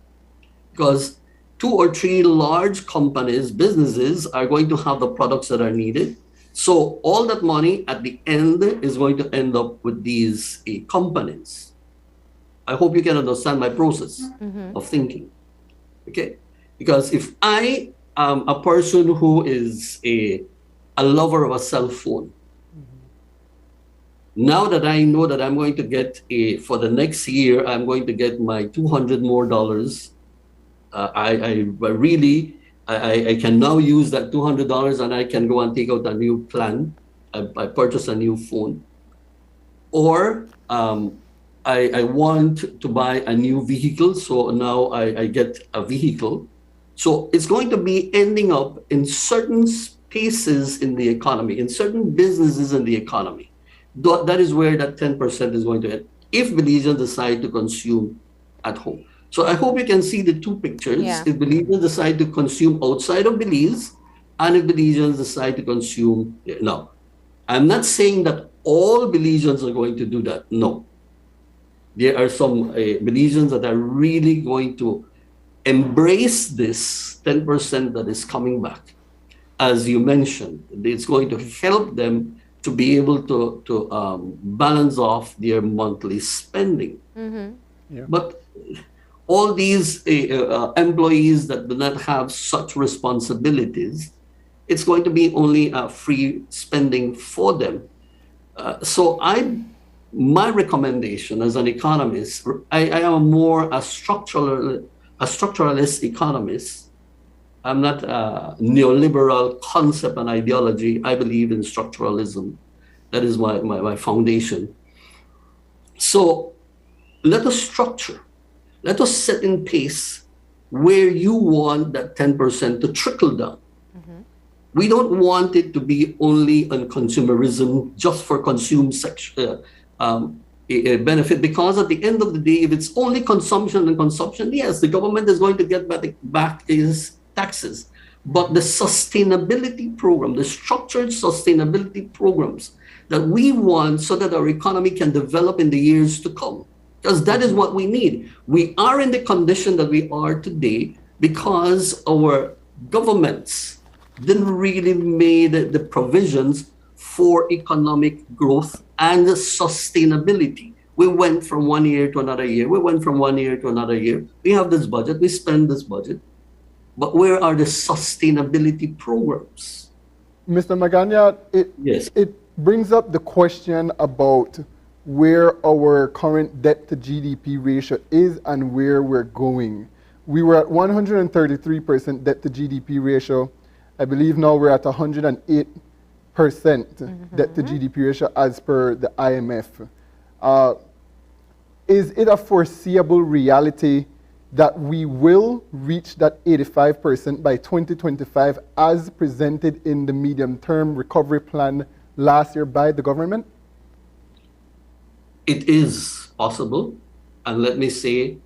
Because 2 or 3 large companies, businesses, are going to have the products that are needed. So all that money at the end is going to end up with these companies. I hope you can understand my process of thinking. Okay? Because if I am a person who is a lover of a cell phone, now that I know that I'm going to get for the next year, I'm going to get my $200 more. I can now use that $200 and I can go and take out a new plan. I purchase a new phone. Or I want to buy a new vehicle, so now I get a vehicle. So it's going to be ending up in certain spaces in the economy, in certain businesses in the economy. That is where that 10% is going to end, if Belizeans decide to consume at home. So I hope you can see the two pictures. Yeah. If Belizeans decide to consume outside of Belize, and if Belizeans decide to consume, no. I'm not saying that all Belizeans are going to do that. No. There are some Belizeans that are really going to embrace this 10% that is coming back. As you mentioned, it's going to help them to be able to balance off their monthly spending. But all these employees that do not have such responsibilities, it's going to be only free spending for them. So my recommendation as an economist, I am more a structuralist economist. I'm not a neoliberal concept and ideology. I believe in structuralism. That is my foundation. So let us structure. Let us set in place where you want that 10% to trickle down. We don't want it to be only on consumerism, just for a benefit, because at the end of the day, if it's only consumption and consumption, yes, the government is going to get back its taxes. But the sustainability program, the structured sustainability programs that we want so that our economy can develop in the years to come, because that is what we need. We are in the condition that we are today because our governments didn't really made the provisions for economic growth and sustainability. We went from one year to another year. We went from one year to another year. We have this budget. We spend this budget. But where are the sustainability programs? Mr. Magana, it brings up the question about where our current debt to GDP ratio is and where we're going. We were at 133% debt to GDP ratio. I believe now we're at 108% debt to GDP ratio as per the IMF. Is it a foreseeable reality that we will reach that 85% by 2025 as presented in the medium-term recovery plan last year by the government? It is possible. And let me say,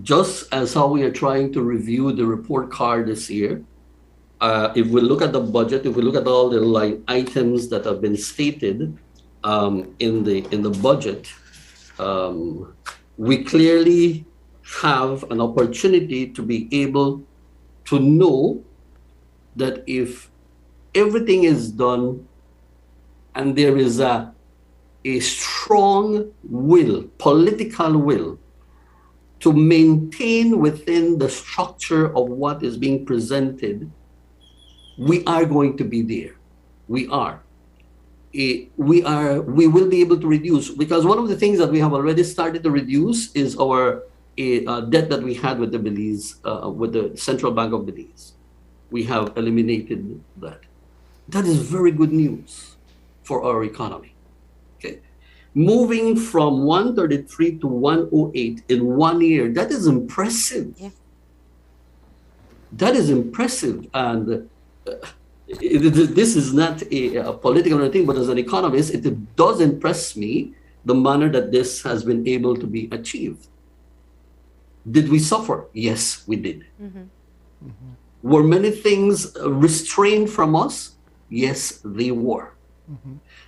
just as how we are trying to review the report card this year, if we look at the budget, if we look at all the line items that have been stated in the budget, we clearly have an opportunity to be able to know that if everything is done and there is a strong will, political will, to maintain within the structure of what is being presented, we are going to be there. We are. We will be able to reduce, because one of the things that we have already started to reduce is our debt that we had with the Belize, with the Central Bank of Belize. We have eliminated that. That is very good news for our economy. Okay, moving from 133 to 108 in 1 year, that is impressive. Yeah. That is impressive, and this is not a political thing, but as an economist, it does impress me the manner that this has been able to be achieved. Did we suffer? Yes, we did. Were many things restrained from us? Yes, they were.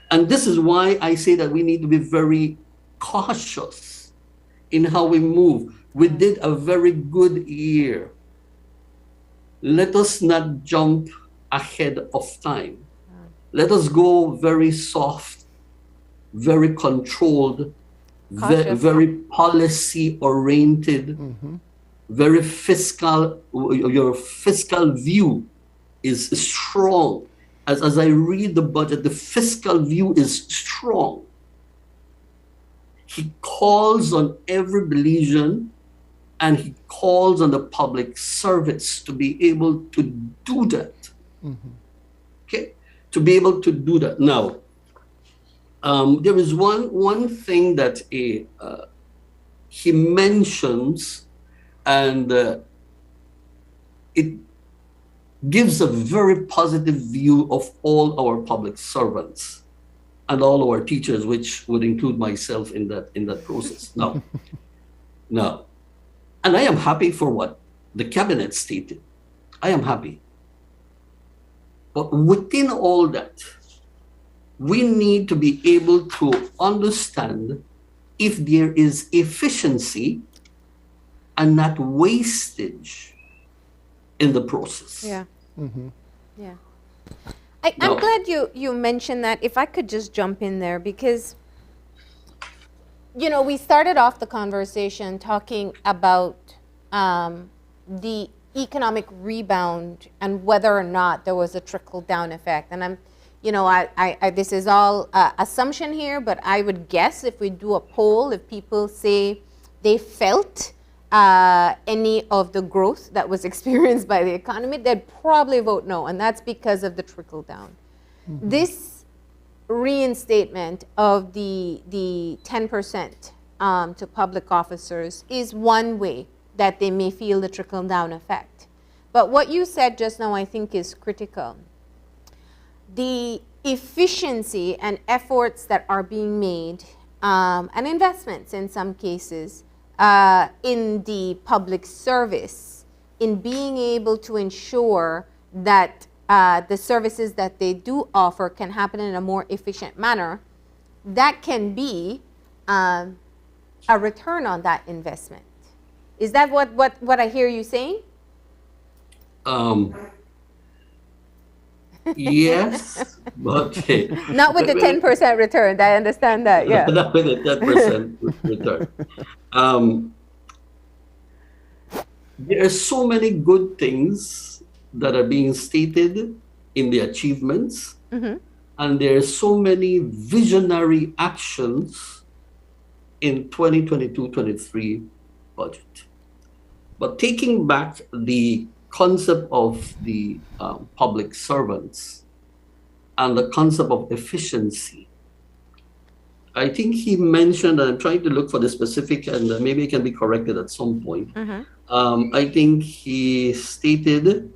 And this is why I say that we need to be very cautious in how we move. We did a very good year. Let us not jump ahead of time. Let us go very soft, very controlled, very policy oriented, very fiscal. Your fiscal view is strong. As I read the budget, the fiscal view is strong. He calls on every Belizean and he calls on the public service to be able to do that. Okay, to be able to do that. Now, there is one thing that he mentions, and it gives a very positive view of all our public servants and all our teachers, which would include myself in that process. Now, and I am happy for what the cabinet stated. I am happy. But within all that, we need to be able to understand if there is efficiency and not wastage in the process. Yeah. Yeah. I'm glad you mentioned that. If I could just jump in there, because, you know, we started off the conversation talking about the economic rebound and whether or not there was a trickle-down effect. And I'm, you know, this is all assumption here, but I would guess if we do a poll, if people say they felt any of the growth that was experienced by the economy, they'd probably vote no, and that's because of the trickle-down. This reinstatement of the 10% to public officers is one way that they may feel the trickle-down effect. But what you said just now, I think, is critical. The efficiency and efforts that are being made, and investments in some cases, in the public service, in being able to ensure that the services that they do offer can happen in a more efficient manner, that can be a return on that investment. Is that what I hear you saying? Yes, but Not with the 10% return. I understand that. Yeah. not with a 10% return. There are so many good things that are being stated in the achievements, and there are so many visionary actions in 2022-23 budget. But taking back the concept of the public servants and the concept of efficiency, I think he mentioned, and I'm trying to look for the specific, and maybe it can be corrected at some point. I think he stated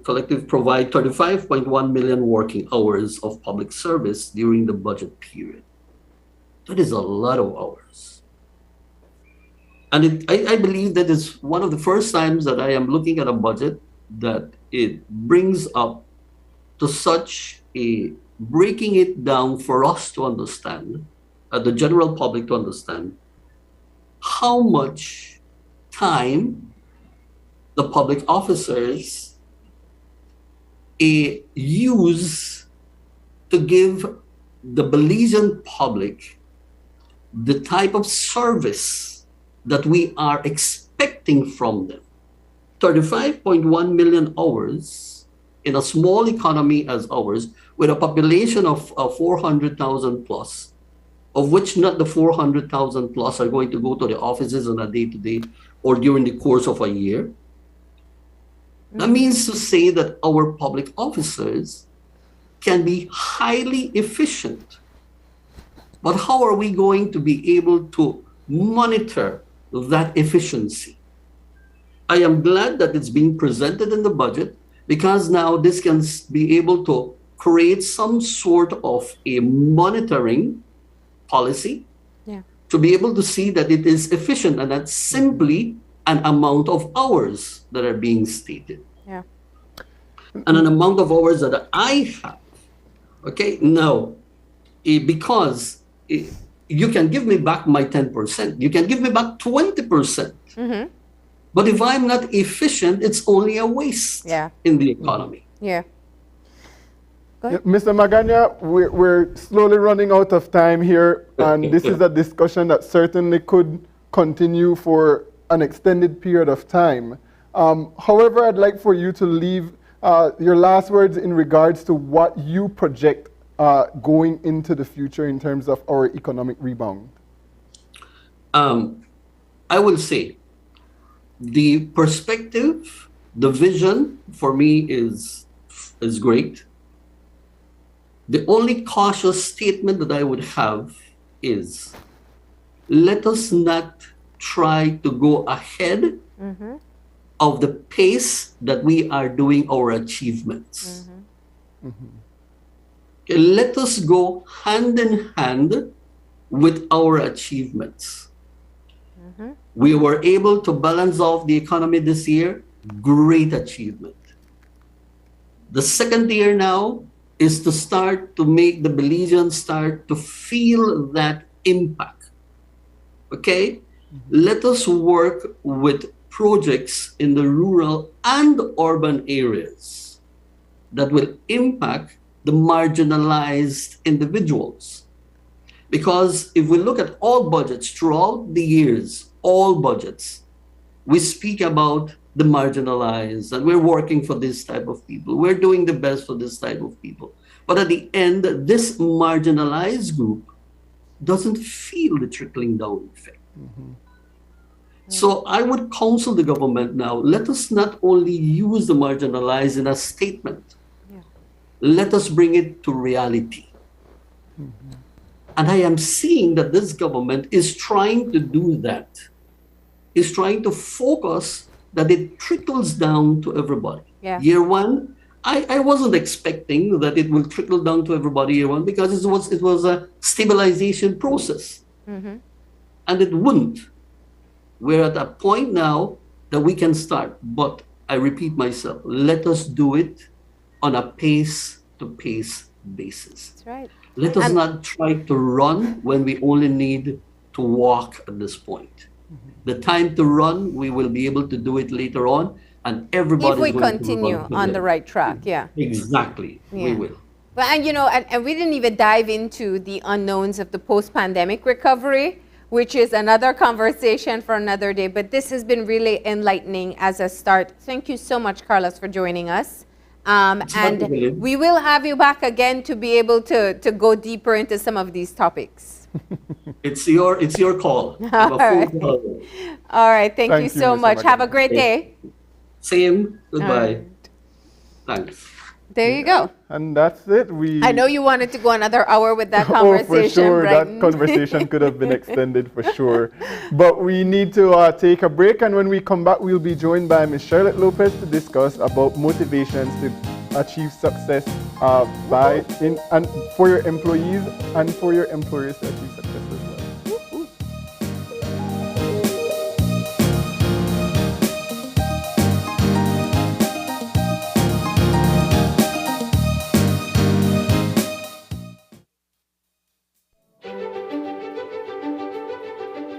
collective provide 35.1 million working hours of public service during the budget period. That is a lot of hours. And I believe that is one of the first times that I am looking at a budget that it brings up to such a breaking it down for us to understand, the general public to understand, how much time the public officers use to give the Belizean public the type of service that we are expecting from them. 35.1 million hours in a small economy as ours, with a population of 400,000 plus, of which not the 400,000 plus are going to go to the offices on a day-to-day or during the course of a year. That means to say that our public officers can be highly efficient. But how are we going to be able to monitor that efficiency? I am glad that it's being presented in the budget, because now this can be able to create some sort of a monitoring policy to be able to see that it is efficient, and that's simply an amount of hours that are being stated. And an amount of hours that I have. Okay, now, because you can give me back my 10%, you can give me back 20%. But if I'm not efficient, it's only a waste in the economy. Mr. Magana, we're slowly running out of time here, and this is a discussion that certainly could continue for an extended period of time. However, I'd like for you to leave your last words in regards to what you project going into the future in terms of our economic rebound. I will say the perspective, the vision for me is great. The only cautious statement that I would have is, let us not try to go ahead of the pace that we are doing our achievements. Okay, let us go hand in hand with our achievements. We were able to balance off the economy this year. Great achievement. The second year now is to start to make the Belizeans start to feel that impact. Okay? Let us work with projects in the rural and urban areas that will impact the marginalized individuals. Because if we look at all budgets throughout the years, all budgets, we speak about the marginalized, and we're working for this type of people. We're doing the best for this type of people. But at the end, this marginalized group doesn't feel the trickling down effect. So I would counsel the government now, let us not only use the marginalized in a statement, let us bring it to reality. And I am seeing that this government is trying to do that, is trying to focus that it trickles down to everybody. Year one, I wasn't expecting that it will trickle down to everybody year one, because it was a stabilization process. And it wouldn't. We're at a point now that we can start. But I repeat myself, let us do it on a pace-to-pace basis. That's right. Let us not try to run when we only need to walk at this point. The time to run, we will be able to do it later on. and everybody. If we continue on the right track, yeah. Exactly, Yeah. we will. But, and you know, and we didn't even dive into the unknowns of the post-pandemic recovery, which is another conversation for another day. But this has been really enlightening as a start. Thank you so much, Carlos, for joining us. And we will have you back again to be able to go deeper into some of these topics. It's your call. All right. All right. Thank you so much. Have a great day. Same. Goodbye. Right. Thanks. There you go. And that's it. I know you wanted to go another hour with that Oh, conversation. for sure. Brighton. That conversation could have been extended for sure. But we need to take a break, and when we come back, we'll be joined by Ms. Charlotte Lopez to discuss about motivations to achieve success and for your employees and for your employers to achieve success as well.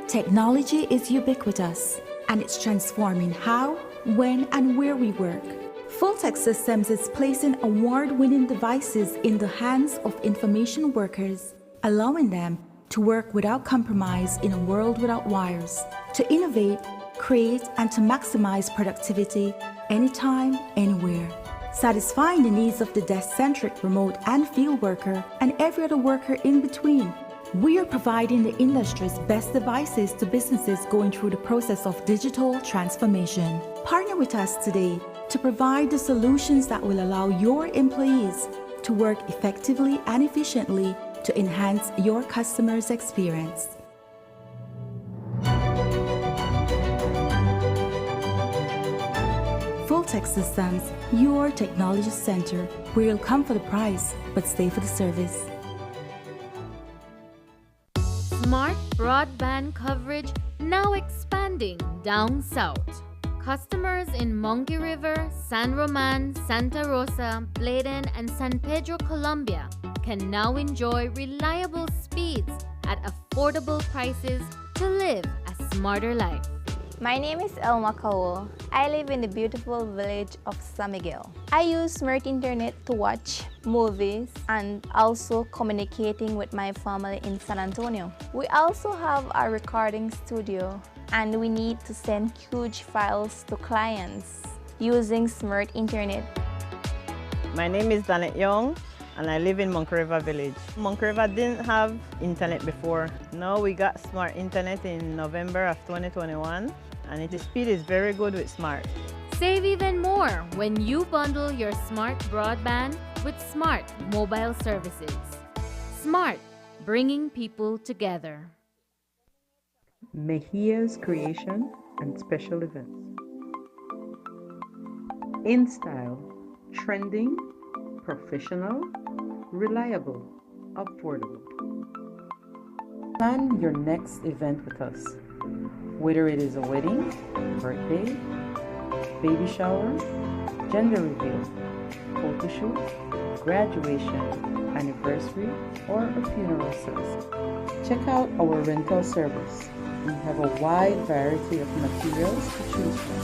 Technology is ubiquitous, and it's transforming how, when, and where we work. Fulltech Systems is placing award-winning devices in the hands of information workers, allowing them to work without compromise in a world without wires, to innovate, create, and to maximize productivity anytime, anywhere, satisfying the needs of the desk-centric remote and field worker and every other worker in between. We are providing the industry's best devices to businesses going through the process of digital transformation. Partner with us today to provide the solutions that will allow your employees to work effectively and efficiently to enhance your customers' experience. Fulltech Systems, your technology center, where you'll come for the price but stay for the service. Smart broadband coverage now expanding down south. Customers in Monkey River, San Roman, Santa Rosa, Bladen, and San Pedro, Colombia can now enjoy reliable speeds at affordable prices to live a smarter life. My name is Elma Kaul. I live in the beautiful village of San Miguel. I use smart internet to watch movies and also communicating with my family in San Antonio. We also have a recording studio and we need to send huge files to clients using smart internet. My name is Danet Young and I live in Monkey River Village. Monkey River didn't have internet before. Now we got smart internet in November of 2021 and the speed is very good with smart. Save even more when you bundle your smart broadband with smart mobile services. Smart, bringing people together. Mejia's Creation and Special Events. In style, trending, professional, reliable, affordable. Plan your next event with us. Whether it is a wedding, birthday, baby shower, gender reveal, photo shoot, graduation, anniversary, or a funeral service. Check out our rental service. We have a wide variety of materials to choose from.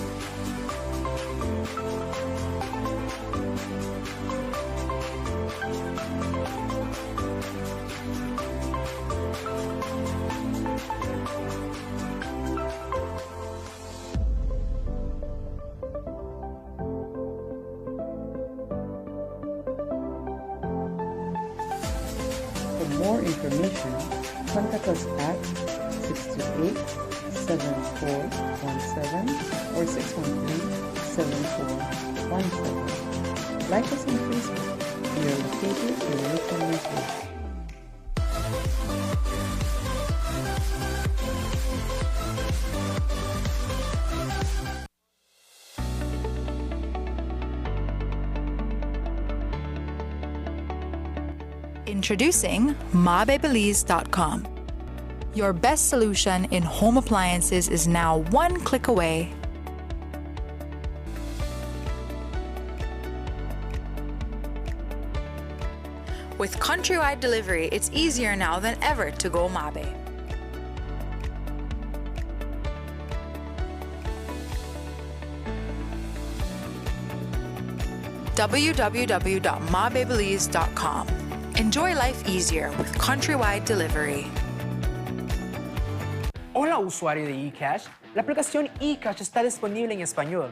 For more information, contact us at 628-7417 or 613-7417. Like us on Facebook. We are located in Newton, Missouri. Introducing MabeBelize.com. Your best solution in home appliances is now one click away. With countrywide delivery, it's easier now than ever to go Mabe. www.mabebelize.com. Enjoy life easier with countrywide delivery. Hola usuario de eCash, la aplicación eCash está disponible en español.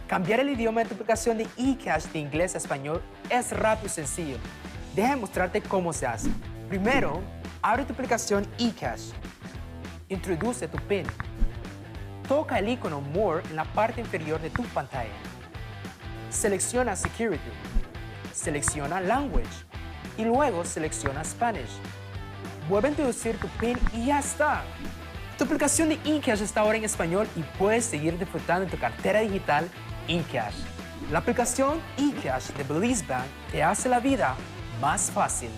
Cambiar el idioma de tu aplicación de eCash de inglés a español es rápido y sencillo. Déjame mostrarte cómo se hace. Primero, abre tu aplicación eCash. Introduce tu PIN. Toca el icono More en la parte inferior de tu pantalla. Selecciona Security. Selecciona Language. Y luego selecciona Spanish. Vuelve a introducir tu PIN y ya está. Tu aplicación de eCash está ahora en español y puedes seguir disfrutando de tu cartera digital eCash. La aplicación eCash de Belize Bank te hace la vida más fácil.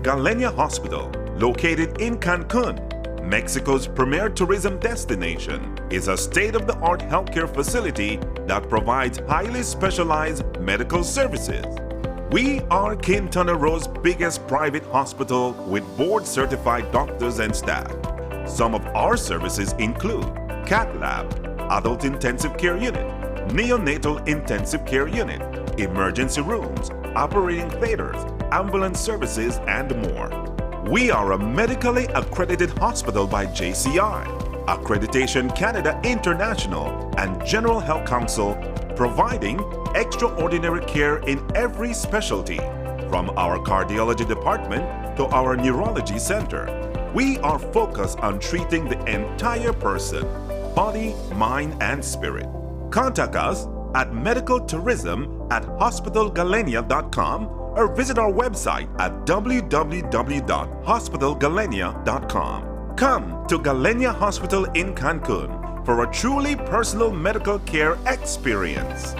Galenia Hospital, located in Cancun, Mexico's premier tourism destination, is a state-of-the-art healthcare facility that provides highly specialized medical services. We are Quintana Roo's biggest private hospital with board-certified doctors and staff. Some of our services include Cath Lab, Adult Intensive Care Unit, Neonatal Intensive Care Unit, emergency rooms, operating theaters, ambulance services, and more. We are a medically accredited hospital by JCI, Accreditation Canada International, and General Health Council, providing extraordinary care in every specialty, from our cardiology department to our neurology center. We are focused on treating the entire person, body, mind, and spirit. Contact us at medicaltourism@hospitalgalenia.com or visit our website at www.hospitalgalenia.com. Come to Galenia Hospital in Cancun for a truly personal medical care experience.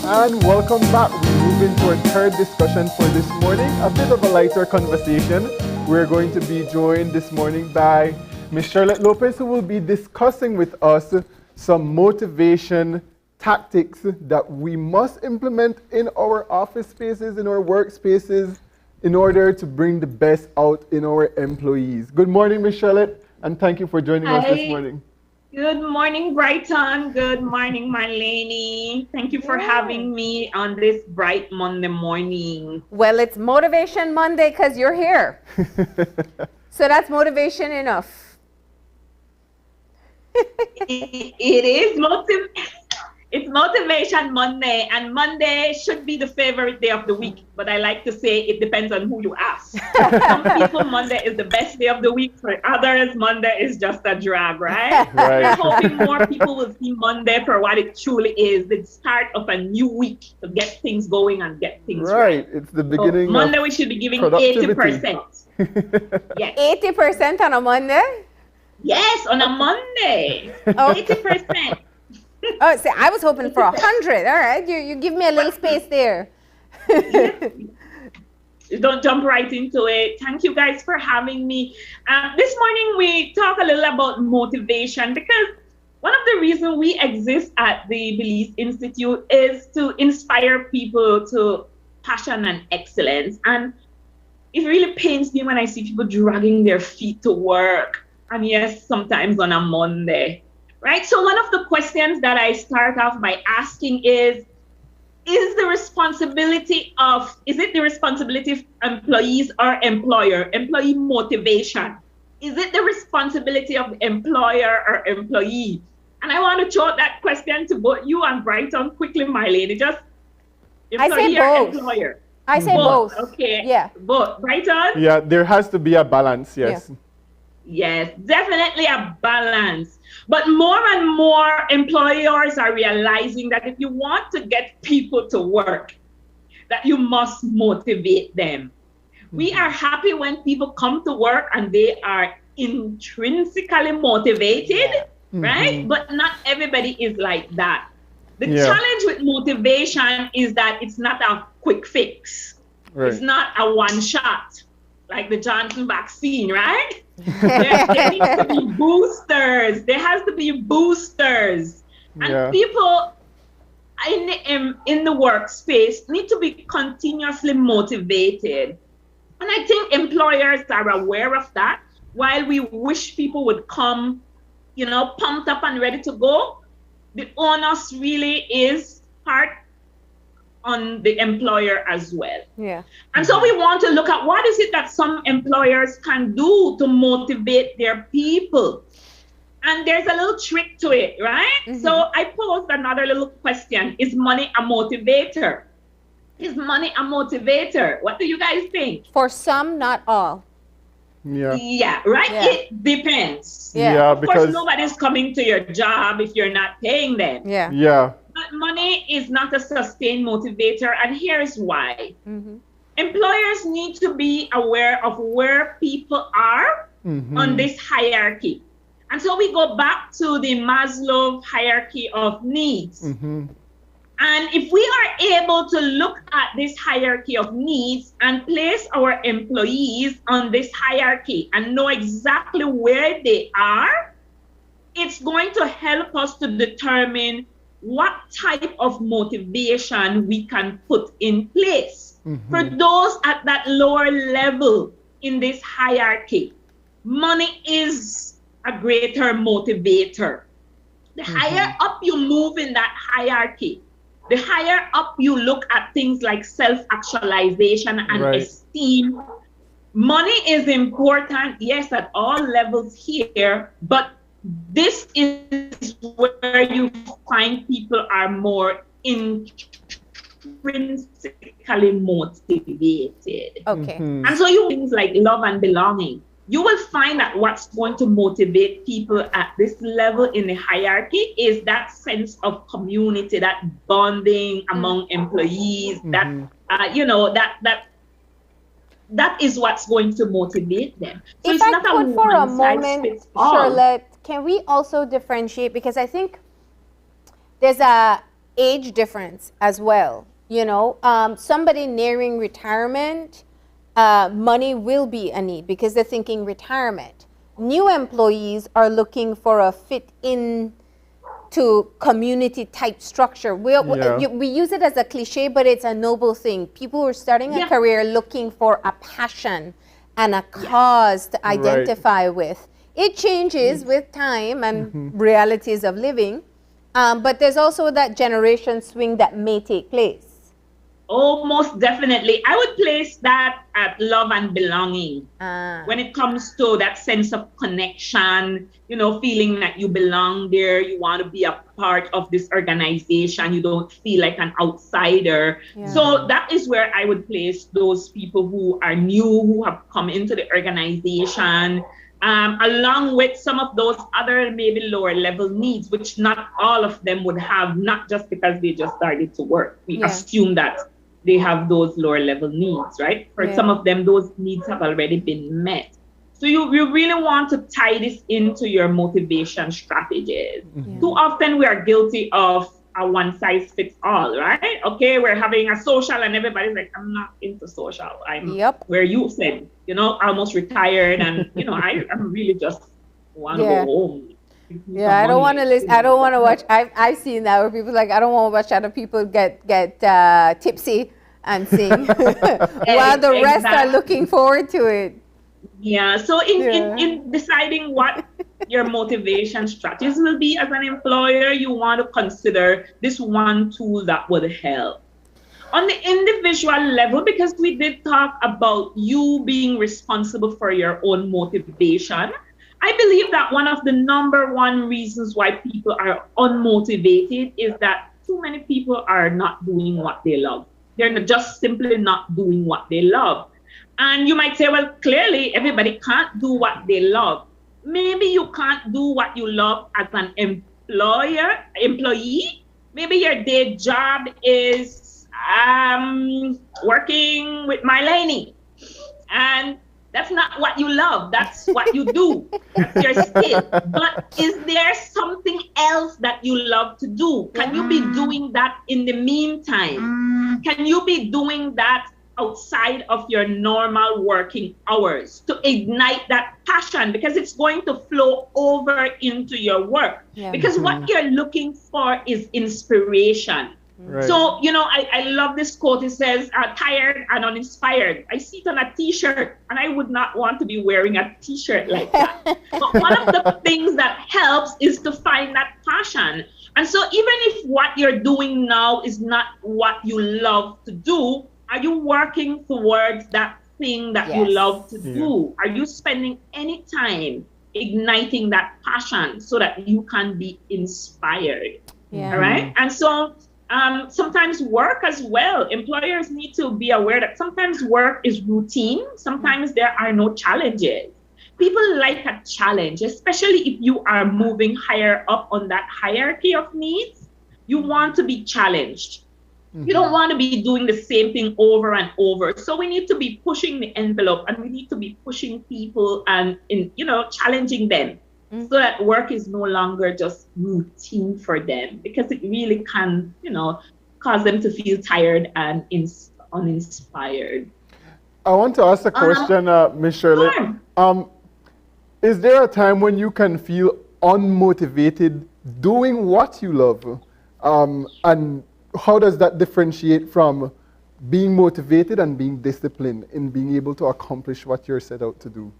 And welcome back. We move into our third discussion for this morning, a bit of a lighter conversation. We're going to be joined this morning by Ms. Charlotte Lopez, who will be discussing with us some motivation tactics that we must implement in our office spaces, in our workspaces, in order to bring the best out in our employees. Good morning, Ms. Charlotte, and thank you for joining us this morning. Good morning, Brighton. Good morning, Marlene. Thank you for having me on this bright Monday morning. Well, it's Motivation Monday because you're here. So that's motivation enough. It is it's Motivation Monday, and Monday should be the favorite day of the week. But I like to say it depends on who you ask. Some people, Monday is the best day of the week. For others, Monday is just a drag, right? Right. I'm hoping more people will see Monday for what it truly is, the start of a new week to get things going and get things right. It's the beginning. So Monday, we should be giving 80%. Yes. 80% on a Monday? Yes, on a Monday. 80%. Oh, see, I was hoping for 100. All right, you give me a little space there. Don't jump right into it. Thank you guys for having me. This morning we talk a little about motivation, because one of the reasons we exist at the Belize Institute is to inspire people to passion and excellence. And it really pains me when I see people dragging their feet to work. And yes, sometimes on a Monday. Right? So one of the questions that I start off by asking is it the responsibility of employees or employer? Employee motivation. Is it the responsibility of the employer or employee? And I want to throw that question to both you and Brighton quickly, my lady. Just employee or employer? I say both. Okay. Yeah. Both. Brighton? Yeah, there has to be a balance, yes. Yeah. Yes, definitely a balance. But more and more employers are realizing that if you want to get people to work, that you must motivate them. We are happy when people come to work and they are intrinsically motivated, right? But not everybody is like that. The challenge with motivation is that it's not a quick fix. Right. It's not a one shot, like the Johnson vaccine, right? there needs to be boosters. There has to be boosters. And people in the workspace need to be continuously motivated. And I think employers are aware of that. While we wish people would come, pumped up and ready to go, the onus really is hard on the employer as well. Yeah. And so we want to look at what is it that some employers can do to motivate their people. And there's a little trick to it, right? So I posed another little question. Is money a motivator? Is money a motivator? What do you guys think? For some, not all. Yeah, right? Yeah. It depends. Yeah, of course, nobody's coming to your job if you're not paying them. Yeah. But money is not a sustained motivator, and here's why. Employers need to be aware of where people are on this hierarchy. And so we go back to the Maslow hierarchy of needs. And if we are able to look at this hierarchy of needs and place our employees on this hierarchy and know exactly where they are, it's going to help us to determine what type of motivation we can put in place. For those at that lower level in this hierarchy, money is a greater motivator. The higher up you move in that hierarchy, the higher up you look at things like self-actualization and esteem. Money is important, yes, at all levels here, but this is where you find people are more intrinsically motivated. Okay. And so you things like love and belonging. You will find that what's going to motivate people at this level in the hierarchy is that sense of community, that bonding among employees, that is what's going to motivate them. So If I could for a moment, Charlotte, can we also differentiate? Because I think there's a age difference as well. Somebody nearing retirement, money will be a need because they're thinking retirement. New employees are looking for a fit in to community type structure. We use it as a cliche, but it's a noble thing. People who are starting a career looking for a passion and a cause to identify with. It changes with time and realities of living, but there's also that generation swing that may take place. Oh, most definitely. I would place that at love and belonging. When it comes to that sense of connection, feeling that you belong there, you want to be a part of this organization, you don't feel like an outsider. So that is where I would place those people who are new, who have come into the organization, along with some of those other maybe lower level needs, which not all of them would have, not just because they just started to work. We assume that they have those lower level needs, right? For some of them, those needs have already been met. So you really want to tie this into your motivation strategies. Too often we are guilty of a one size fits all, right? Okay, we're having a social and everybody's like, I'm not into social. I'm where you said, almost retired and, I really just want to go home. Yeah, I don't want to listen. I don't want to watch. I've seen that where people like, I don't want to watch other people get tipsy and sing while the rest are looking forward to it. Yeah. So in deciding what your motivation strategies will be as an employer, you want to consider this one tool that would help. On the individual level, because we did talk about you being responsible for your own motivation, I believe that one of the number one reasons why people are unmotivated is that too many people are not doing what they love. They're just simply not doing what they love. And you might say, well, clearly everybody can't do what they love. Maybe you can't do what you love as an employee. Maybe your day job is working with Marlene. And That's not what you love. That's what you do. That's your skill. But is there something else that you love to do? Can you be doing that in the meantime? Can you be doing that outside of your normal working hours to ignite that passion? Because it's going to flow over into your work. Yeah. Because what you're looking for is inspiration. Right. So, I love this quote. It says, tired and uninspired. I see it on a t-shirt, and I would not want to be wearing a t-shirt like that. But one of the things that helps is to find that passion. And so even if what you're doing now is not what you love to do, are you working towards that thing that you love to do? Are you spending any time igniting that passion so that you can be inspired? Yeah. All right. And so sometimes work as well. Employers need to be aware that sometimes work is routine. Sometimes there are no challenges. People like a challenge, especially if you are moving higher up on that hierarchy of needs. You want to be challenged. You don't want to be doing the same thing over and over. So we need to be pushing the envelope, and we need to be pushing people and challenging them so that work is no longer just routine for them, because it really can, cause them to feel tired and uninspired. I want to ask a question, Ms. Shirley. Sure. Is there a time when you can feel unmotivated doing what you love? And how does that differentiate from being motivated and being disciplined in being able to accomplish what you're set out to do?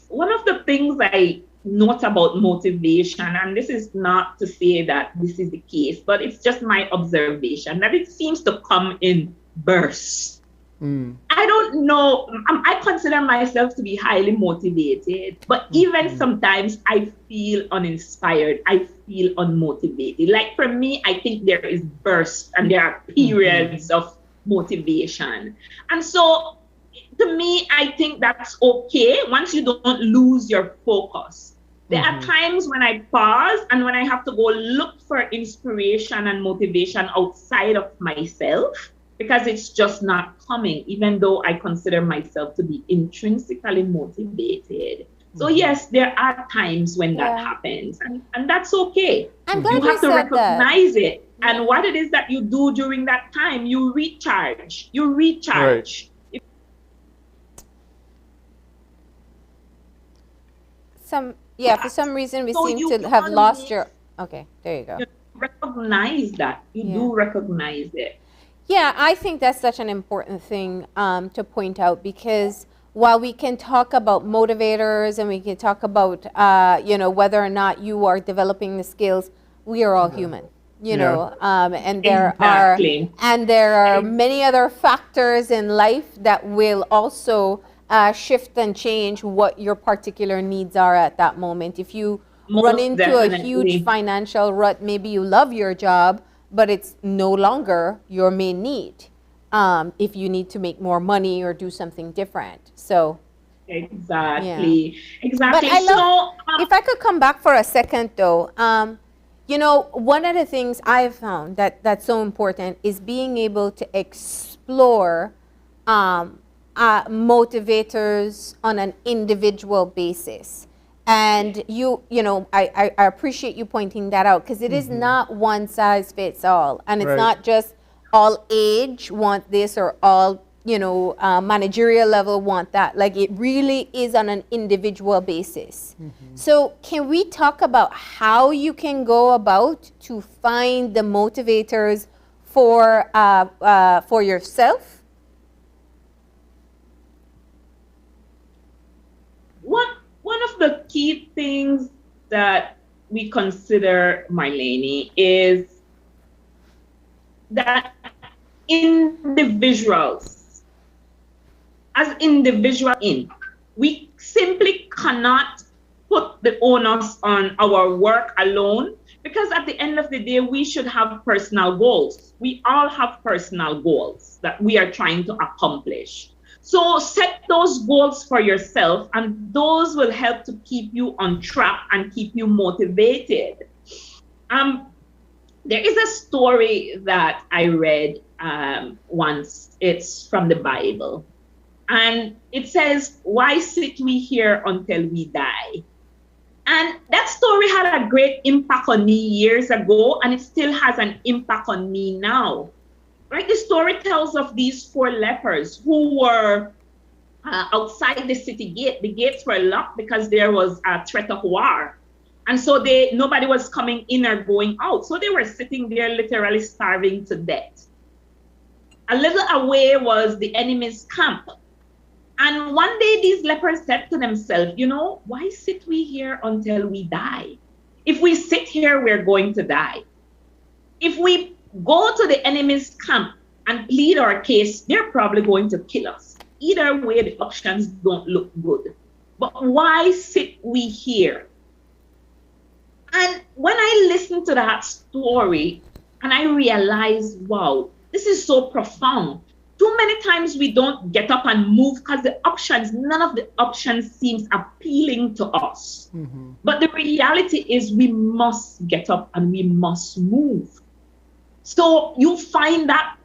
One of the things I note about motivation, and this is not to say that this is the case, but it's just my observation, that it seems to come in bursts. I don't know. I consider myself to be highly motivated, but even sometimes I feel uninspired. I feel unmotivated. Like for me, I think there is bursts and there are periods of motivation. And so to me, I think that's okay once you don't lose your focus. There are times when I pause and when I have to go look for inspiration and motivation outside of myself, because it's just not coming, even though I consider myself to be intrinsically motivated. So yes, there are times when that happens, and that's okay. I'm glad you have to said recognize it. And what it is that you do during that time, you recharge. Right. For some reason we seem to have lost your... Okay, there you go. You recognize that. You do recognize it. Yeah, I think that's such an important thing to point out, because while we can talk about motivators and we can talk about, whether or not you are developing the skills, we are all human, and there are many other factors in life that will also shift and change what your particular needs are at that moment. If you run into a huge financial rut, maybe you love your job, but it's no longer your main need if you need to make more money or do something different. So exactly. But I love, if I could come back for a second though, one of the things I've found that's so important is being able to explore motivators on an individual basis. And I appreciate you pointing that out, because it is not one size fits all, and it's not just all age want this or all managerial level want that. Like, it really is on an individual basis. So can we talk about how you can go about to find the motivators for yourself? One of the key things that we consider, Marlene, is that individuals, we simply cannot put the onus on our work alone, because at the end of the day, we should have personal goals. We all have personal goals that we are trying to accomplish. So set those goals for yourself, and those will help to keep you on track and keep you motivated. There is a story that I read once. It's from the Bible. And it says, "Why sit we here until we die?" And that story had a great impact on me years ago, and it still has an impact on me now. Right? The story tells of these 4 lepers who were outside the city gate. The gates were locked because there was a threat of war. And so nobody was coming in or going out. So they were sitting there literally starving to death. A little away was the enemy's camp. And one day these lepers said to themselves, why sit we here until we die? If we sit here, we're going to die. If we go to the enemy's camp and plead our case, they're probably going to kill us. Either way, the options don't look good. But why sit we here? And when I listened to that story and I realized, wow, this is so profound. Too many times we don't get up and move because none of the options seems appealing to us. Mm-hmm. But the reality is we must get up and we must move. So you find that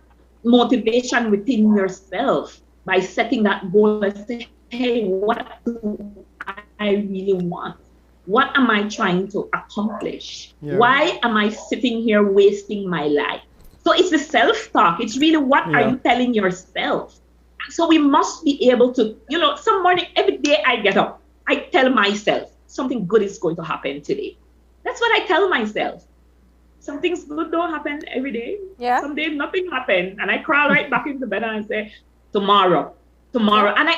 motivation within yourself by setting that goal and say, hey, what do I really want? What am I trying to accomplish? Yeah. Why am I sitting here wasting my life? So it's the self-talk. It's really what are you telling yourself? So we must be able to, some morning, every day I get up, I tell myself something good is going to happen today. That's what I tell myself. Some things good don't happen every day. Yeah. Some days nothing happens. And I crawl right back into bed and I say, tomorrow. And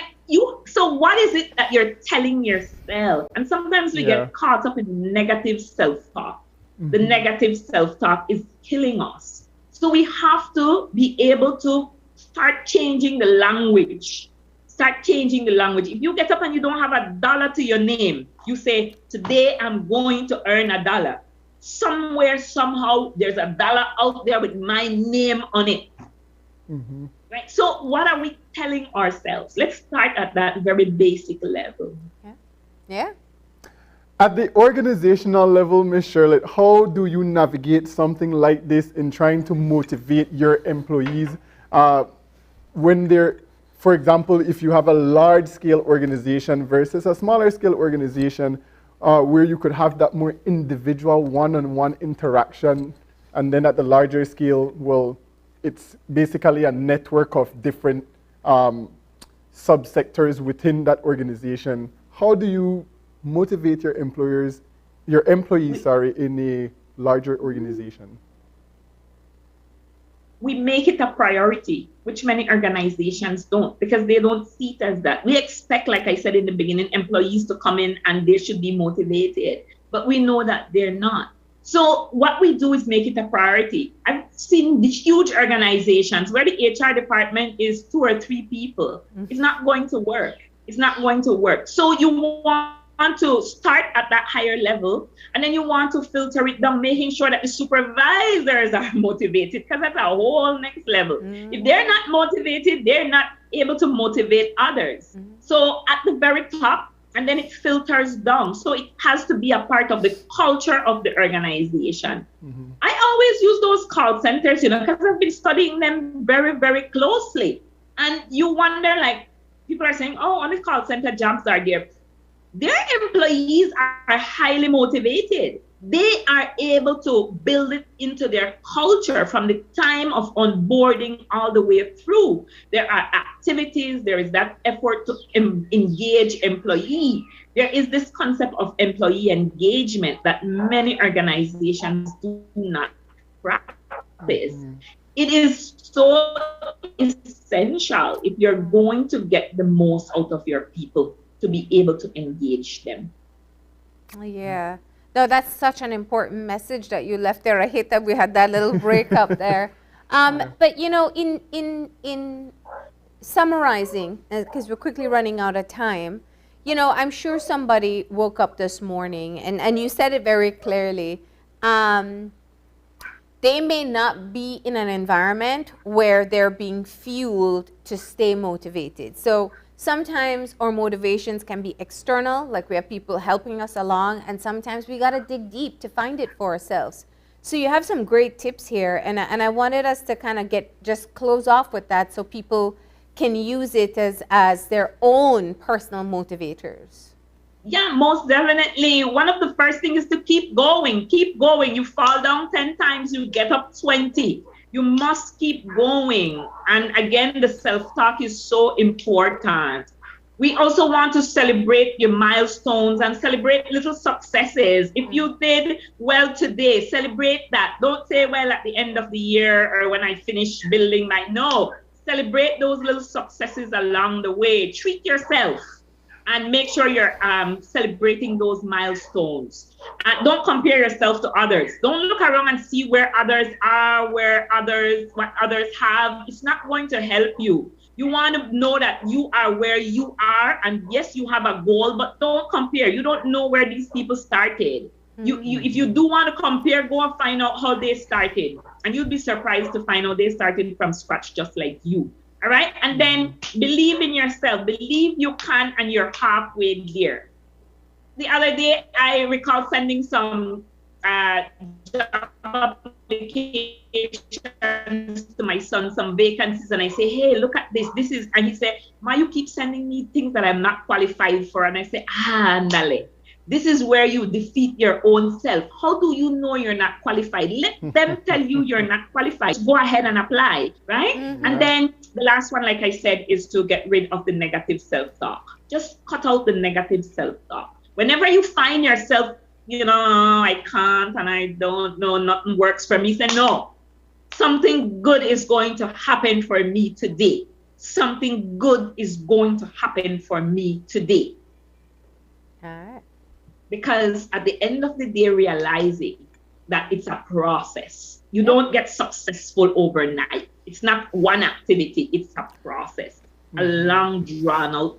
so what is it that you're telling yourself? And sometimes we get caught up in negative self-talk. Mm-hmm. The negative self-talk is killing us. So we have to be able to start changing the language. If you get up and you don't have $1 to your name, you say, today I'm going to earn $1. Somewhere, somehow, there's $1 out there with my name on it. Mm-hmm. Right? So what are we telling ourselves? Let's start at that very basic level. Yeah. At the organizational level, Ms. Charlotte, how do you navigate something like this in trying to motivate your employees when they're, for example, if you have a large-scale organization versus a smaller-scale organization where you could have that more individual one-on-one interaction, and then at the larger scale, well, it's basically a network of different subsectors within that organization. How do you motivate your employees, in a larger organization? We make it a priority, which many organizations don't, because they don't see it as that. We expect, like I said in the beginning, employees to come in and they should be motivated, but we know that they're not. So what we do is make it a priority. I've seen these huge organizations where the HR department is 2 or 3 people. Mm-hmm. It's not going to work. So you want to start at that higher level, and then you want to filter it down, making sure that the supervisors are motivated, because that's a whole next level. Mm-hmm. If they're not motivated, they're not able to motivate others. Mm-hmm. So at the very top, and then it filters down. So it has to be a part of the culture of the organization. Mm-hmm. I always use those call centers, because I've been studying them very, very closely. And you wonder, people are saying, oh, on the call center jobs are there. Their employees are highly motivated. They are able to build it into their culture from the time of onboarding all the way through. There are activities, there is that effort to engage employee. There is this concept of employee engagement that many organizations do not practice. Mm-hmm. It is so essential if you're going to get the most out of your people to be able to engage them. Yeah. No, that's such an important message that you left there. I hate that we had that little break up there. But in summarizing, because we're quickly running out of time, I'm sure somebody woke up this morning and you said it very clearly. They may not be in an environment where they're being fueled to stay motivated. So sometimes our motivations can be external, like we have people helping us along, and sometimes we got to dig deep to find it for ourselves. So you have some great tips here, and I wanted us to kind of just close off with that so people can use it as their own personal motivators. Yeah, most definitely. One of the first things is to keep going. Keep going. You fall down 10 times, you get up 20. You must keep going. And again, the self-talk is so important. We also want to celebrate your milestones and celebrate little successes. If you did well today, celebrate that. Don't say, well, at the end of the year or when I finish building my, no. Celebrate those little successes along the way. Treat yourself and make sure you're celebrating those milestones. And don't compare yourself to others. Don't look around and see where others are, what others have. It's not going to help you. You want to know that you are where you are, and yes, you have a goal, but don't compare. You don't know where these people started. If you do want to compare, go and find out how they started, and you'll be surprised to find out they started from scratch just like you. All right, and then believe in yourself. Believe you can, and you're halfway there. The other day, I recall sending some job applications to my son, some vacancies, and I say, hey, look at this. This is, and he said, Ma, you keep sending me things that I'm not qualified for. And I say, andale. This is where you defeat your own self. How do you know you're not qualified? Let them tell you you're not qualified. Go ahead and apply, right? And then the last one, like I said, is to get rid of the negative self-talk. Just cut out the negative self-talk. Whenever you find yourself, you know, I can't and I don't know, nothing works for me, say, no, something good is going to happen for me today. Something good is going to happen for me today. All right. Because at the end of the day, realizing that it's a process. You don't get successful overnight. It's not one activity, it's a process. A long, drawn out,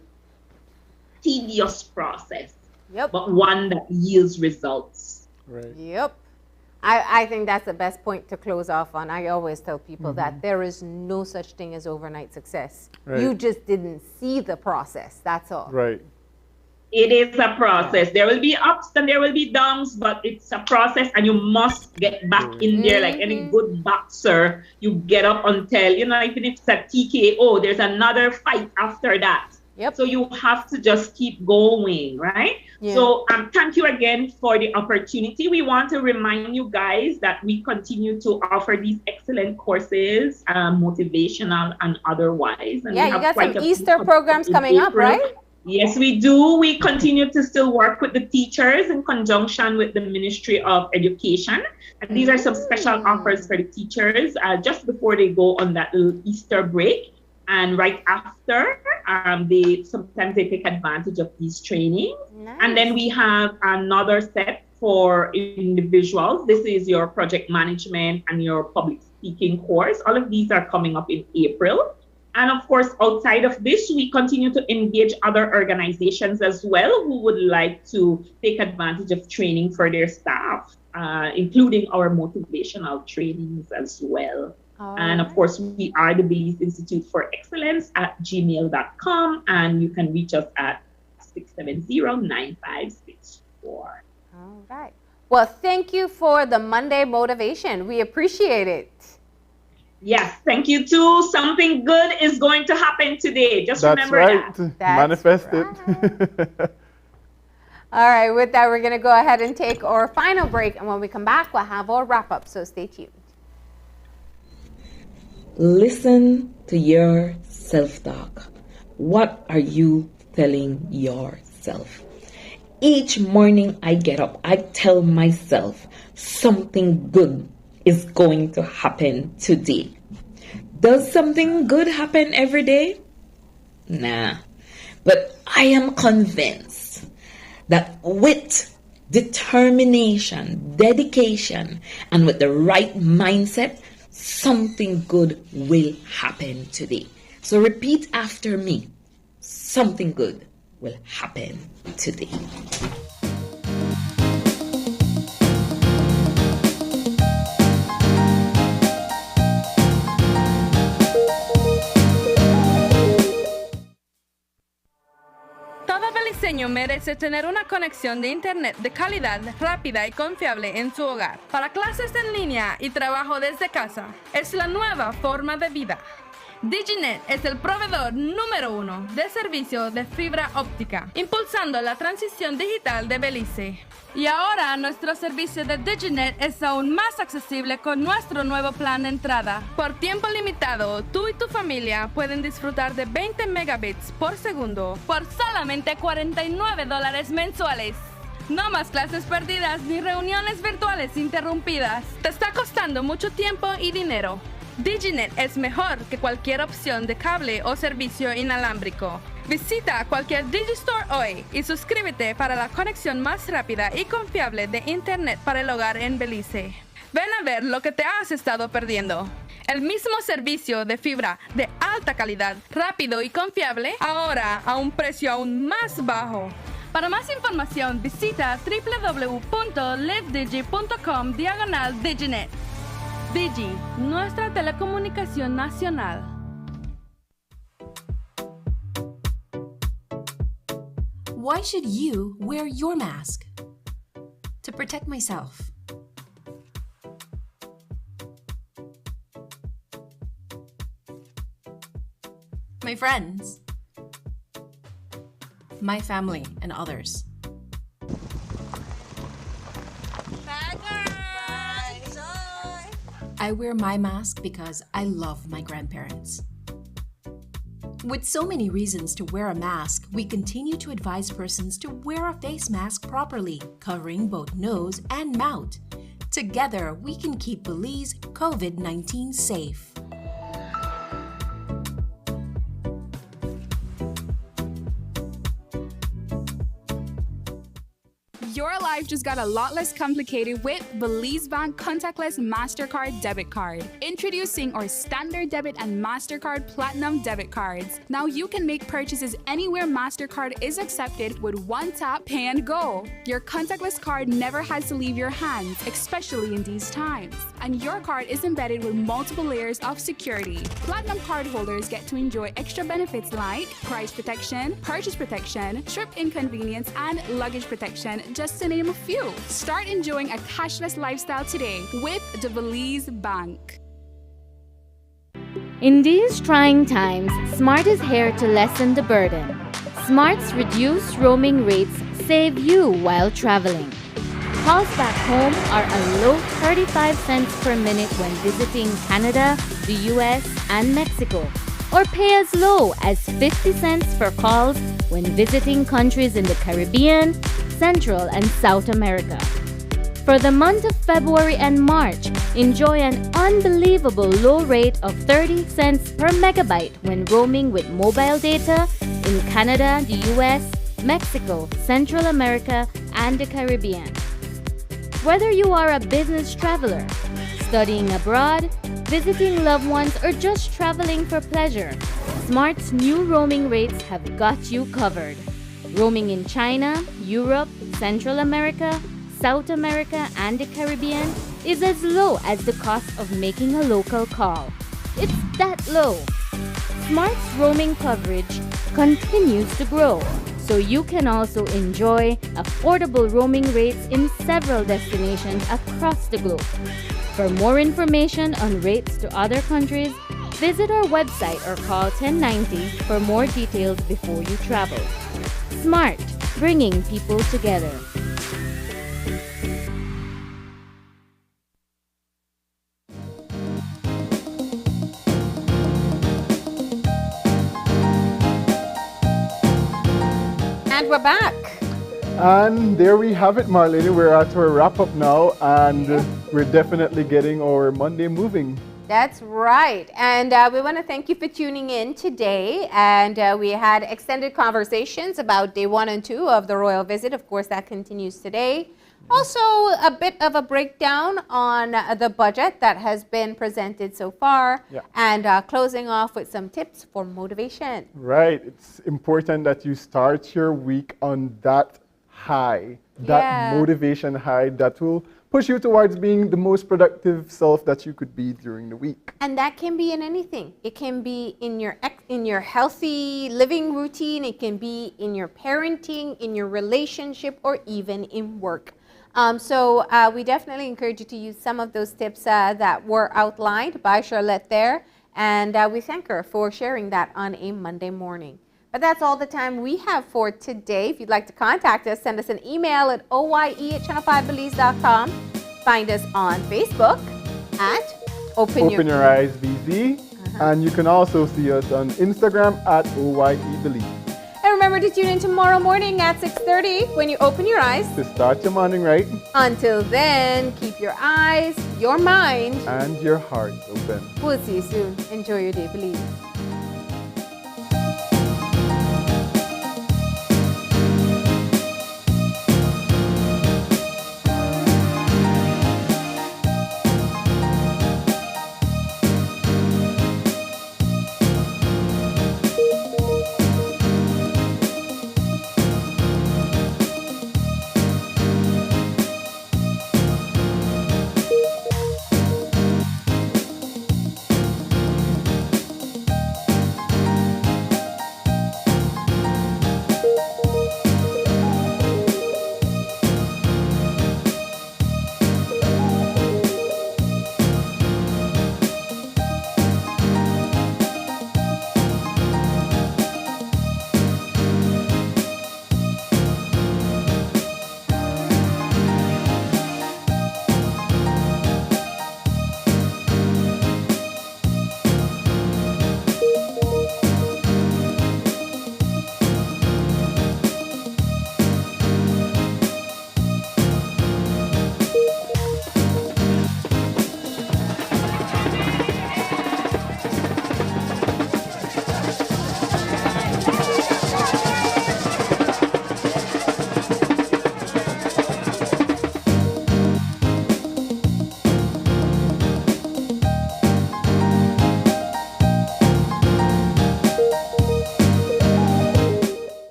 tedious process. Yep. But one that yields results. Right. Yep. I think that's the best point to close off on. I always tell people that there is no such thing as overnight success. Right. You just didn't see the process, that's all. Right. It is a process. There will be ups and there will be downs, but it's a process and you must get back in there like any good boxer. You get up until, you know, even if it's a TKO, there's another fight after that. Yep. So you have to just keep going, right? Yeah. So thank you again for the opportunity. We want to remind you guys that we continue to offer these excellent courses, motivational and otherwise. And yeah, we you have got some quite a Easter few programs coming up, April. right? Yes, we do. We continue to still work with the teachers in conjunction with the Ministry of Education. And these are some special offers for the teachers just before they go on that little Easter break. And right after, sometimes they take advantage of these trainings. Nice. And then we have another set for individuals. This is your project management and your public speaking course. All of these are coming up in April. And of course, outside of this, we continue to engage other organizations as well who would like to take advantage of training for their staff, including our motivational trainings as well. And of course, we are the Belize Institute for Excellence at gmail.com, and you can reach us at 670-9564. All right. Well, thank you for the Monday motivation. We appreciate it. Yes, thank you too. Something good is going to happen today. Just remember that. Manifest it. All right, with that, we're going to go ahead and take our final break. And when we come back, we'll have our wrap up. So stay tuned. Listen to your self-talk. What are you telling yourself? Each morning I get up, I tell myself something good is going to happen today. Does something good happen every day? Nah. But I am convinced that with determination, dedication, and with the right mindset, something good will happen today. So repeat after me. Something good will happen today. Todo beliceño merece tener una conexión de internet de calidad, rápida y confiable en su hogar. Para clases en línea y trabajo desde casa, es la nueva forma de vida. Diginet es el proveedor número 1 de servicio de fibra óptica, impulsando la transición digital de Belice. Y ahora nuestro servicio de Diginet es aún más accesible con nuestro nuevo plan de entrada. Por tiempo limitado, tú y tu familia pueden disfrutar de 20 megabits por segundo por solamente $49 mensuales. No más clases perdidas ni reuniones virtuales interrumpidas. Te está costando mucho tiempo y dinero. Diginet es mejor que cualquier opción de cable o servicio inalámbrico. Visita cualquier Digistore hoy y suscríbete para la conexión más rápida y confiable de Internet para el hogar en Belice. Ven a ver lo que te has estado perdiendo. El mismo servicio de fibra de alta calidad, rápido y confiable, ahora a un precio aún más bajo. Para más información, visita www.livedigi.com/Diginet. Digi, nuestra telecomunicación nacional. Why should you wear your mask? To protect myself. My friends. My family and others. I wear my mask because I love my grandparents. With so many reasons to wear a mask, we continue to advise persons to wear a face mask properly, covering both nose and mouth. Together, we can keep Belize COVID-19 safe. Your life just got a lot less complicated with Belize Bank Contactless MasterCard Debit Card. Introducing our Standard Debit and MasterCard Platinum Debit Cards. Now you can make purchases anywhere MasterCard is accepted with one tap, pay and go. Your contactless card never has to leave your hands, especially in these times. And your card is embedded with multiple layers of security. Platinum card holders get to enjoy extra benefits like price protection, purchase protection, trip inconvenience, and luggage protection, just to name a few. Start enjoying a cashless lifestyle today with the Belize Bank. In these trying times, Smart is here to lessen the burden. Smart's reduced roaming rates save you while traveling. Calls back home are a low 35 cents per minute when visiting Canada, the US, and Mexico, or pay as low as 50 cents for calls when visiting countries in the Caribbean, Central and South America. For the month of February and March, enjoy an unbelievable low rate of 30 cents per megabyte when roaming with mobile data in Canada, the US, Mexico, Central America, and the Caribbean. Whether you are a business traveler, studying abroad, visiting loved ones, or just traveling for pleasure, Smart's new roaming rates have got you covered. Roaming in China, Europe, Central America, South America, and the Caribbean is as low as the cost of making a local call. It's that low. Smart's roaming coverage continues to grow, so you can also enjoy affordable roaming rates in several destinations across the globe. For more information on rates to other countries, visit our website or call 1090 for more details before you travel. Smart, bringing people together. And we're back. And there we have it, Marlene. We're at our wrap up now, and we're definitely getting our Monday moving. That's right. And we want to thank you for tuning in today. And we had extended conversations about day 1 and 2 of the royal visit. Of course, that continues today. Also, a bit of a breakdown on the budget that has been presented so far. Yeah. And closing off with some tips for motivation. Right. It's important that you start your week on that high, that motivation high that will push you towards being the most productive self that you could be during the week. And that can be in anything. It can be in your healthy living routine. It can be in your parenting, in your relationship, or even in work. So we definitely encourage you to use some of those tips that were outlined by Charlotte there. And we thank her for sharing that on a Monday morning. But that's all the time we have for today. If you'd like to contact us, send us an email at oye@channel5belize.com. Find us on Facebook at Open Your Eyes BZ. And you can also see us on Instagram at OYEBelize. And remember to tune in tomorrow morning at 6:30 when you open your eyes. To start your morning right. Until then, keep your eyes, your mind, and your heart open. We'll see you soon. Enjoy your day, Belize.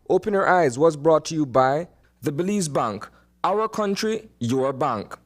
Open Your Eyes was brought to you by the Belize Bank. Our country, your bank.